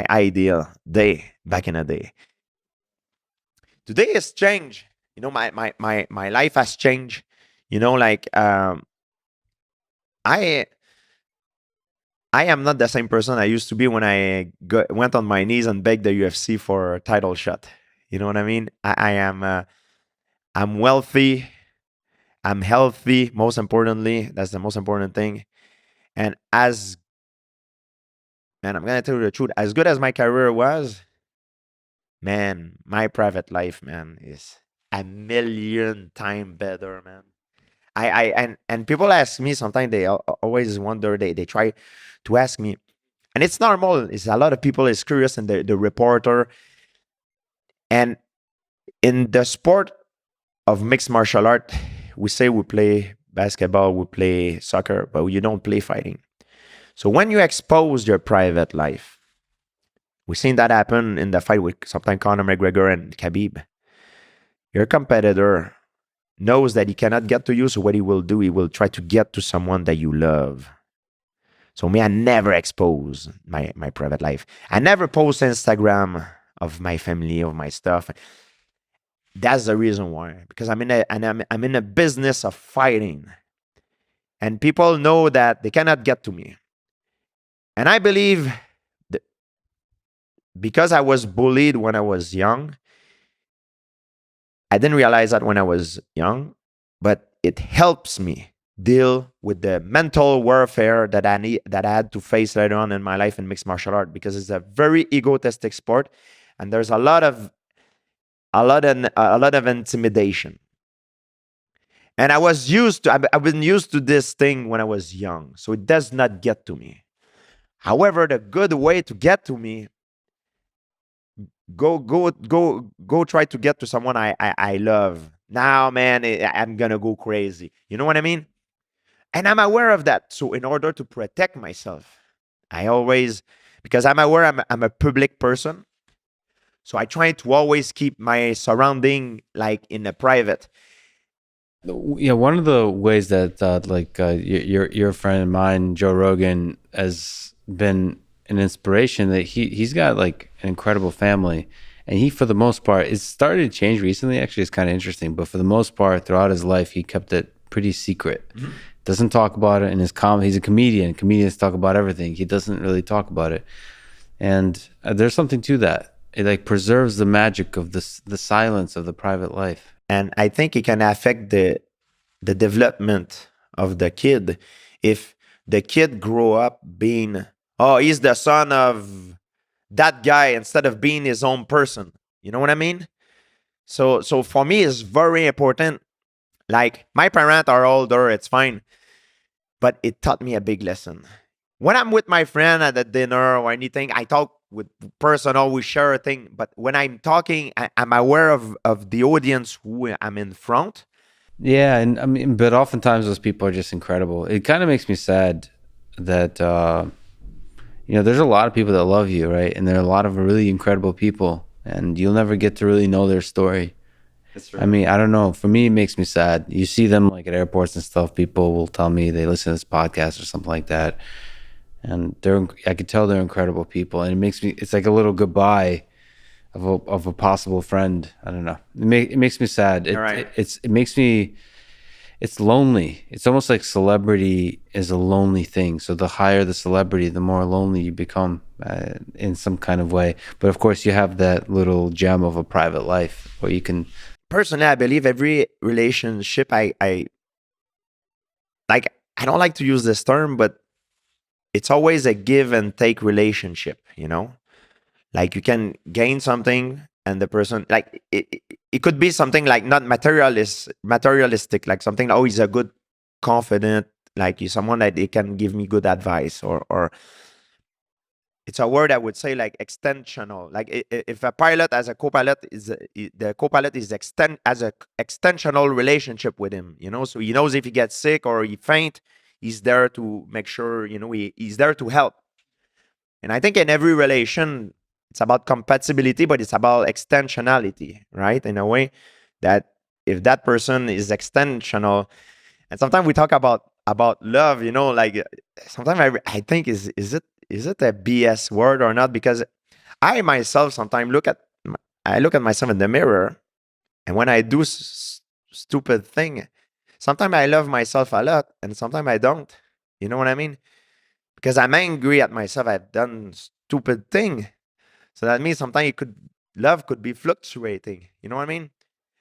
ideal day back in the day. Today has changed. My life has changed. Like I I am not the same person I used to be when went on my knees and begged the UFC for a title shot. You know what I mean? I am. I'm wealthy. I'm healthy. Most importantly, that's the most important thing. And as man, I'm gonna tell you the truth. As good as my career was, man, my private life, man, is a million times better, man. And people ask me sometimes. They always wonder. They try to ask me, and it's normal. It's a lot of people is curious, and the reporter. And in the sport of mixed martial art, we say we play basketball, we play soccer, but you don't play fighting. So when you expose your private life, we've seen that happen in the fight with sometimes Conor McGregor and Khabib. Your competitor knows that he cannot get to you, so what he will do, he will try to get to someone that you love. So me, I never expose my private life. I never post Instagram of my family, of my stuff. That's the reason why. Because I'm in a business of fighting. And people know that they cannot get to me. And I believe that because I was bullied when I was young, I didn't realize that when I was young, but it helps me deal with the mental warfare that I had to face later on in my life in mixed martial art, because it's a very egotistic sport, and there's a lot of intimidation. And I've been used to this thing when I was young, so it does not get to me. However, the good way to get to me, go try to get to someone I love. Now, man, I'm gonna go crazy. You know what I mean? And I'm aware of that. So in order to protect myself, I always, because I'm aware I'm a public person, so I try to always keep my surrounding like in a private. Yeah, one of the ways that your friend of mine, Joe Rogan, has been an inspiration, that he's got like an incredible family, and he, for the most part, it's started to change recently. Actually, it's kind of interesting, but for the most part, throughout his life, he kept it pretty secret. Doesn't talk about it in his He's a comedian. Comedians talk about everything. He doesn't really talk about it, and there's something to that. It like preserves the magic of the silence of the private life. And I think it can affect the development of the kid if the kid grow up being, oh, he's the son of that guy instead of being his own person. You know what I mean? So for me, it's very important. Like my parents are older, it's fine, but it taught me a big lesson. When I'm with my friend at a dinner or anything, I talk with personal, we share a thing. But when I'm talking, I'm aware of the audience who I'm in front. Yeah, and I mean, but oftentimes those people are just incredible. It kind of makes me sad that there's a lot of people that love you, right? And there are a lot of really incredible people, and you'll never get to really know their story. That's I mean, I don't know. For me, it makes me sad. You see them like at airports and stuff. People will tell me they listen to this podcast or something like that, and I could tell they're incredible people, and it makes me. It's like a little goodbye of a possible friend. I don't know. It makes me sad. Right. It makes me. It's lonely. It's almost like celebrity is a lonely thing. So the higher the celebrity, the more lonely you become in some kind of way. But of course, you have that little gem of a private life where you can. Personally, I believe every relationship, I like, I don't like to use this term, but it's always a give and take relationship. Like you can gain something, and the person, like it could be something like not materialistic, like something, oh, he's a good confident, like he's someone that they can give me good advice, or it's a word I would say like extensional. Like if a pilot as a co-pilot the co-pilot is as a extensional relationship with him. So he knows if he gets sick or he faint, he's there to make sure, he's there to help. And I think in every relation, it's about compatibility, but it's about extensionality, right? In a way that if that person is extensional, and sometimes we talk about love, like sometimes I think is it a BS word or not? Because I myself sometimes I look at myself in the mirror, and when I do stupid thing, sometimes I love myself a lot, and sometimes I don't. You know what I mean? Because I'm angry at myself. I've done stupid thing. So that means sometimes love could be fluctuating. You know what I mean?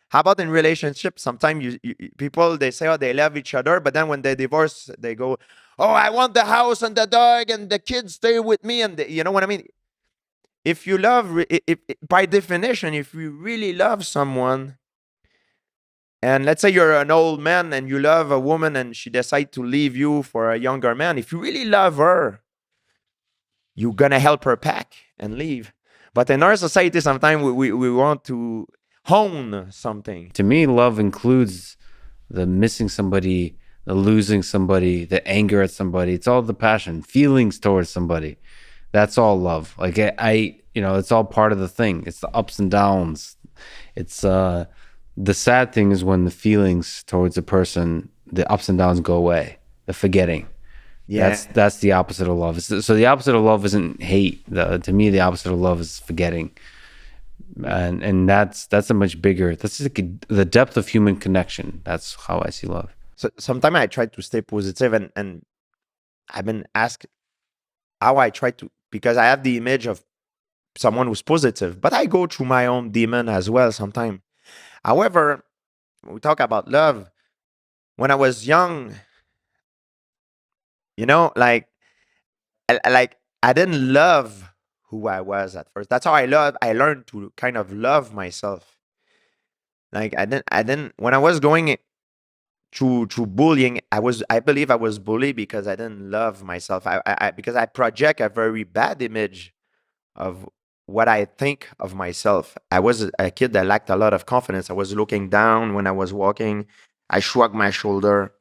How about in relationships? Sometimes people they say, oh, they love each other, but then when they divorce, they go, oh, I want the house and the dog and the kids stay with me, and you know what I mean? If you love, by definition, if you really love someone, and let's say you're an old man and you love a woman and she decides to leave you for a younger man, if you really love her, you're gonna help her pack and leave. But in our society, sometimes we want to hone something. To me, love includes the missing somebody, the losing somebody, the anger at somebody. It's all the passion, feelings towards somebody. That's all love. Like it's all part of the thing. It's the ups and downs. It's the sad thing is when the feelings towards a person, the ups and downs go away. The forgetting. Yeah. That's the opposite of love. So the opposite of love isn't hate. To me, the opposite of love is forgetting, and that's a much bigger. That's like the depth of human connection. That's how I see love. So sometimes I try to stay positive, and I've been asked how I try to, because I have the image of someone who's positive, but I go through my own demon as well sometimes. However, when we talk about love, when I was young, like like I didn't love who I was at first. That's how I learned to kind of love myself. Like I didn't when I was going through bullying, I believe I was bullied because I didn't love myself. Because I project a very bad image of what I think of myself. I was a kid that lacked a lot of confidence. I was looking down when I was walking. I shrugged my shoulder.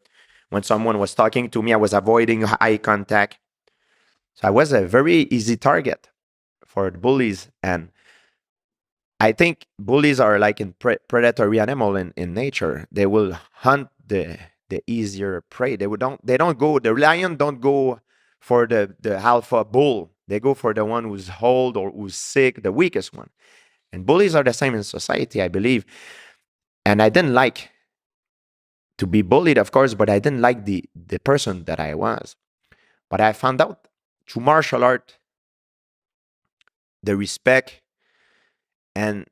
When someone was talking to me, I was avoiding eye contact. So I was a very easy target for the bullies. And I think bullies are like in predatory animal in nature. They will hunt the easier prey. They don't go, the lion don't go for the alpha bull. They go for the one who's old or who's sick, the weakest one. And bullies are the same in society, I believe. And I didn't like to be bullied, of course, but I didn't like the person that I was. But I found out through martial art, the respect, and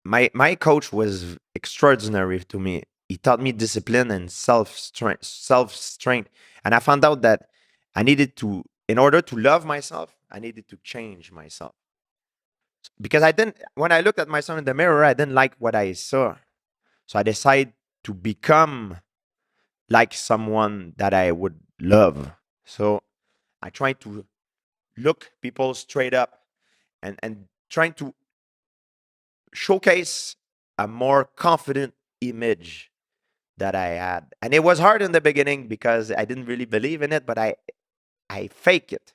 my coach was extraordinary to me. He taught me discipline and self strength. And I found out that I needed to, in order to love myself, I needed to change myself. Because I didn't, when I looked at myself in the mirror, I didn't like what I saw. So I decided to become like someone that I would love. So I tried to look people straight up, and trying to showcase a more confident image that I had. And it was hard in the beginning because I didn't really believe in it, but I fake it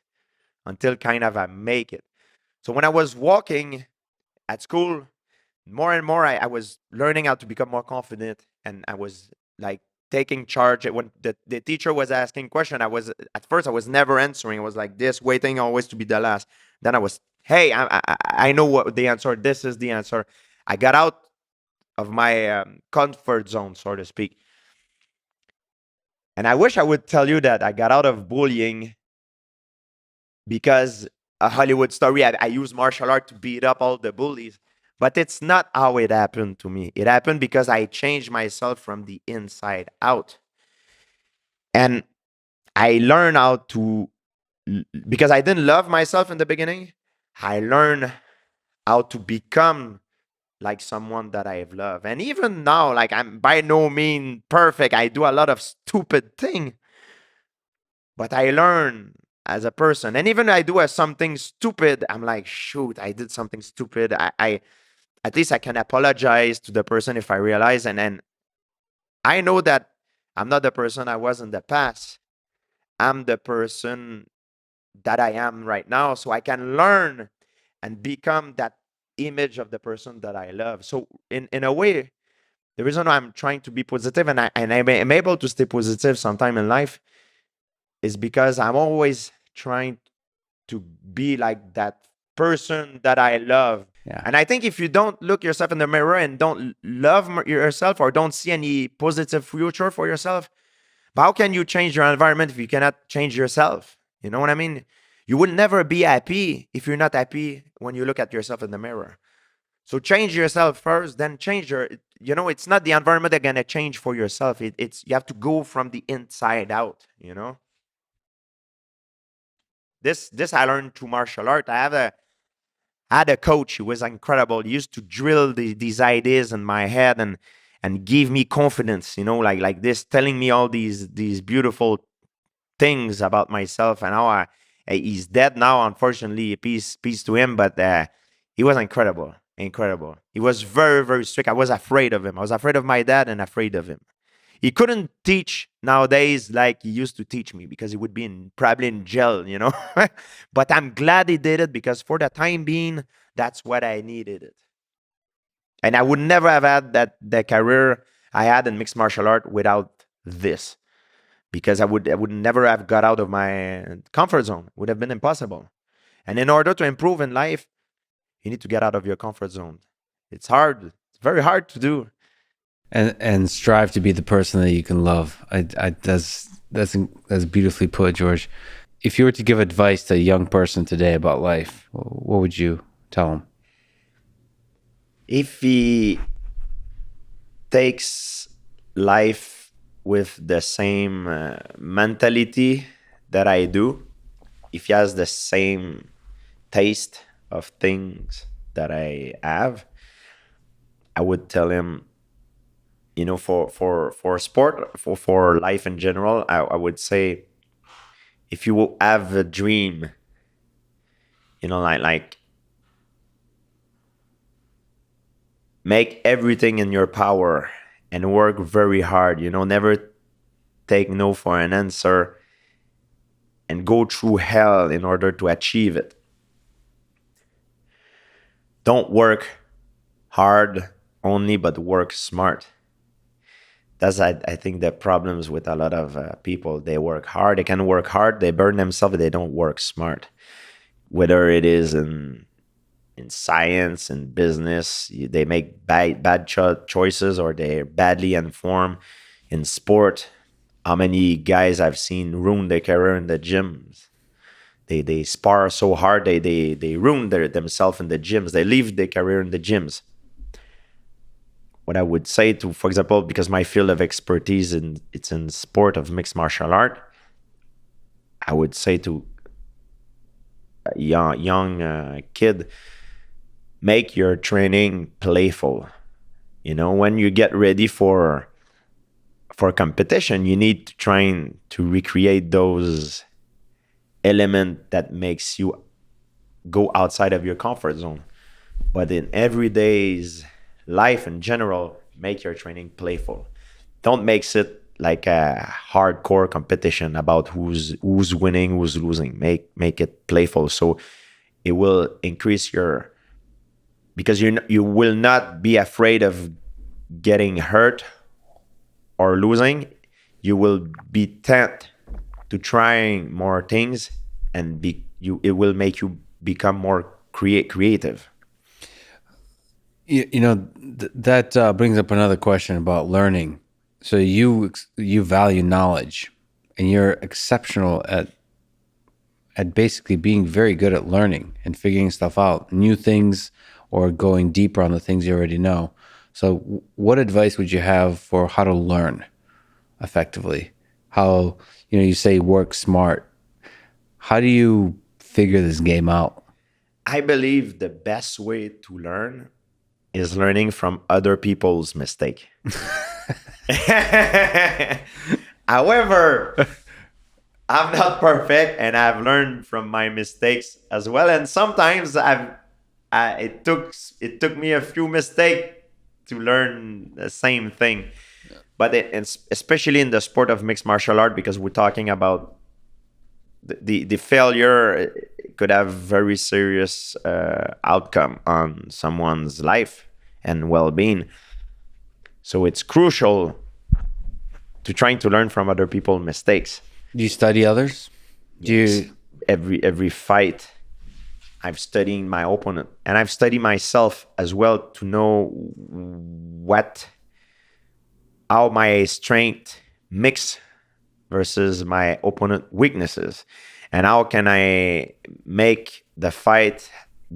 until kind of I make it. So when I was walking at school, more and more I was learning how to become more confident, and I was like taking charge. When the teacher was asking question, at first I was never answering. I was like this, waiting always to be the last. Then I was, hey, I know what the answer. This is the answer. I got out of my comfort zone, so to speak. And I wish I would tell you that I got out of bullying because a Hollywood story. I use martial art to beat up all the bullies. But it's not how it happened to me. It happened because I changed myself from the inside out. And I learned how to, because I didn't love myself in the beginning, I learned how to become like someone that I've loved. And even now, like I'm by no means perfect. I do a lot of stupid thing, but I learn as a person. And even I do something stupid, I'm like, shoot, I did something stupid. I at least I can apologize to the person if I realize. And then I know that I'm not the person I was in the past. I'm the person that I am right now, so I can learn and become that image of the person that I love. So in a way, the reason I'm trying to be positive and I'm able to stay positive sometime in life is because I'm always trying to be like that person that I love. Yeah. And I think if you don't look yourself in the mirror and don't love yourself or don't see any positive future for yourself, how can you change your environment if you cannot change yourself? You know what I mean? You will never be happy if you're not happy when you look at yourself in the mirror. So change yourself first, then change your. It's not the environment that gonna change for yourself. It's you have to go from the inside out. This I learned through martial art. I had a coach who was incredible. He used to drill these ideas in my head and give me confidence. Like this, telling me all these beautiful things about myself. And how he's dead now, unfortunately. Peace to him. But he was incredible, incredible. He was very very strict. I was afraid of him. I was afraid of my dad and afraid of him. He couldn't teach nowadays like he used to teach me because he would be probably in jail. But I'm glad he did it because for the time being, that's what I needed it. And I would never have had the career I had in mixed martial art without this because I would never have got out of my comfort zone. It would have been impossible. And in order to improve in life, you need to get out of your comfort zone. It's hard. It's very hard to do. And strive to be the person that you can love. That's beautifully put, George. If you were to give advice to a young person today about life, what would you tell them? If he takes life with the same mentality that I do, if he has the same taste of things that I have, I would tell him, for sport, for life in general, I would say, if you have a dream, like make everything in your power and work very hard. Never take no for an answer and go through hell in order to achieve it. Don't work hard only, but work smart. That's I think the problems with a lot of people. They work hard. They can work hard. They burn themselves. But they don't work smart. Whether it is in science and business, they make bad choices or they're badly informed. In sport, how many guys I've seen ruin their career in the gyms? They spar so hard they ruin themselves in the gyms. They leave their career in the gyms. What I would say to, for example, because my field of expertise it's in sport of mixed martial art, I would say to a young kid, make your training playful. When you get ready for competition, you need to try to recreate those elements that makes you go outside of your comfort zone. But in everyday's life in general, make your training playful. Don't make it like a hardcore competition about who's winning, who's losing. Make it playful, so it will increase your, because you will not be afraid of getting hurt or losing. You will be tempted to trying more things, and it will make you become more creative. That brings up another question about learning. So you value knowledge, and you're exceptional at basically being very good at learning and figuring stuff out, new things, or going deeper on the things you already know. So what advice would you have for how to learn effectively? How, you say work smart. How do you figure this game out? I believe the best way to learn is learning from other people's mistake. However, I'm not perfect, and I've learned from my mistakes as well. And sometimes it took me a few mistakes to learn the same thing. But especially in the sport of mixed martial art, because we're talking about the failure could have very serious outcome on someone's life and well-being. So it's crucial to trying to learn from other people's mistakes. Do you study others? Yes. Every fight, I've studied my opponent, and I've studied myself as well to know how my strength mix versus my opponent weaknesses, and how can I make the fight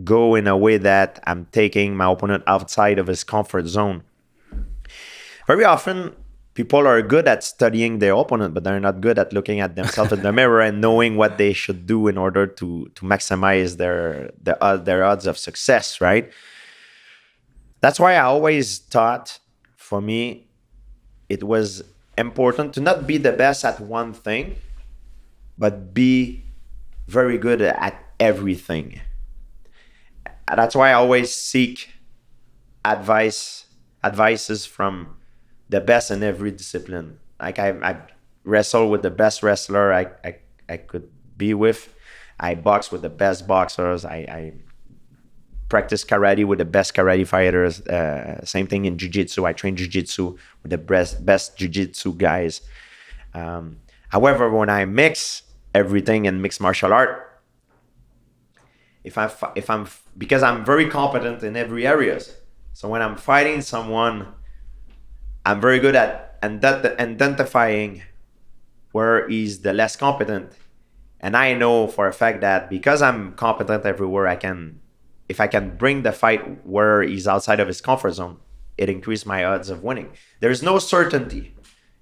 go in a way that I'm taking my opponent outside of his comfort zone. Very often, people are good at studying their opponent, but they're not good at looking at themselves in the mirror and knowing what they should do in order to maximize their odds of success, right? That's why I always thought, for me, it was important to not be the best at one thing, but be very good at everything. That's why I always seek advices from the best in every discipline. Like I wrestle with the best wrestler I could be with. I box with the best boxers. I practice karate with the best karate fighters. Same thing in jiu-jitsu. I train jiu-jitsu with the best jiu-jitsu guys. However, when I mix everything in mixed martial art, because I'm very competent in every areas. So when I'm fighting someone, I'm very good at identifying where he's the less competent. And I know for a fact that because I'm competent everywhere, if I can bring the fight where he's outside of his comfort zone, it increases my odds of winning. There's no certainty.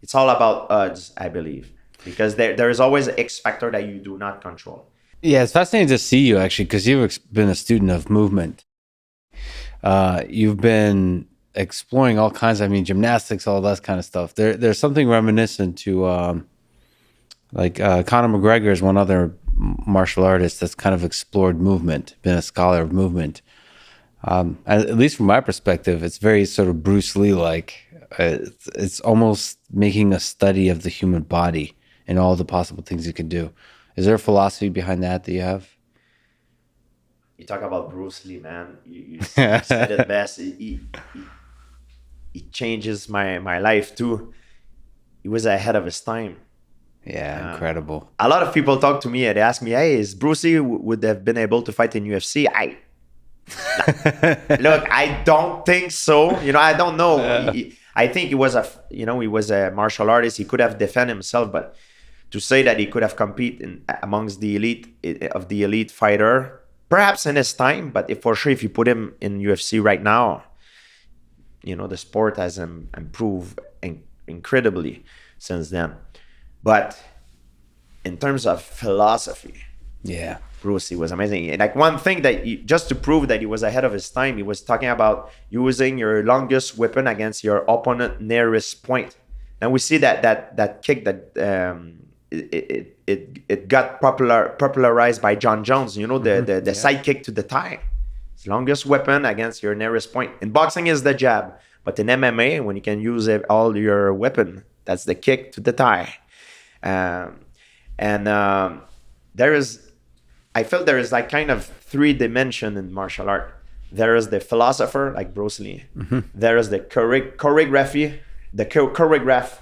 It's all about odds, I believe, because there is always an X factor that you do not control. Yeah, it's fascinating to see you actually, because you've been a student of movement. You've been exploring all kinds. I mean, gymnastics, all that kind of stuff. There's something reminiscent to Conor McGregor is one other martial artist that's kind of explored movement, been a scholar of movement. At least from my perspective, it's very sort of Bruce Lee-like. It's almost making a study of the human body and all the possible things you can do. Is there a philosophy behind that you have? You talk about Bruce Lee, man. You said it best. He changes my life too. He was ahead of his time. Yeah, incredible. A lot of people talk to me and they ask me, "Hey, is Bruce Lee would have been able to fight in UFC?" Look, I don't think so. I don't know. I think he was a martial artist. He could have defended himself, but to say that he could have competed amongst the elite fighter, perhaps in his time, but for sure, if you put him in UFC right now, the sport has improved incredibly since then. But in terms of philosophy, yeah, Bruce Lee was amazing. Like one thing that just to prove that he was ahead of his time, he was talking about using your longest weapon against your opponent nearest point. And we see that kick that it got popularized by John Jones. The side kick to the thigh. It's longest weapon against your nearest point. In boxing is the jab, but in MMA, when you can use all your weapon, that's the kick to the thigh. I felt there is like kind of 3 dimension in martial art. There is the philosopher, like Bruce Lee. Mm-hmm. There is the choreography, the choreograph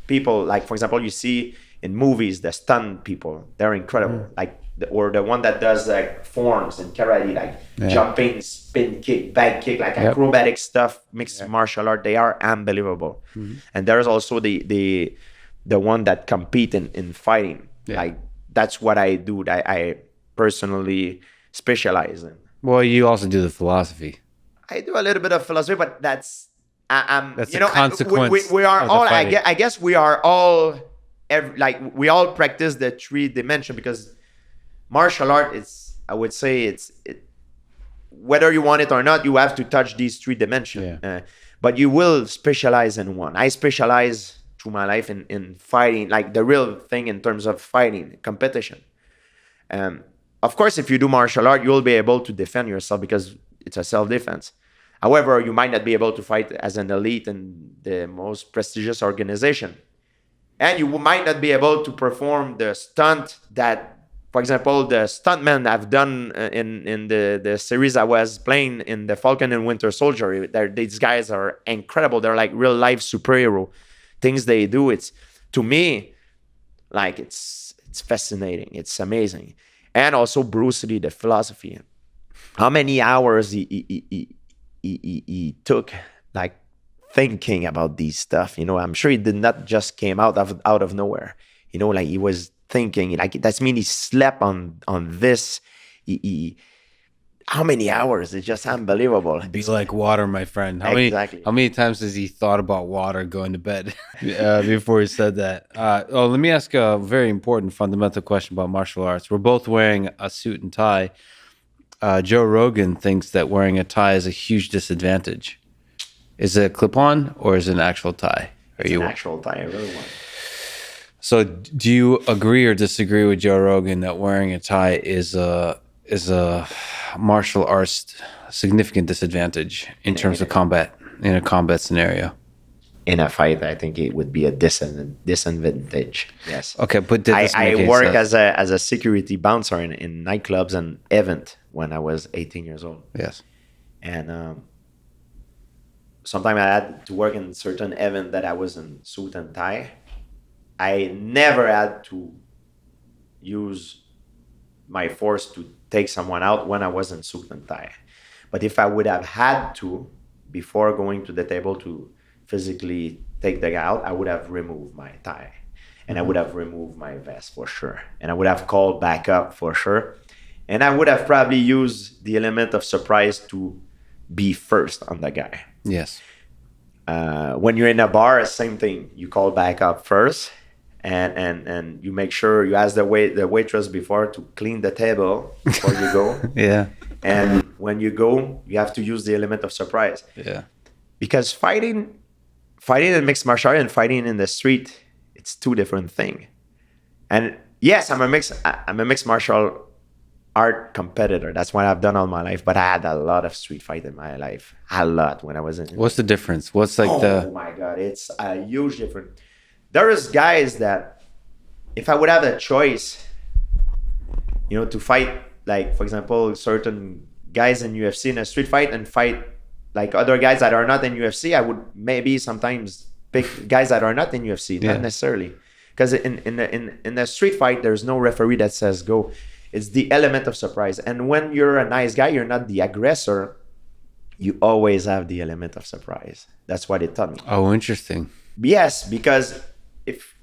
people. Like, for example, you see in movies, the stunt people, they're incredible. Mm-hmm. Like, or the one that does like forms in karate, like jumping, spin kick, back kick, like acrobatic stuff, mixed martial art. They are unbelievable. Mm-hmm. And there's also the one that compete in fighting. Yeah. Like, that's what I do. I personally specialize in. Well, you also do the philosophy. I do a little bit of philosophy, but that's a consequence. We are all. I guess we are all. We all practice the 3 dimension, because martial art is. I would say it's whether you want it or not, you have to touch these 3 dimensions. Yeah. But you will specialize in one. I specialize through my life in fighting, like the real thing in terms of fighting, competition. Of course, if you do martial art, you'll be able to defend yourself because it's a self-defense. However, you might not be able to fight as an elite in the most prestigious organization. And you might not be able to perform the stunt that for example, the stuntmen I've done in the series I was playing in the Falcon and Winter Soldier, these guys are incredible. They're like real life superhero. Things they do, it's to me like it's fascinating. It's amazing. And also Bruce Lee, the philosophy. How many hours he took like thinking about these stuff. I'm sure it did not just came out of nowhere. Like he was thinking. Like that's mean he slept on this. How many hours? It's just unbelievable. Be like water, my friend. Exactly. How many times has he thought about water going to bed before he said that? Let me ask a very important fundamental question about martial arts. We're both wearing a suit and tie. Joe Rogan thinks that wearing a tie is a huge disadvantage. Is it a clip-on or is it an actual tie? It's an actual tie. I really want. So, do you agree or disagree with Joe Rogan that wearing a tie is a martial arts significant disadvantage in terms of combat, in a combat scenario? In a fight, I think it would be a disadvantage. Yes. Okay, but I work as a security bouncer in nightclubs and event when I was 18 years old. Yes. And sometimes I had to work in certain event that I was in suit and tie. I never had to use my force to take someone out when I was in suit and tie. But if I would have had to, before going to the table to physically take the guy out, I would have removed my tie. And I would have removed my vest for sure. And I would have called back up for sure. And I would have probably used the element of surprise to be first on the guy. Yes. When you're in a bar, same thing. You call back up first. And you make sure you ask the waitress before to clean the table before you go. Yeah. And when you go, you have to use the element of surprise. Yeah. Because fighting in mixed martial art and fighting in the street, it's two different things. And yes, I'm a mixed martial art competitor. That's what I've done all my life. But I had a lot of street fight in my life. A lot when I was in. What's the difference? What's like Oh my God, it's a huge difference. There is guys that, if I would have a choice, to fight, like, for example, certain guys in UFC in a street fight and fight like other guys that are not in UFC, I would maybe sometimes pick guys that are not in UFC, not necessarily. Because in a street fight, there's no referee that says go. It's the element of surprise. And when you're a nice guy, you're not the aggressor, you always have the element of surprise. That's what it taught me. Oh, interesting. Yes, because if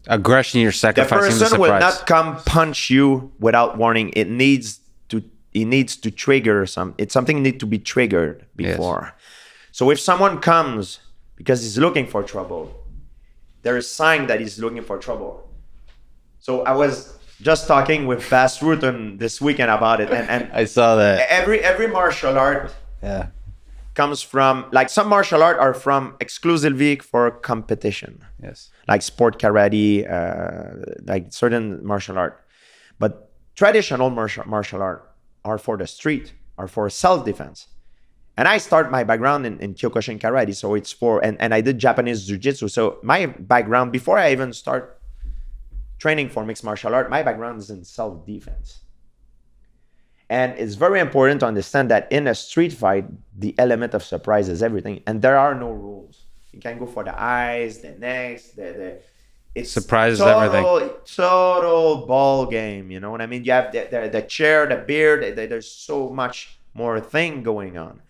aggression, you're sacrificing the person surprise. will not come punch you without warning. It needs to trigger something need to be triggered before. Yes. So if someone comes because he's looking for trouble, there is sign that he's looking for trouble. So I was just talking with Fast Rutan this weekend about it, and I saw that every martial art comes from, like, some martial art are from exclusively for competition. Yes. Like sport karate, like certain martial art. But traditional martial art are for the street, are for self-defense. And I start my background in Kyokushin karate, so it's for, and I did Japanese jiu-jitsu. So my background, before I even start training for mixed martial art, my background is in self-defense. And it's very important to understand that in a street fight, the element of surprise is everything. And there are no rules. You can go for the eyes, the necks, it's surprise everything. Everything. Total ball game. You know what I mean? You have the chair, the beard. There's so much more thing going on.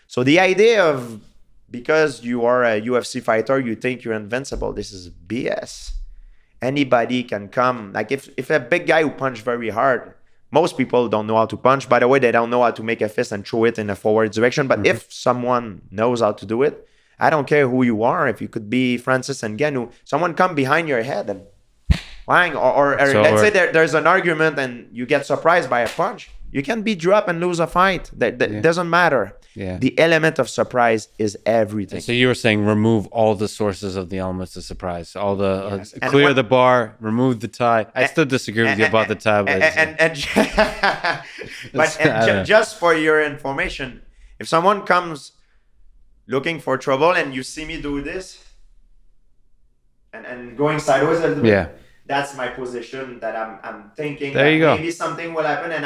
So the idea of, because you are a UFC fighter, you think you're invincible. This is BS. Anybody can come. Like if a big guy who punch very hard, most people don't know how to punch. By the way, they don't know how to make a fist and throw it in a forward direction. But if someone knows how to do it, I don't care who you are. If you could be Francis Ngannou, someone come behind your head and bang, or let's say there's an argument and you get surprised by a punch. You can be dropped and lose a fight. That doesn't matter. Yeah. The element of surprise is everything. So you were saying remove all the sources of the elements of surprise. All the clear the bar, remove the tie. I still disagree with you about the tie. But just for your information, if someone comes looking for trouble and you see me do this and going sideways a little bit, That's my position that I'm thinking There you that go. maybe something will happen, and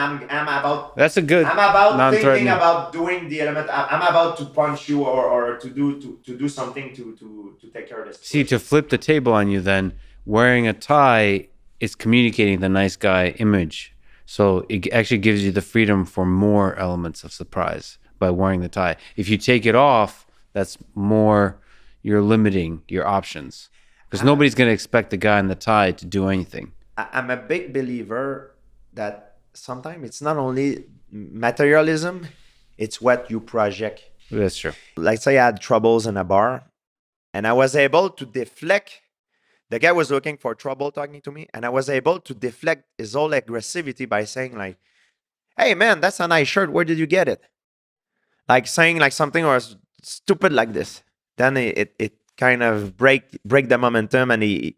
That's a good I'm about thinking non-threatening. about doing the element. I'm about to punch you, or to do something to take care of the See, to situation. flip the table on you, then wearing a tie is communicating the nice guy image. So it actually gives you the freedom for more elements of surprise by wearing the tie. If you take it off, that's more, you're limiting your options because I'm nobody's going to expect the guy in the tie to do anything. I'm a big believer that sometimes it's not only materialism, it's what you project. That's true. Like say I had troubles in a bar, and I was able to deflect. The guy was looking for trouble talking to me, and I was able to deflect his whole aggressivity by saying like, "Hey man, that's a nice shirt. Where did you get it?" Like saying like something or stupid like this. Then it kind of break the momentum, and he.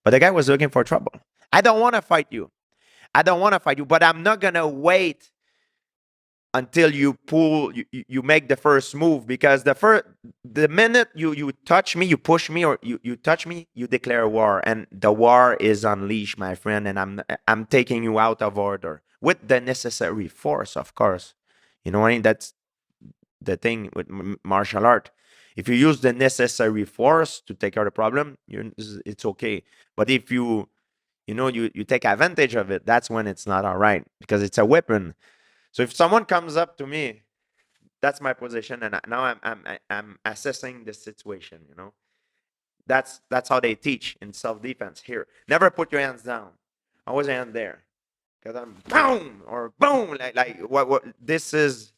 But the guy was looking for trouble. I don't want to fight you. I don't want to fight you, but I'm not gonna wait until you make the first move, because the minute you touch me, you push me, or you touch me, you declare war, and the war is unleashed, my friend, and I'm taking you out of order with the necessary force, of course. You know what I mean? That's the thing with martial art. If you use the necessary force to take out a problem, it's okay. But if you take advantage of it, that's when it's not all right, because it's a weapon. So if someone comes up to me, that's my position, and now I'm assessing the situation. That's how they teach in self defense here. Never put your hands down. Always hand there, because I'm boom or boom, like what this is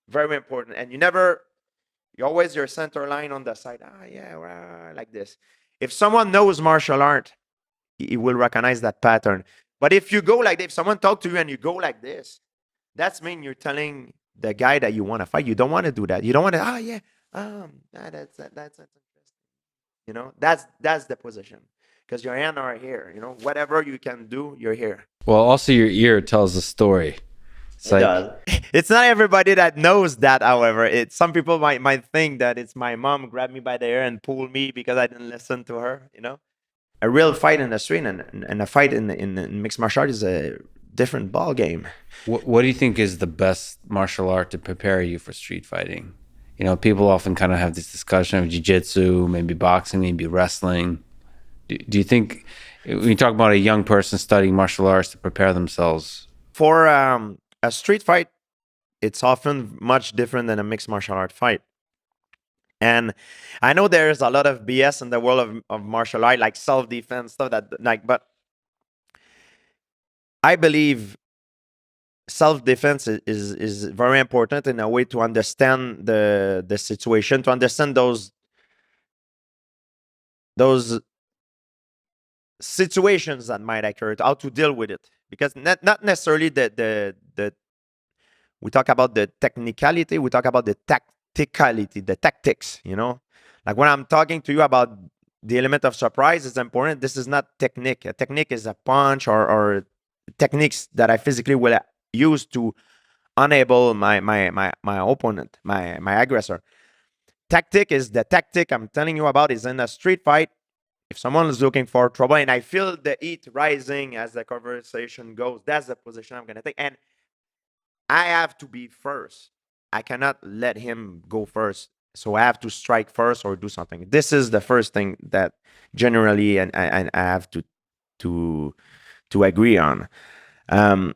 very important. And you always your center line on the side. Yeah, like this. If someone knows martial art, he will recognize that pattern. But if you go like this, if someone talk to you and you go like this, that's mean you're telling the guy that you want to fight. You don't want to do that. You don't want to. Yeah, that's interesting. That's the position, because your hand are here. Whatever you can do, you're here. Well, also your ear tells the story. It's It like, does. It's not everybody that knows that. However, some people might think that it's my mom grabbed me by the hair and pulled me because I didn't listen to her. A real fight in the street and a fight in mixed martial art is a different ball game. what do you think is the best martial art to prepare you for street fighting? People often kind of have this discussion of jiu-jitsu, maybe boxing, maybe wrestling. Do you think, when you talk about a young person studying martial arts to prepare themselves? For a street fight, it's often much different than a mixed martial art fight. And I know there's a lot of BS in the world of martial art, like self-defense stuff but I believe self-defense is very important in a way to understand the situation, to understand those situations that might occur, how to deal with it. Because not necessarily the we talk about the technicality, we talk about the tacticality, the tactics. Like when I'm talking to you about the element of surprise, it's important. This is not technique. A technique is a punch or techniques that I physically will use to enable my opponent, my aggressor. Tactic is the tactic I'm telling you about is in a street fight. If someone is looking for trouble and I feel the heat rising as the conversation goes, that's the position I'm going to take. And I have to be first. I cannot let him go first. So I have to strike first or do something. This is the first thing that generally and I have to agree on. Um,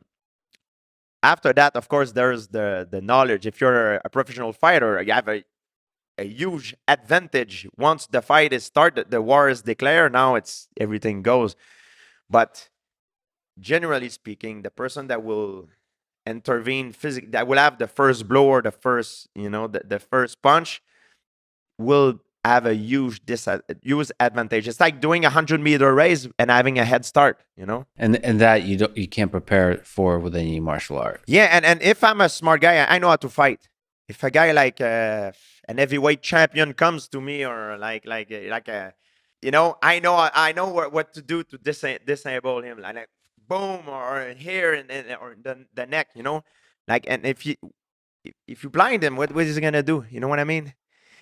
After that, of course, there's the knowledge. If you're a professional fighter, you have a huge advantage. Once the fight is started, the war is declared. Now it's everything goes. But generally speaking, the person that will intervene physically, that will have the first blow or the first, the first punch, will have a huge advantage. It's like doing 100-meter race and having a head start. And that you can't prepare for with any martial art. Yeah, and if I'm a smart guy, I know how to fight. If a guy like an heavyweight champion comes to me, or like a, I know what to do to disable him, like boom, or here or the neck, and if you blind him, what is he gonna do? You know what I mean?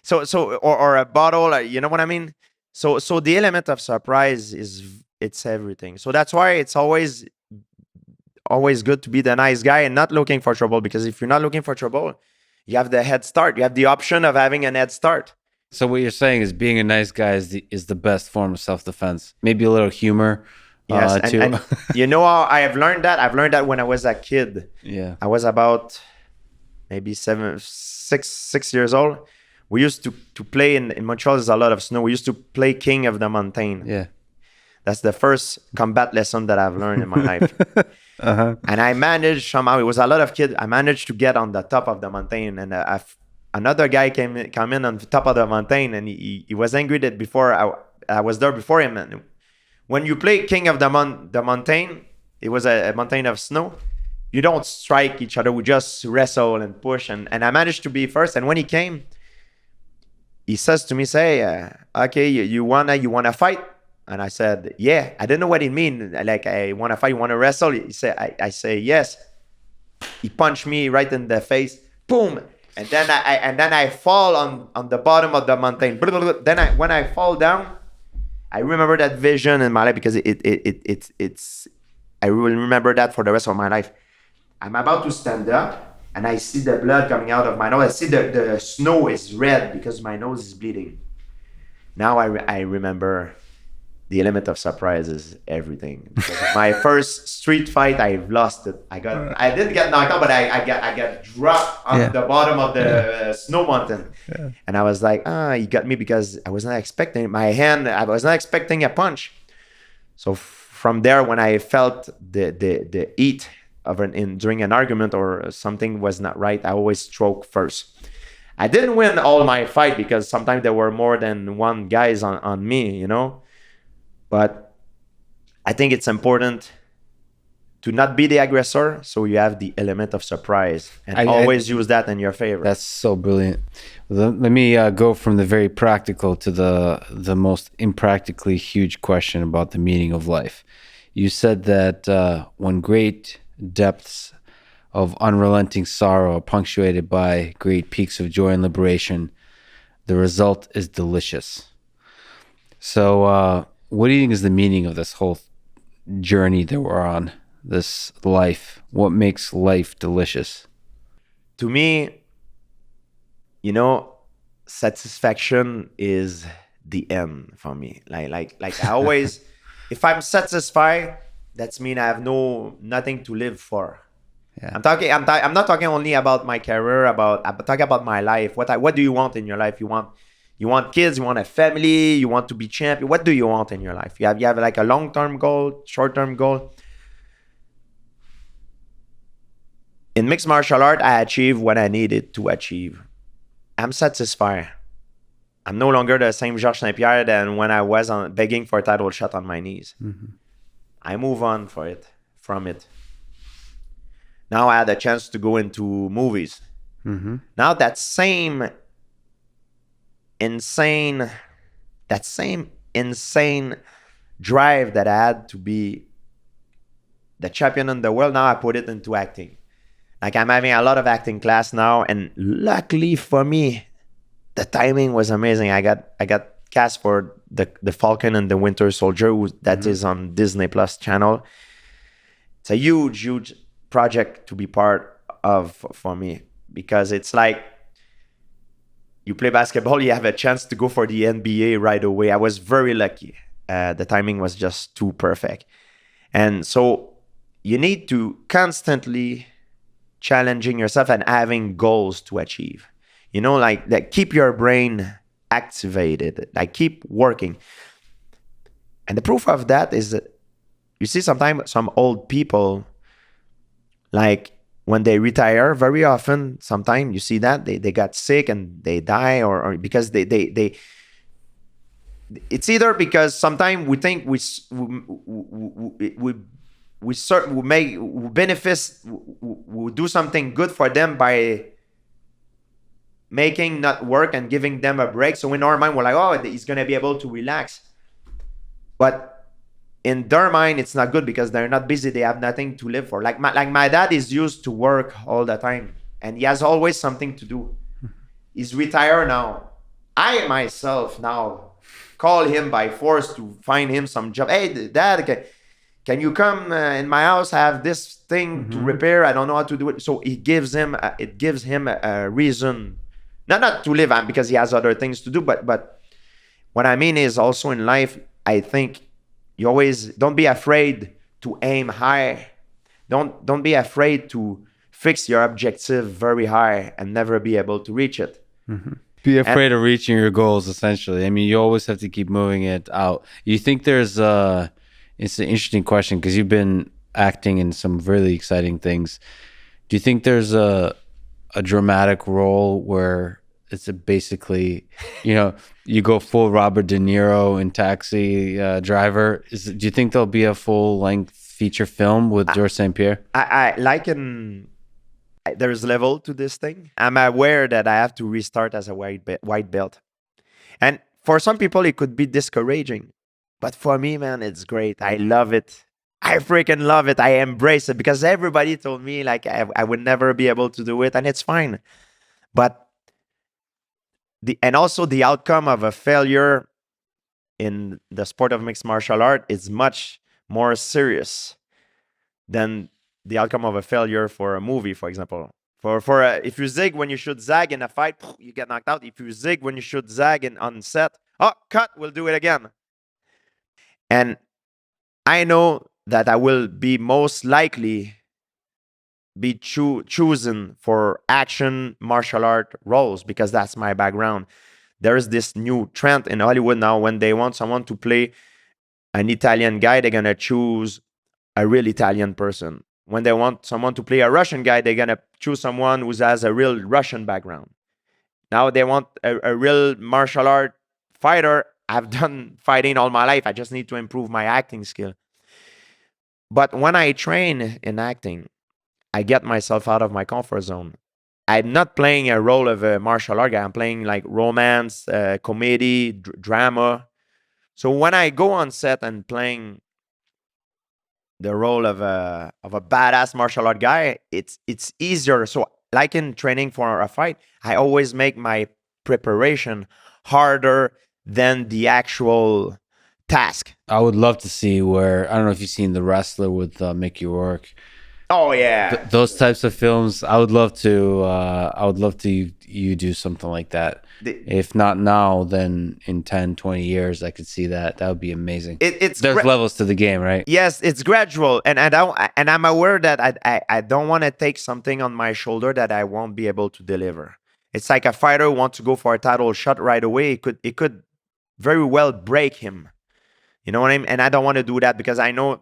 So or a bottle, you know what I mean? So the element of surprise it's everything. So that's why it's always good to be the nice guy and not looking for trouble, because if you're not looking for trouble, you have the head start. You have the option of having an head start. So what you're saying is being a nice guy is the best form of self-defense. Maybe a little humor. Yes, Too. and you know how I have learned that? I've learned that when I was a kid. Yeah. I was about maybe 6 years old. We used to play in Montreal. There's a lot of snow. We used to play King of the Mountain. Yeah. That's the first combat lesson that I've learned in my life. And I managed somehow. It was a lot of kids. I managed to get on the top of the mountain, and another guy came in on the top of the mountain, and he was angry that before I was there before him. And when you play King of the Mountain, it was a mountain of snow. You don't strike each other. We just wrestle and push. And I managed to be first. And when he came, he says to me, okay, you wanna fight? And I said, yeah. I didn't know what he mean. Like, I want to fight, you want to wrestle? He said, I say, yes. He punched me right in the face. Boom. And then I fall on the bottom of the mountain. Then when I fall down, I remember that vision in my life, because it's I will remember that for the rest of my life. I'm about to stand up and I see the blood coming out of my nose. I see the snow is red because my nose is bleeding. Now I remember the element of surprise is everything. My first street fight, I've lost it. I didn't get knocked out, but I got dropped on the bottom of the snow mountain. Yeah. And I was like, he got me because I was not expecting I was not expecting a punch. So from there, when I felt the heat of during an argument or something was not right, I always stroke first. I didn't win all my fight because sometimes there were more than one guys on me, you know. But I think it's important to not be the aggressor, so you have the element of surprise, and always use that in your favor. That's so brilliant. Let me go from the very practical to the most impractically huge question about the meaning of life. You said that when great depths of unrelenting sorrow are punctuated by great peaks of joy and liberation, the result is delicious. So what do you think is the meaning of this whole journey that we're on, this life? What makes life delicious? To me, you know, satisfaction is the end for me. Like I always, if I'm satisfied, that's mean I have nothing to live for. Yeah. I'm not talking only about my career. I'm talking about my life. What do you want in your life? You want kids, you want a family, you want to be champion. What do you want in your life? You have like a long-term goal, short-term goal. In mixed martial art, I achieved what I needed to achieve. I'm satisfied. I'm no longer the same Georges St-Pierre than when I was begging for a title shot on my knees. Mm-hmm. I move on from it. Now I had a chance to go into movies. Mm-hmm. Now that same insane drive that I had to be the champion in the world, now I put it into acting. Like, I'm having a lot of acting class now, and luckily for me, the timing was amazing. I got cast for the Falcon and the Winter Soldier, that is on Disney Plus channel. It's a huge project to be part of for me, because it's like, you play basketball, you have a chance to go for the NBA right away. I was very lucky. The timing was just too perfect. And so you need to constantly challenging yourself and having goals to achieve. You know, like keep your brain activated, like keep working. And the proof of that is that you see sometimes some old people, like, when they retire, very often, sometimes you see that they got sick and they die, or because they it's either because sometimes we think we do something good for them by making not work and giving them a break. So in our mind, we're like, oh, he's gonna be able to relax. But in their mind, it's not good because they're not busy. They have nothing to live for. Like my dad is used to work all the time, and he has always something to do. He's retired now. I myself now call him by force to find him some job. Hey, dad, can you come in my house? I have this thing to repair. I don't know how to do it. So it gives him a reason, not to live on because he has other things to do. But what I mean is also in life, I think you always don't be afraid to aim high. Don't be afraid to fix your objective very high and never be able to reach it. Be afraid of reaching your goals, essentially. I mean, you always have to keep moving it out. You think there's it's an interesting question because you've been acting in some really exciting things. Do you think there's a dramatic role where it's basically, you go full Robert De Niro in Taxi Driver? Do you think there'll be a full length feature film with George St-Pierre? I like there's level to this thing. I'm aware that I have to restart as a white belt. And for some people, it could be discouraging. But for me, man, it's great. I love it. I freaking love it. I embrace it because everybody told me like I would never be able to do it. And it's fine. But and also the outcome of a failure in the sport of mixed martial art is much more serious than the outcome of a failure for a movie, for example. If you zig when you should zag in a fight, you get knocked out. If you zig when you should zag on set, cut, we'll do it again. And I know that I will be most likely be chosen for action martial art roles because that's my background. There is this new trend in Hollywood now when they want someone to play an Italian guy, they're going to choose a real Italian person. When they want someone to play a Russian guy, they're going to choose someone who has a real Russian background. Now they want a real martial art fighter. I've done fighting all my life. I just need to improve my acting skill. But when I train in acting, I get myself out of my comfort zone. I'm not playing a role of a martial art guy. I'm playing like romance, comedy, drama. So when I go on set and playing the role of a badass martial art guy, it's easier. So like in training for a fight, I always make my preparation harder than the actual task. I would love to see where, I don't know if you've seen The Wrestler with Mickey Rourke. Oh yeah, Those types of films. I would love to. You do something like that. If not now, then in 10, 20 years, I could see that. That would be amazing. There's levels to the game, right? Yes, it's gradual, and I'm aware that I don't want to take something on my shoulder that I won't be able to deliver. It's like a fighter who wants to go for a title shot right away. It could very well break him. You know what I mean? And I don't want to do that because I know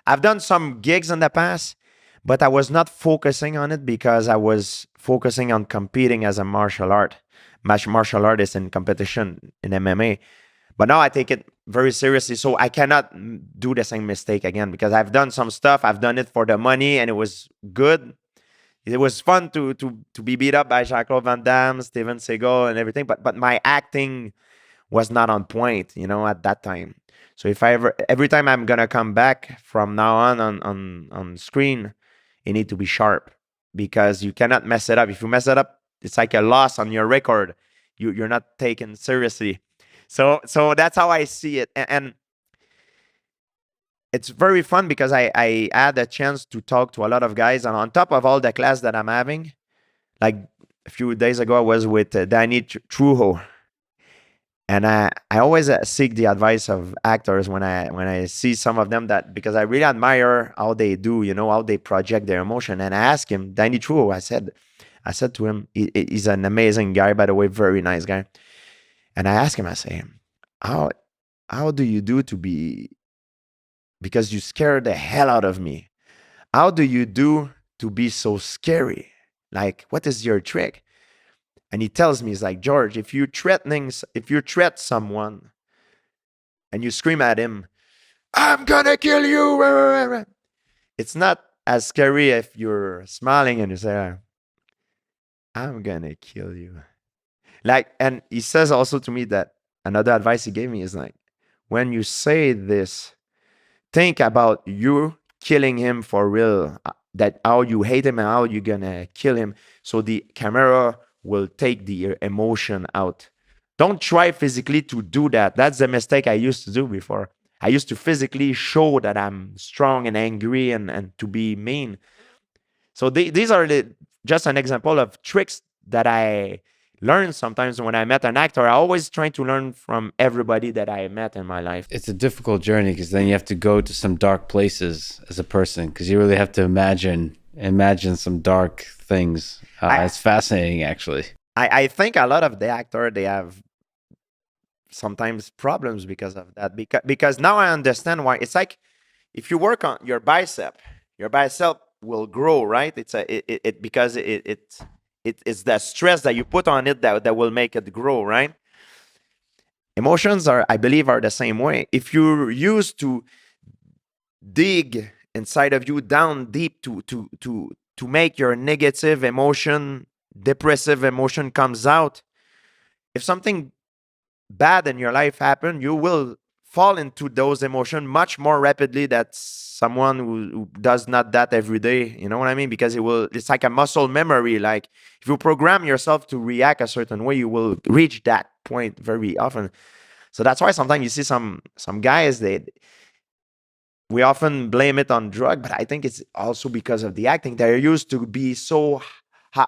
I've done some gigs in the past, but I was not focusing on it because I was focusing on competing as a martial artist in competition in MMA. But now I take it very seriously, so I cannot do the same mistake again because I've done some stuff. I've done it for the money, and it was good. It was fun to be beat up by Jean-Claude Van Damme, Steven Seagal, and everything. But my acting was not on point, at that time. So if every time I'm gonna come back from now on screen, it need to be sharp because you cannot mess it up. If you mess it up, it's like a loss on your record. You're not taken seriously. So that's how I see it, and it's very fun because I had a chance to talk to a lot of guys, and on top of all the class that I'm having, like a few days ago, I was with Danny Trujo. And I always seek the advice of actors when I see some of them because I really admire how they do, how they project their emotion. And I asked him, Danny Truo, I said to him, he's an amazing guy, by the way, very nice guy. And I asked him, I say, how do you do because you scare the hell out of me. How do you do to be so scary? Like, what is your trick? And he tells me, he's like, George, if you threat someone and you scream at him, I'm gonna kill you. It's not as scary if you're smiling and you say, I'm gonna kill you. Like, and he says also to me that another advice he gave me is like, when you say this, think about you killing him for real, that how you hate him and how you're gonna kill him. So the camera will take the emotion out Don't try physically to do that. That's the mistake I used to do before. I used to physically show that I'm strong and angry and to be mean. So these are just an example of tricks that I learned sometimes when I met an actor. I always try to learn from everybody that I met in my life. It's a difficult journey because then you have to go to some dark places as a person because you really have to imagine some dark things. It's fascinating, actually. I think a lot of the actor, they have sometimes problems because of that. Because now I understand why. It's like if you work on your bicep will grow, right? Because it's the stress that you put on it that will make it grow, right? Emotions are, I believe, are the same way. If you're used to dig inside of you down deep to make your negative emotion, depressive emotion comes out, if something bad in your life happen, you will fall into those emotions much more rapidly than someone who does not that every day. You know what I mean? Because it's like a muscle memory. Like if you program yourself to react a certain way, you will reach that point very often. So that's why sometimes you see some guys, we often blame it on drug, but I think it's also because of the acting. They're used to be so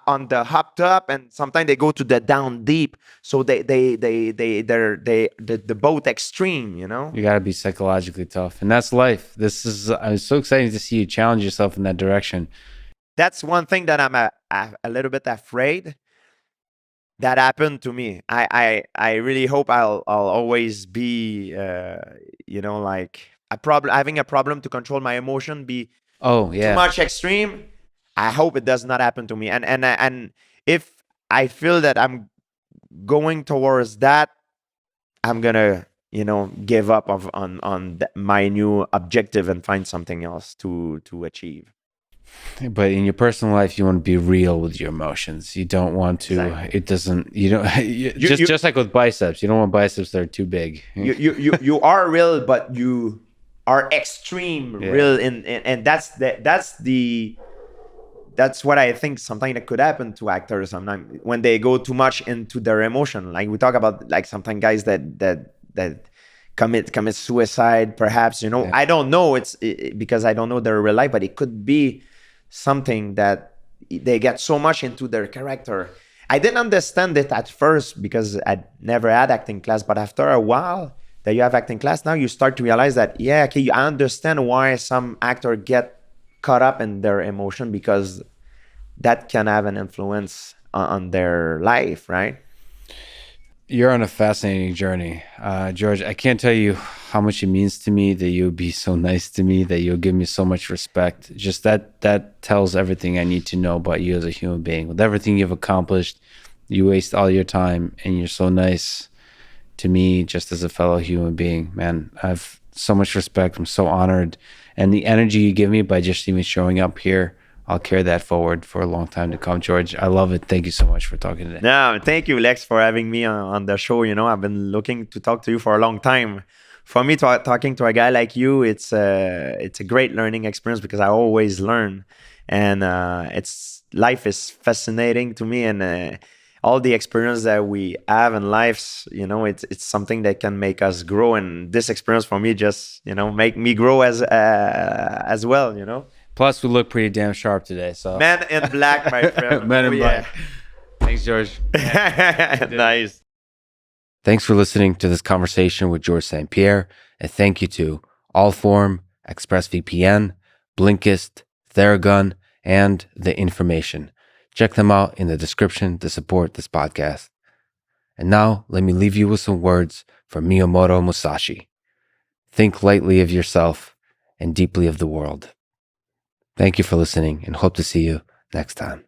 on the hopped up, and sometimes they go to the down deep. So they're the both extreme, you know. You got to be psychologically tough, and that's life. I'm so excited to see you challenge yourself in that direction. That's one thing that I'm a little bit afraid that happened to me. I really hope I'll always be, like having a problem to control my emotion, be too much extreme. I hope it does not happen to me. And if I feel that I'm going towards that, I'm gonna give up on my new objective and find something else to achieve. But in your personal life, you want to be real with your emotions. You don't want to. Exactly. It doesn't. You don't. Just like with biceps, you don't want biceps that are too big. You are real, but you are extreme real, and that's what I think sometimes that could happen to actors sometimes when they go too much into their emotion. Like we talk about, like sometimes guys that commit suicide, perhaps. I don't know. It's because I don't know their real life, but it could be something that they get so much into their character. I didn't understand it at first because I never had acting class, but after a while that you have acting class, now you start to realize that, I understand why some actor get caught up in their emotion, because that can have an influence on their life, right? You're on a fascinating journey, George. I can't tell you how much it means to me that you'll be so nice to me, that you'll give me so much respect. Just that tells everything I need to know about you as a human being. With everything you've accomplished, you waste all your time, and you're so nice to me just as a fellow human being. Man, I have so much respect. I'm so honored. And the energy you give me by just even showing up here, I'll carry that forward for a long time to come, George. I love it. Thank you so much for talking today. No, thank you, Lex, for having me on the show. I've been looking to talk to you for a long time. For me, talking to a guy like you, it's a great learning experience, because I always learn, and life is fascinating to me, and all the experience that we have in life, it's something that can make us grow. And this experience for me just, make me grow as well, Plus, we look pretty damn sharp today. So Man in black, my friend. Man in black. Thanks, George. Nice. Thanks for listening to this conversation with George St-Pierre. And thank you to Allform, ExpressVPN, Blinkist, Theragun, and The Information. Check them out in the description to support this podcast. And now, let me leave you with some words from Miyamoto Musashi. Think lightly of yourself and deeply of the world. Thank you for listening, and hope to see you next time.